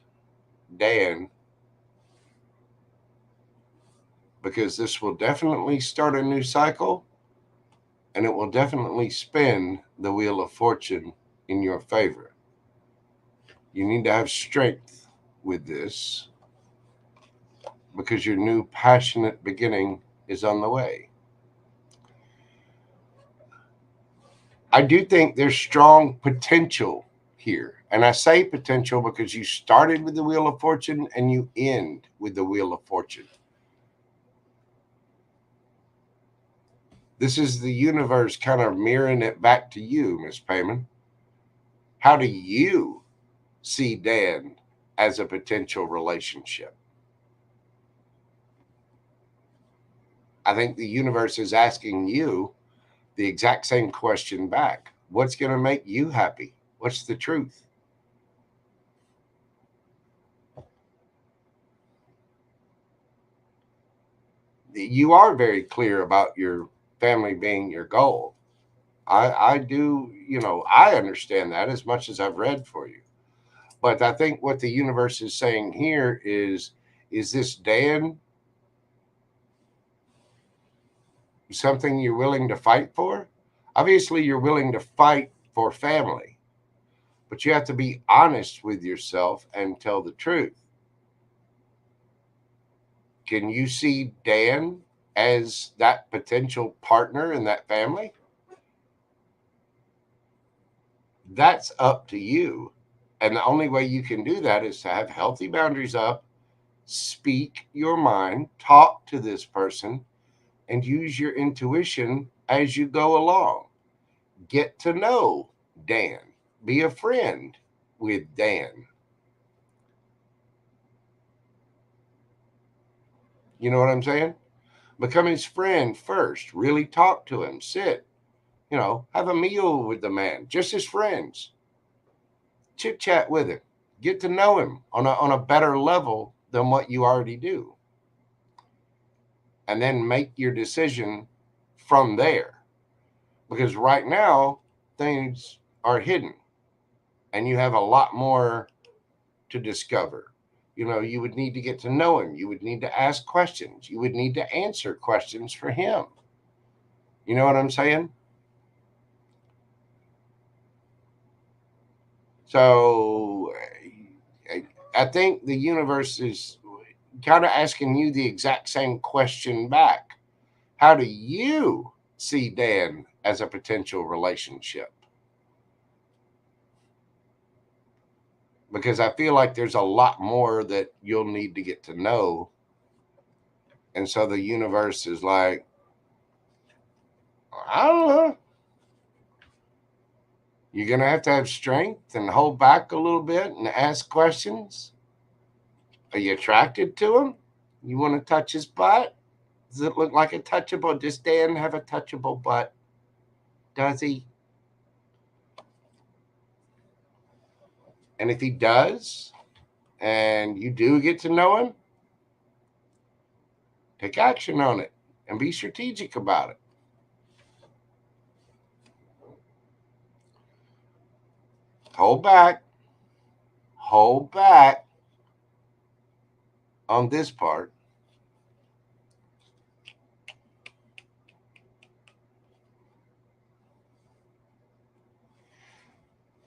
Dan, because this will definitely start a new cycle, and it will definitely spin the Wheel of Fortune in your favor. You need to have strength with this because your new passionate beginning is on the way. I do think there's strong potential here. And I say potential because you started with the Wheel of Fortune and you end with the Wheel of Fortune. This is the universe kind of mirroring it back to you, Miss Payman. How do you see Dan as a potential relationship? I think the universe is asking you the exact same question back. What's going to make you happy? What's the truth? You are very clear about your family being your goal. I do, I understand that as much as I've read for you. But I think what the universe is saying here is this Dan something you're willing to fight for? Obviously, you're willing to fight for family, but you have to be honest with yourself and tell the truth. Can you see Dan as that potential partner in that family? That's up to you. And the only way you can do that is to have healthy boundaries up, speak your mind, talk to this person, and use your intuition as you go along. Get to know Dan. Be a friend with Dan. You know what I'm saying? Become his friend first. Really talk to him. Sit, have a meal with the man, just as friends. Chit chat with him. Get to know him on a better level than what you already do. And then make your decision from there. Because right now, things are hidden and you have a lot more to discover. You would need to get to know him. You would need to ask questions. You would need to answer questions for him. You know what I'm saying? So I think the universe is kind of asking you the exact same question back. How do you see Dan as a potential relationship? Because I feel like there's a lot more that you'll need to get to know. And so the universe is like, I don't know. You're going to have strength and hold back a little bit and ask questions. Are you attracted to him? You want to touch his butt? Does it look like a touchable? Does Dan have a touchable butt? Does he? And if he does, and you do get to know him, take action on it and be strategic about it. Hold back on this part.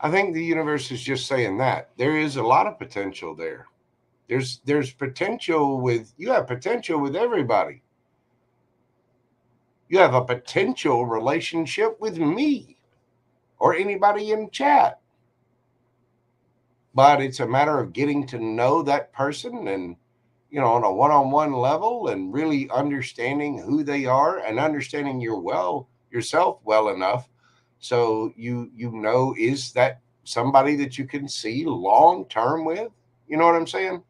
I think the universe is just saying that there is a lot of potential there. There's potential you have potential with everybody. You have a potential relationship with me or anybody in chat. But it's a matter of getting to know that person and on a one-on-one level and really understanding who they are and understanding yourself well enough so is that somebody that you can see long term with? You know what I'm saying?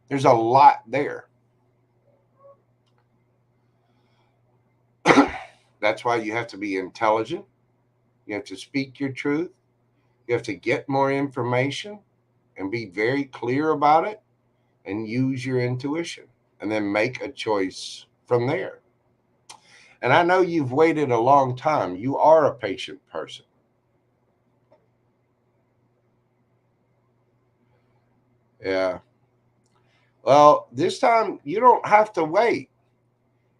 There's a lot there. That's why you have to be intelligent. You have to speak your truth. You have to get more information and be very clear about it and use your intuition and then make a choice from there. And I know you've waited a long time. You are a patient person. Yeah. Well, this time you don't have to wait.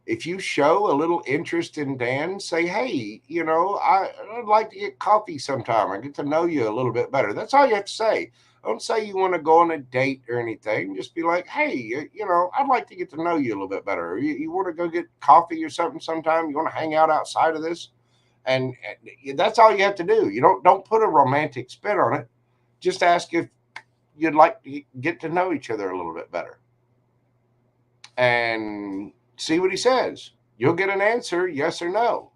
If you show a little interest in Dan, say, hey, I'd like to get coffee sometime. I get to know you a little bit better. That's all you have to say. Don't say you want to go on a date or anything. Just be like, hey, I'd like to get to know you a little bit better. You want to go get coffee or something sometime? You want to hang out outside of this? And that's all you have to do. You don't put a romantic spin on it. Just ask if you'd like to get to know each other a little bit better. And see what he says. You'll get an answer, yes or no.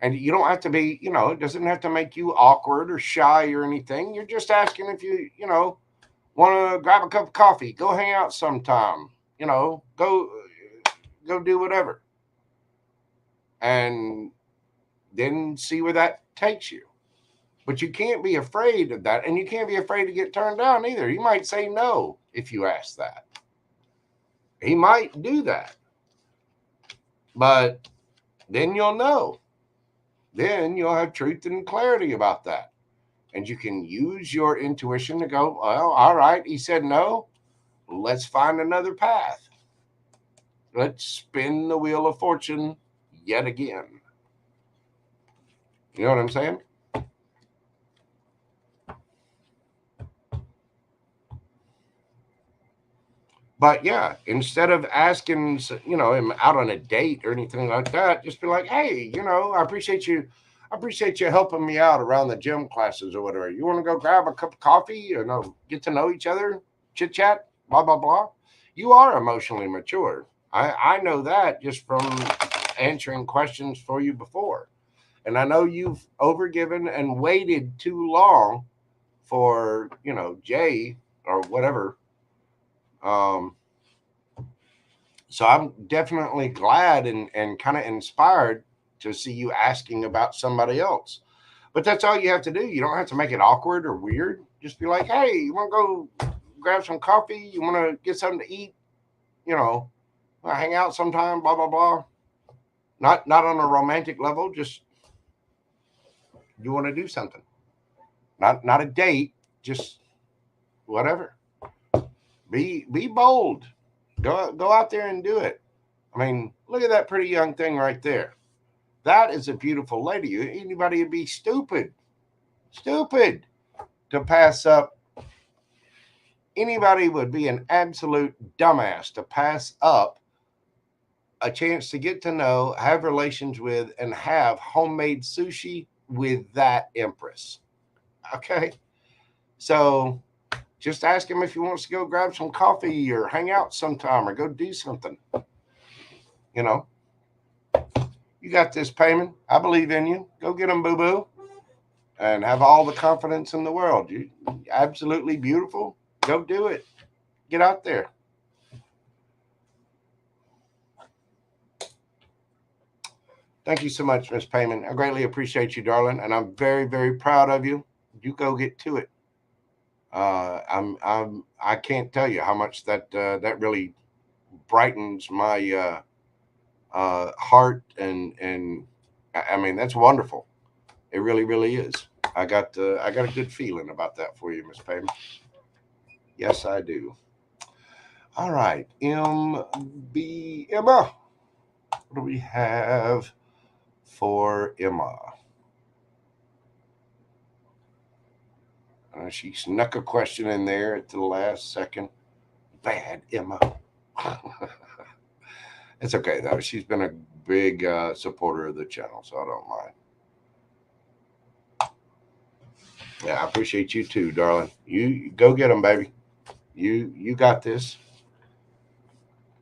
And you don't have to be, it doesn't have to make you awkward or shy or anything. You're just asking if you want to grab a cup of coffee, go hang out sometime, go do whatever. And then see where that takes you. But you can't be afraid of that. And you can't be afraid to get turned down either. You might say no if you ask that. He might do that. But then you'll know. Then you'll have truth and clarity about that. And you can use your intuition to go, well, all right, he said no. Let's find another path. Let's spin the wheel of fortune yet again. You know what I'm saying? But yeah, instead of asking, him out on a date or anything like that, just be like, hey, I appreciate you. I appreciate you helping me out around the gym classes or whatever. You want to go grab a cup of coffee and get to know each other, chit chat, blah, blah, blah. You are emotionally mature. I know that just from answering questions for you before. And I know you've overgiven and waited too long for, Jay or whatever. So I'm definitely glad and kind of inspired to see you asking about somebody else. But that's all you have to do. You don't have to make it awkward or weird. Just be like, hey, you want to go grab some coffee? You want to get something to eat? Hang out sometime, blah, blah, blah. Not on a romantic level, just you want to do something. Not a date, just whatever. Be bold. Go out there and do it. I mean, look at that pretty young thing right there. That is a beautiful lady. Anybody would be stupid to pass up. Anybody would be an absolute dumbass to pass up a chance to get to know, have relations with, and have homemade sushi with that empress. Okay? So just ask him if he wants to go grab some coffee or hang out sometime or go do something. You got this, Payman. I believe in you. Go get him, boo-boo. And have all the confidence in the world. You absolutely beautiful. Go do it. Get out there. Thank you so much, Miss Payman. I greatly appreciate you, darling, and I'm very, very proud of you. You go get to it. I can't tell you how much that really brightens my heart, and I mean that's wonderful. It really, really is. I got a good feeling about that for you, Miss Payman. Yes, I do. All right, Emma. What do we have for Emma? She snuck a question in there at the last second. Bad Emma. It's okay though. She's been a big supporter of the channel, so I don't mind. Yeah, I appreciate you too, darling. You go get them, baby. You got this.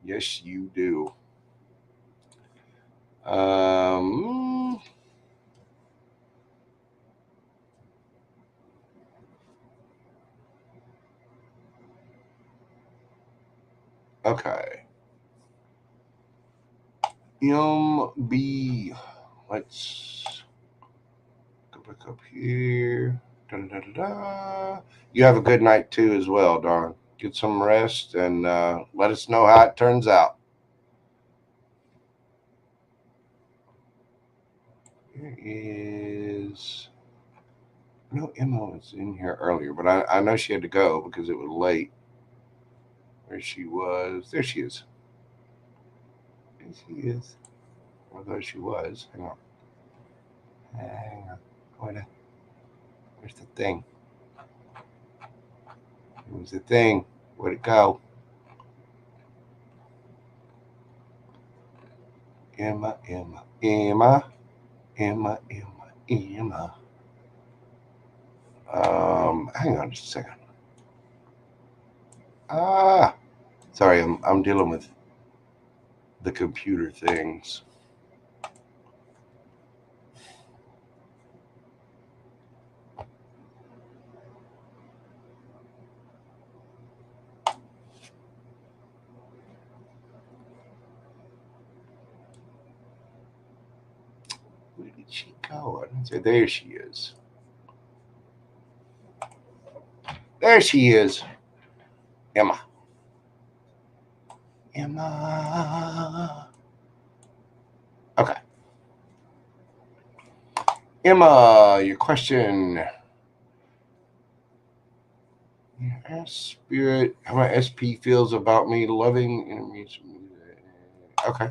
Yes, you do. Okay. B. Let's go back up here. Da-da-da-da-da. You have a good night too, as well, darling. Get some rest and let us know how it turns out. Here is. No, Emma was in here earlier, but I know she had to go because it was late. Where she was. There she is. There she is. Although she was. Hang on. Hang on. Where's the thing? Where's the thing? Where'd it go? Emma. Hang on just a second. Sorry, I'm dealing with the computer things. Where did she go? There she is. There she is. Emma. Okay. Emma, your question. Ask Spirit how my SP feels about me loving enemies. Okay.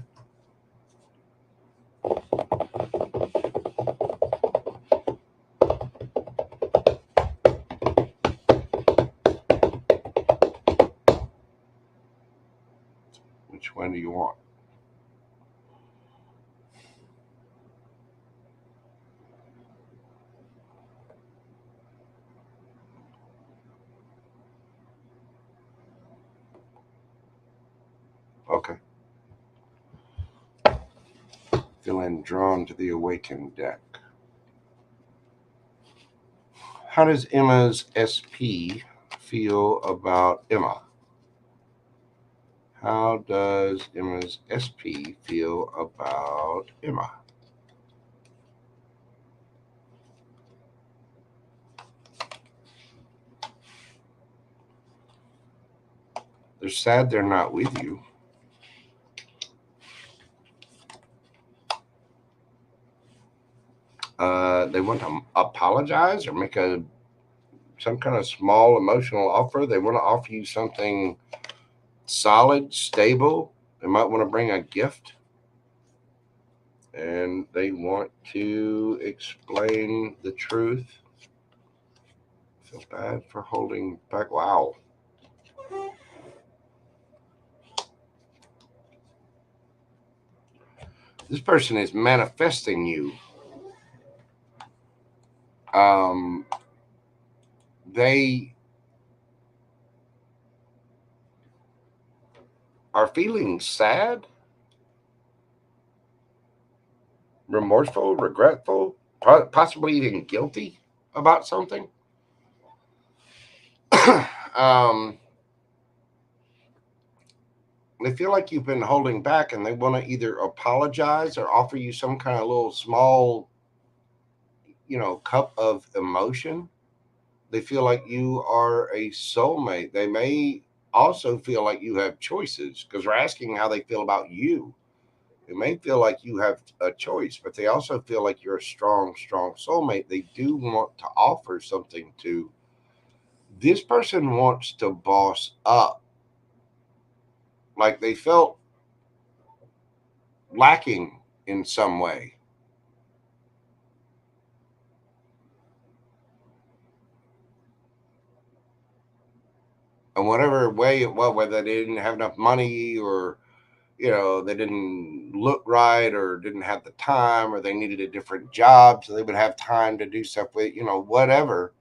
Which one do you want? Okay. Feeling drawn to the Awakened deck. How does Emma's SP feel about Emma? How does Emma's SP feel about Emma? They're sad they're not with you. They want to apologize or make some kind of small emotional offer. They want to offer you something solid, stable. They might want to bring a gift. And they want to explain the truth. Feel bad for holding back. Wow. This person is manifesting you. They are feeling sad, remorseful, regretful, possibly even guilty about something. They feel like you've been holding back and they want to either apologize or offer you some kind of little small, cup of emotion. They feel like you are a soulmate. They may also feel like you have choices because we're asking how they feel about you. They may feel like you have a choice, but they also feel like you're a strong, strong soulmate. They do want to offer something to. This person wants to boss up. Like they felt lacking in some way. In whatever way it was, whether they didn't have enough money or they didn't look right or didn't have the time or they needed a different job so they would have time to do stuff with, whatever.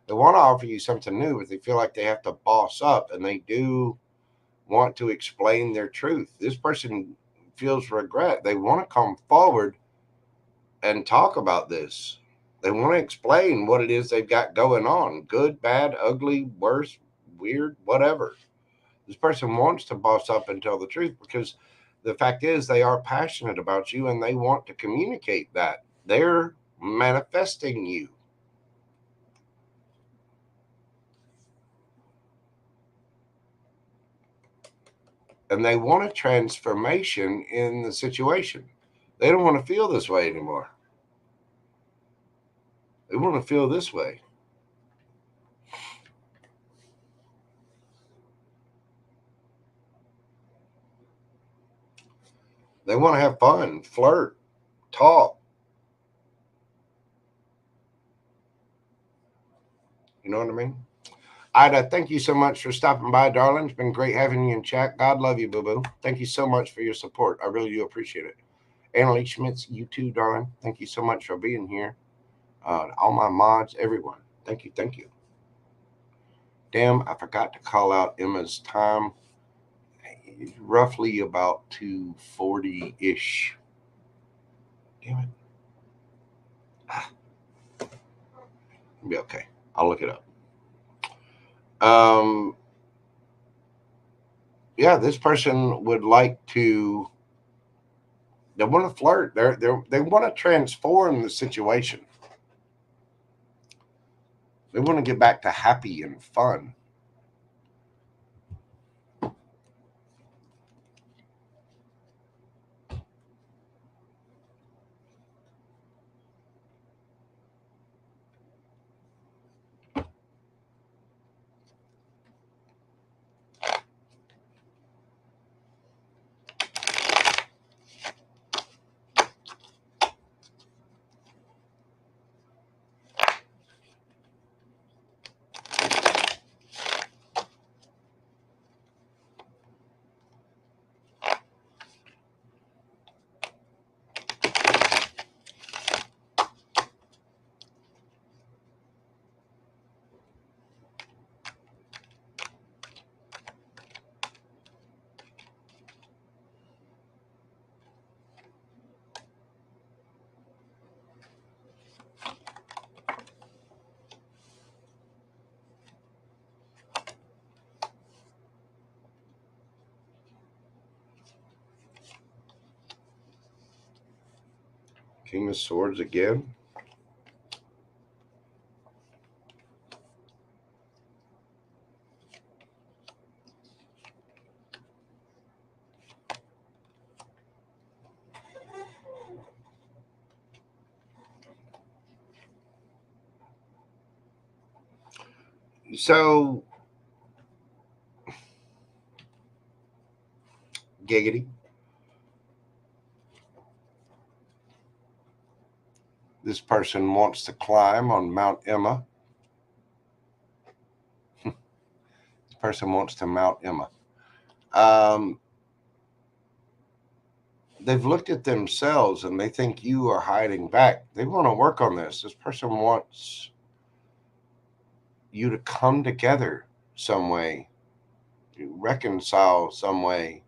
They want to offer you something new, but they feel like they have to boss up and they do want to explain their truth. This person feels regret. They want to come forward and talk about this. They want to explain what it is they've got going on, good, bad, ugly, worse, weird, whatever. This person wants to boss up and tell the truth because the fact is they are passionate about you and they want to communicate that. They're manifesting you. And they want a transformation in the situation. They don't want to feel this way anymore. They want to feel this way. They want to have fun, flirt, talk. You know what I mean? Ida, thank you so much for stopping by, darling. It's been great having you in chat. God love you, boo boo. Thank you so much for your support. I really do appreciate it. Annalie Schmitz, you too, darling. Thank you so much for being here. All my mods, everyone. Thank you, thank you. Damn, I forgot to call out Emma's time. It's roughly about 2:40-ish. Damn it. It'll be okay. I'll look it up. Yeah, this person would like to. They want to flirt. They want to transform the situation. They want to get back to happy and fun. King of Swords again. So, giggity. This person wants to climb on Mount Emma. This person wants to Mount Emma. They've looked at themselves and they think you are hiding back. They want to work on this. This person wants you to come together some way, reconcile some way.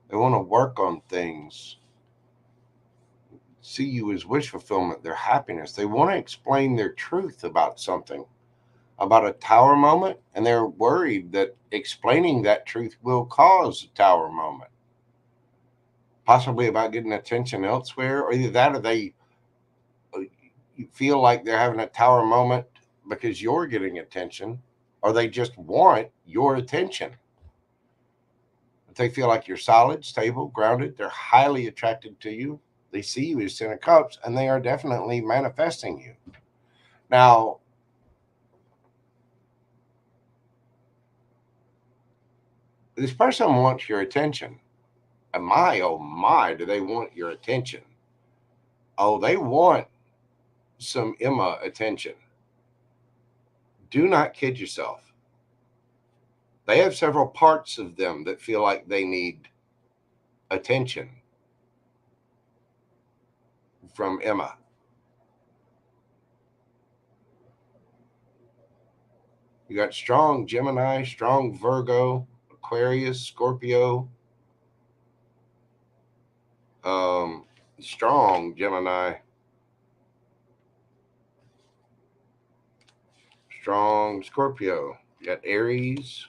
They want to work on things, see you as wish fulfillment, their happiness. They want to explain their truth about something, about a tower moment, and they're worried that explaining that truth will cause a tower moment. Possibly about getting attention elsewhere, or either that or they feel like they're having a tower moment because you're getting attention, or they just want your attention. If they feel like you're solid, stable, grounded, they're highly attracted to you. They see you as 10 of Cups, and they are definitely manifesting you. Now, this person wants your attention. And oh my, do they want your attention? Oh, they want some Emma attention. Do not kid yourself. They have several parts of them that feel like they need attention from Emma. You got strong Gemini, strong Virgo, Aquarius, Scorpio, strong Gemini, strong Scorpio. You got Aries,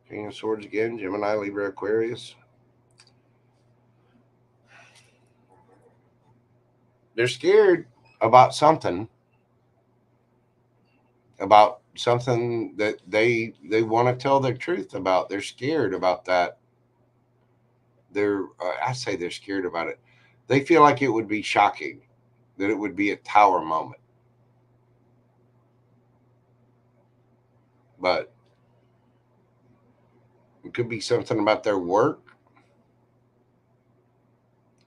King of Swords again, Gemini, Libra, Aquarius. They're scared about something that they want to tell their truth about. They're scared about that. I say they're scared about it. They feel like it would be shocking, that it would be a tower moment. But it could be something about their work.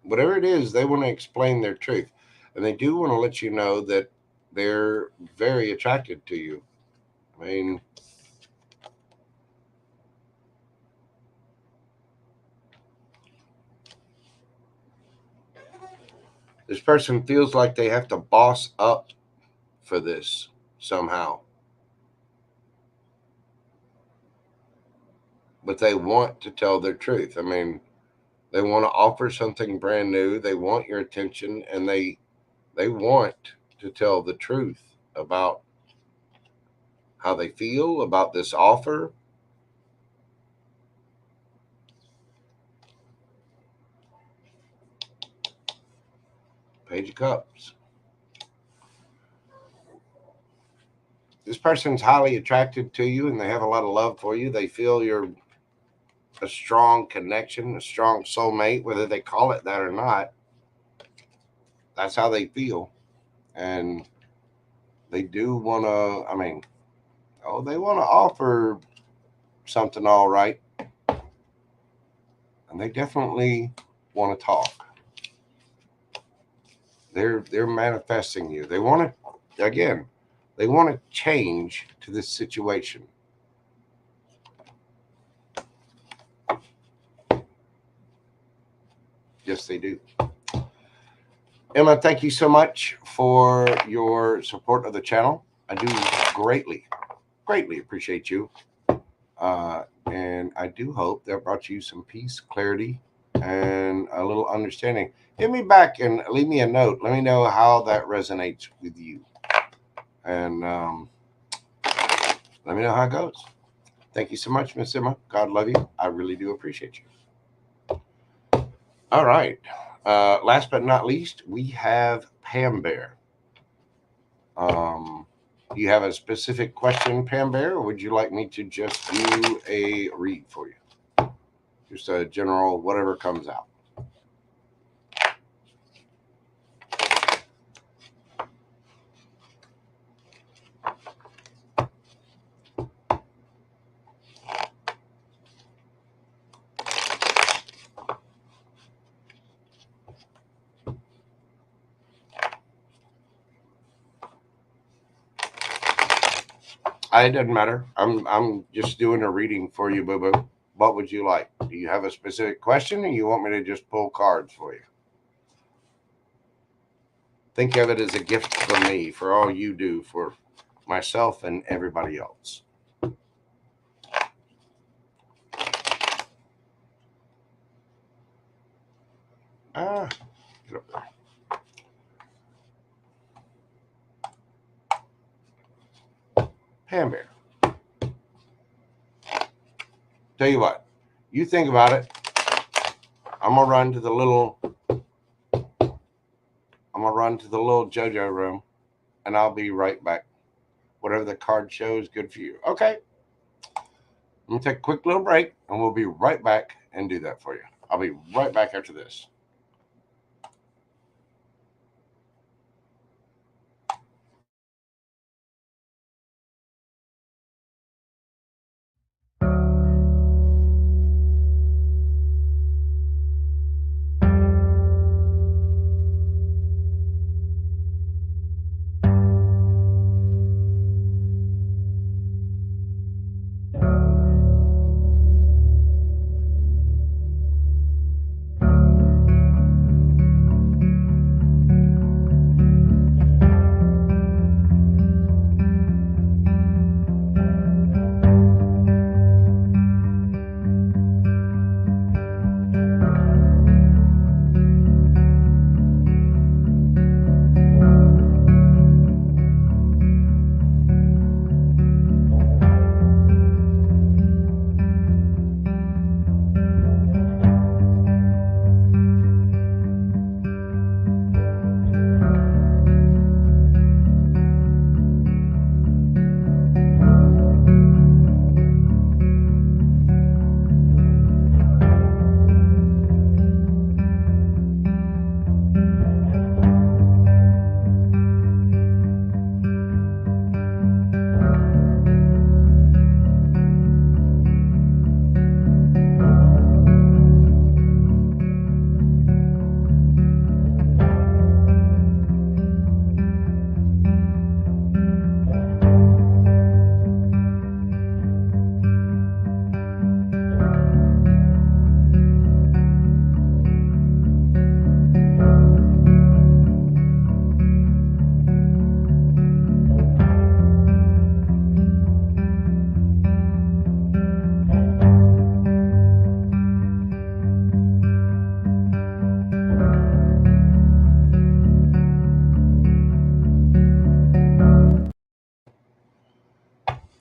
Whatever it is, they want to explain their truth. And they do want to let you know that they're very attracted to you. I mean, this person feels like they have to boss up for this somehow. But they want to tell their truth. I mean, they want to offer something brand new. They want your attention, and they want to tell the truth about how they feel about this offer. Page of Cups. This person's highly attracted to you, and they have a lot of love for you. They feel you're a strong connection, a strong soulmate, whether they call it that or not. That's how they feel. And they do want to, they want to offer something all right. And they definitely want to talk. They're manifesting you. They want to, they want to change to this situation. Yes, they do. Emma, thank you so much for your support of the channel. I do greatly appreciate you. And I do hope that brought you some peace, clarity, and a little understanding. Hit me back and leave me a note. Let me know how that resonates with you. And let me know how it goes. Thank you so much, Miss Emma. God love you. I really do appreciate you. All right. Last but not least, we have Pam Bear. Do you have a specific question, Pam Bear, or would you like me to just do a read for you? Just a general, whatever comes out. It doesn't matter. I'm just doing a reading for you, Boo Boo. What would you like? Do you have a specific question, or you want me to just pull cards for you? Think of it as a gift from me for all you do for myself and everybody else. Get up there. Pam Bear. Tell you what, you think about it. I'm gonna run to the little JoJo room, and I'll be right back. Whatever the card shows, good for you. Okay. I'm gonna take a quick little break, and we'll be right back and do that for you. I'll be right back after this.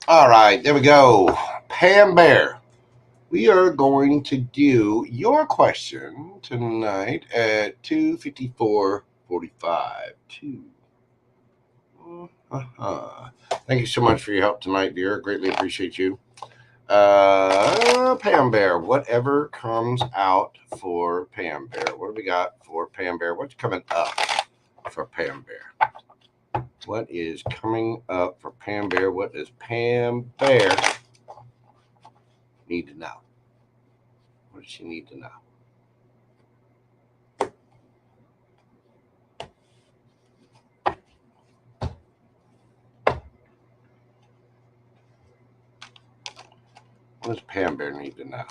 All right, there we go. Pam Bear. We are going to do your question tonight at 2:54:45. Thank you so much for your help tonight, dear. Greatly appreciate you. Pam Bear, whatever comes out for Pam Bear. What do we got for Pam Bear? What's coming up for Pam Bear? What is coming up for Pam Bear? What does Pam Bear need to know? What does she need to know? What does Pam Bear need to know?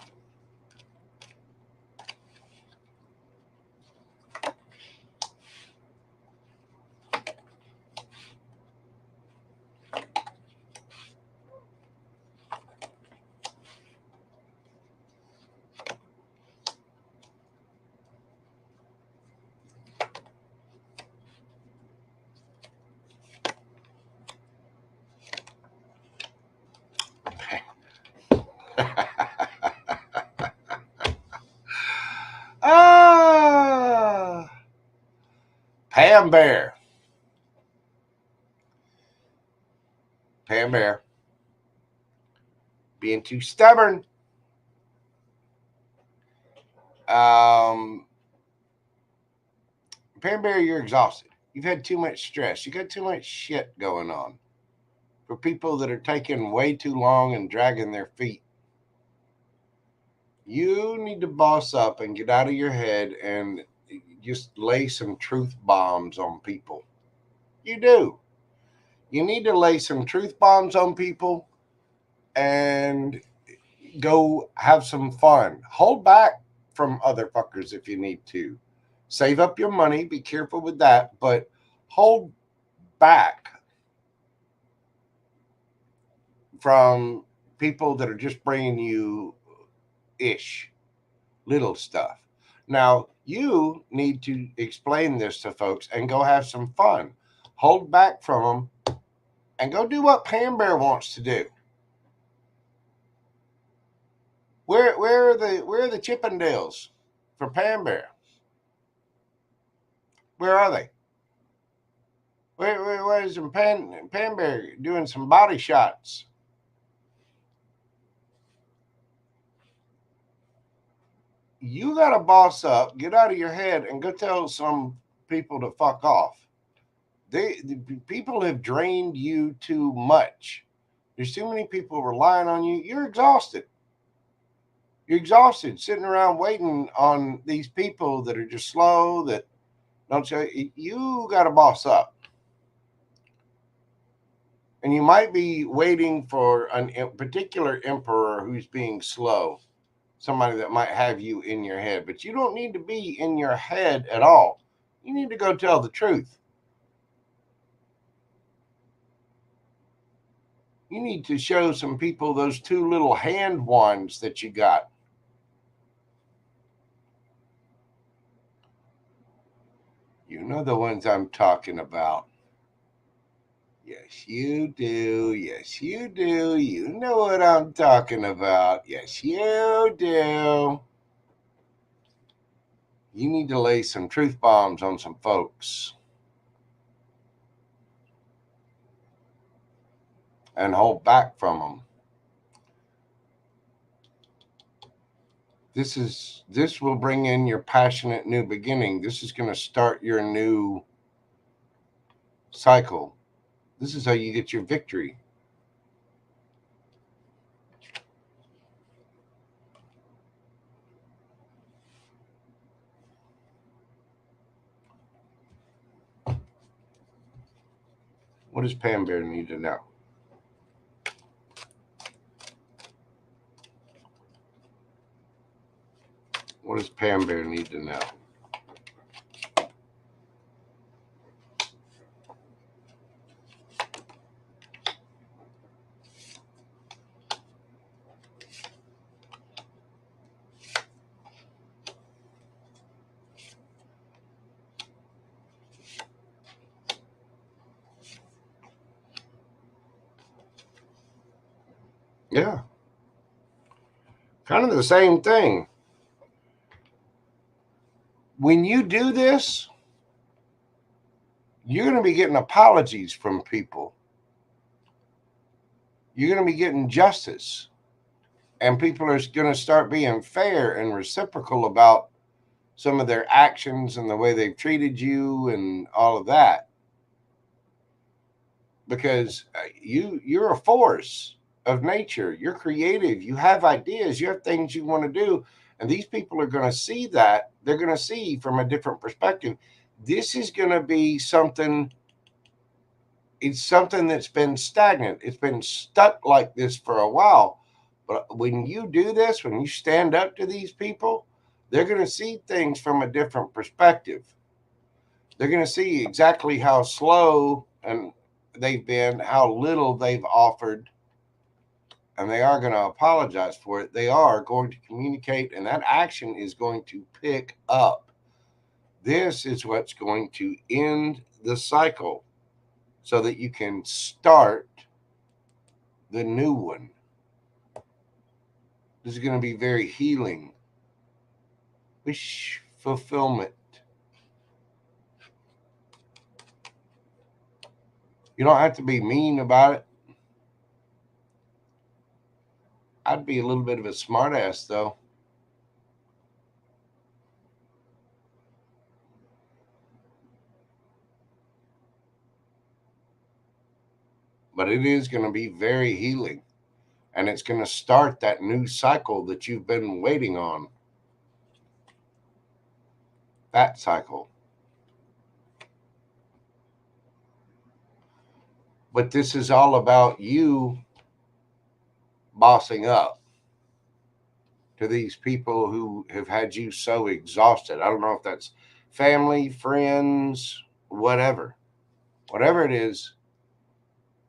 Pam Bear. Pam Bear. Being too stubborn. Pam Bear, you're exhausted. You've had too much stress. You got too much shit going on. For people that are taking way too long and dragging their feet, you need to boss up and get out of your head and just lay some truth bombs on people. You do. You need to lay some truth bombs on people and go have some fun. Hold back from other fuckers if you need to. Save up your money. Be careful with that, but hold back from people that are just bringing you little stuff. Now, you need to explain this to folks and go have some fun. Hold back from them and go do what Pam Bear wants to do. Where are the Chippendales for Pam Bear? Where are they? Where is Pam Bear doing some body shots? You got to boss up, get out of your head, and go tell some people to fuck off. The people have drained you too much. There's too many people relying on you. You're exhausted. You're exhausted sitting around waiting on these people that are just slow, that don't show you. You got to boss up. And you might be waiting for a particular emperor who's being slow, somebody that might have you in your head, but you don't need to be in your head at all. You need to go tell the truth. You need to show some people those two little hand wands that you got. You know the ones I'm talking about. Yes, you do. Yes, you do. You know what I'm talking about. Yes, you do. You need to lay some truth bombs on some folks and hold back from them. This will bring in your passionate new beginning. This is going to start your new cycle. This is how you get your victory. What does Pam Bear need to know? What does Pam Bear need to know? Yeah. Kind of the same thing. When you do this, you're going to be getting apologies from people. You're going to be getting justice. And people are going to start being fair and reciprocal about some of their actions and the way they've treated you and all of that. Because you're a force of nature. You're creative. You have ideas. You have things you want to do. And these people are going to see that. They're going to see from a different perspective. This is going to be something. It's something that's been stagnant. It's been stuck like this for a while. But when you do this, when you stand up to these people, they're going to see things from a different perspective. They're going to see exactly how slow and they've been, how little they've offered, and they are going to apologize for it. They are going to communicate, and that action is going to pick up. This is what's going to end the cycle so that you can start the new one. This is going to be very healing. Wish fulfillment. You don't have to be mean about it. I'd be a little bit of a smartass, though. But it is going to be very healing. And it's going to start that new cycle that you've been waiting on. That cycle. But this is all about you bossing up to these people who have had you so exhausted. I don't know if that's family, friends, whatever. Whatever it is,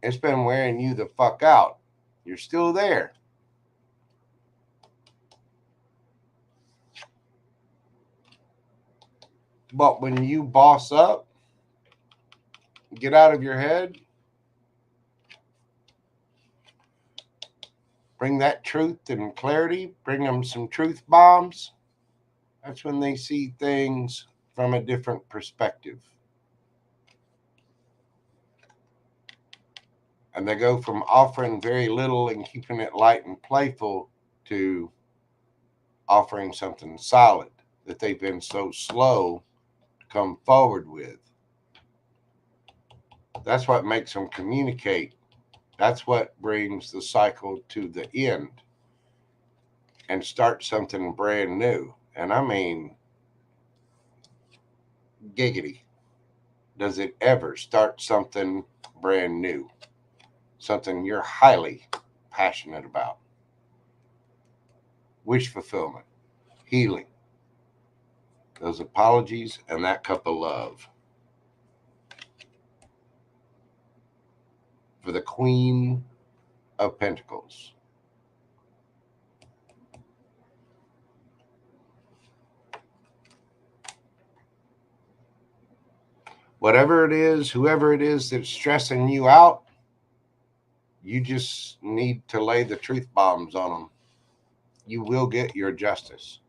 it's been wearing you the fuck out. You're still there. But when you boss up, get out of your head, bring that truth and clarity, bring them some truth bombs, that's when they see things from a different perspective. And they go from offering very little and keeping it light and playful to offering something solid that they've been so slow to come forward with. That's what makes them communicate. That's what brings the cycle to the end and start something brand new. And I mean, giggity. Does it ever start something brand new? Something you're highly passionate about? Wish fulfillment, healing, those apologies, and that cup of love. For the Queen of Pentacles. Whatever it is, whoever it is that's stressing you out, you just need to lay the truth bombs on them. You will get your justice.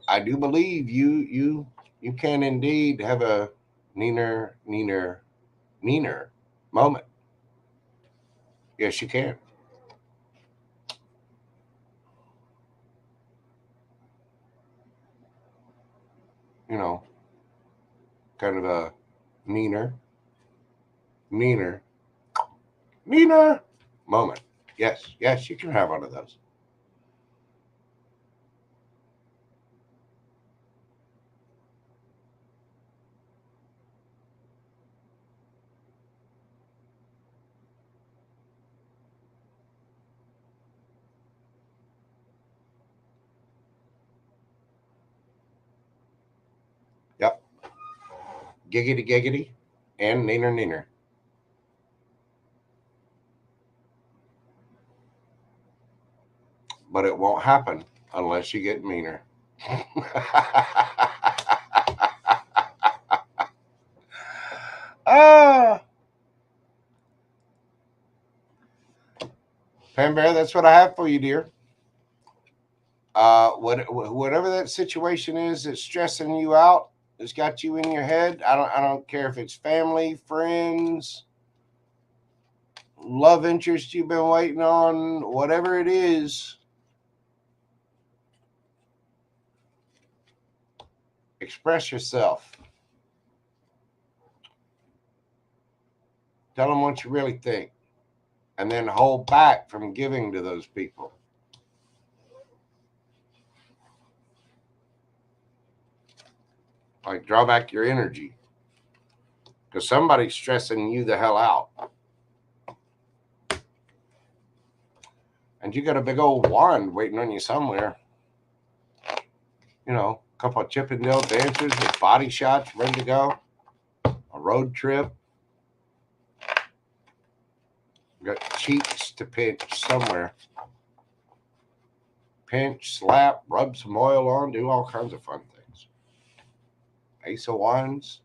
I do believe you can indeed have a neener moment. Yes, you can. You know, kind of a neener moment. Yes, you can have one of those. Yep. Giggity and neener. But it won't happen unless you get meaner. Ah, Pam Bear, that's what I have for you, dear. Whatever that situation is that's stressing you out, that's got you in your head. I don't care if it's family, friends, love interest you've been waiting on, whatever it is. Express yourself. Tell them what you really think, and then hold back from giving to those people. Like, draw back your energy, because somebody's stressing you the hell out. And you got a big old wand waiting on you somewhere. You know, a couple of Chippendale dancers with body shots ready to go. A road trip. Got cheeks to pinch somewhere. Pinch, slap, rub some oil on, do all kinds of fun things. Ace of Wands,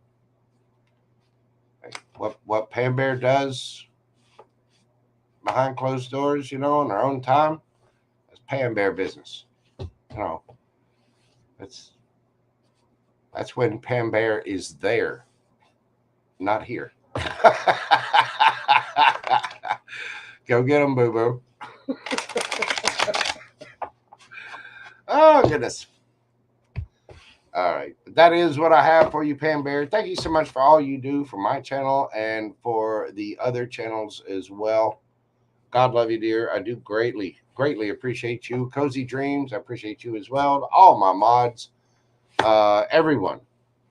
what Pam Bear does behind closed doors, in her own time, it's Pam Bear business. That's that's when Pam Bear is there, not here. Go get them, boo boo. Oh goodness. All right, that is what I have for you, Pam Bear. Thank you so much for all you do for my channel and for the other channels as well. God love you, dear. I do greatly appreciate you. Cozy Dreams, I appreciate you as well. All my mods, everyone,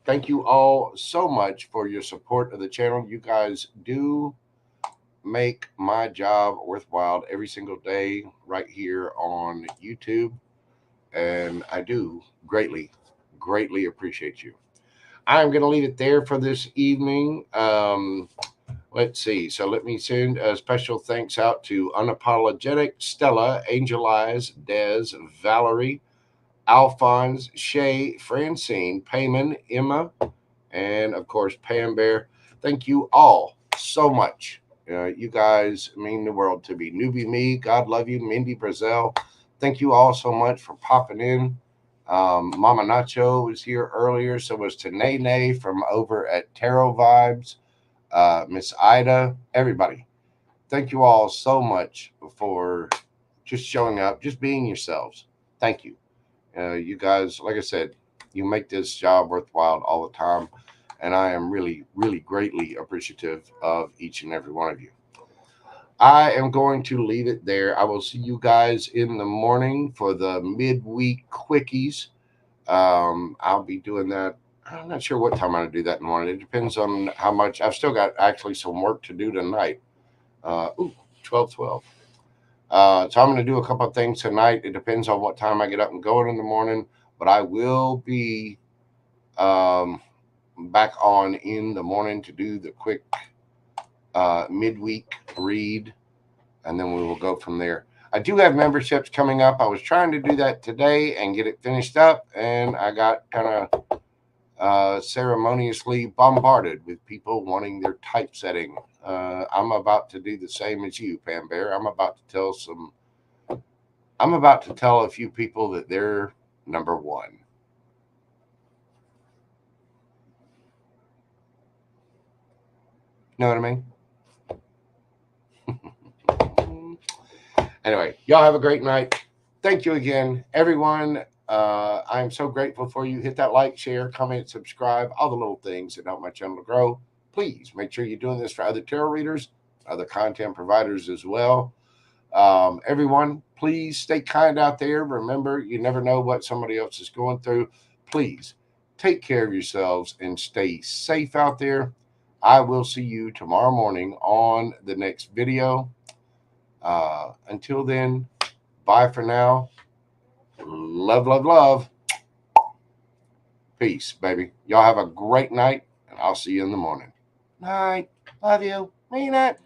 thank you all so much for your support of the channel. You guys do make my job worthwhile every single day right here on YouTube, and I do greatly appreciate you. I'm going to leave it there for this evening. Let's see. So let me send a special thanks out to Unapologetic, Stella, Angel Eyes, Dez, Valerie, Alphonse, Shay, Francine, Payman, Emma, and of course Pam Bear. Thank you all so much. You guys mean the world to me. Newbie Me, God love you. Mindy Brazil, thank you all so much for popping in. Mama Nacho was here earlier. So was Tanae from over at Tarot Vibes. Miss Ida, everybody. Thank you all so much for just showing up, just being yourselves. Thank you. You guys, like I said, you make this job worthwhile all the time. And I am really greatly appreciative of each and every one of you. I am going to leave it there. I will see you guys in the morning for the midweek quickies. I'll be doing that. I'm not sure what time I'm going to do that in the morning. It depends on how much. I've still got actually some work to do tonight. 12:12. So I'm going to do a couple of things tonight. It depends on what time I get up and go in the morning. But I will be back on in the morning to do the quick midweek read. And then we will go from there. I do have memberships coming up. I was trying to do that today and get it finished up. And I got kind of ceremoniously bombarded with people wanting their typesetting. I'm about to do the same as you, Pam Bear. I'm about to tell a few people that they're number one. Know what I mean? Anyway, y'all have a great night. Thank you again, everyone. I'm so grateful for you. Hit that like, share, comment, subscribe, all the little things that help my channel to grow. Please make sure you're doing this for other tarot readers, other content providers as well. Everyone, please stay kind out there. Remember, you never know what somebody else is going through. Please take care of yourselves and stay safe out there. I will see you tomorrow morning on the next video. Until then, bye for now. Love, love, love. Peace, baby. Y'all have a great night, and I'll see you in the morning. Night. Love you. Mean it.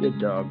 Good dog.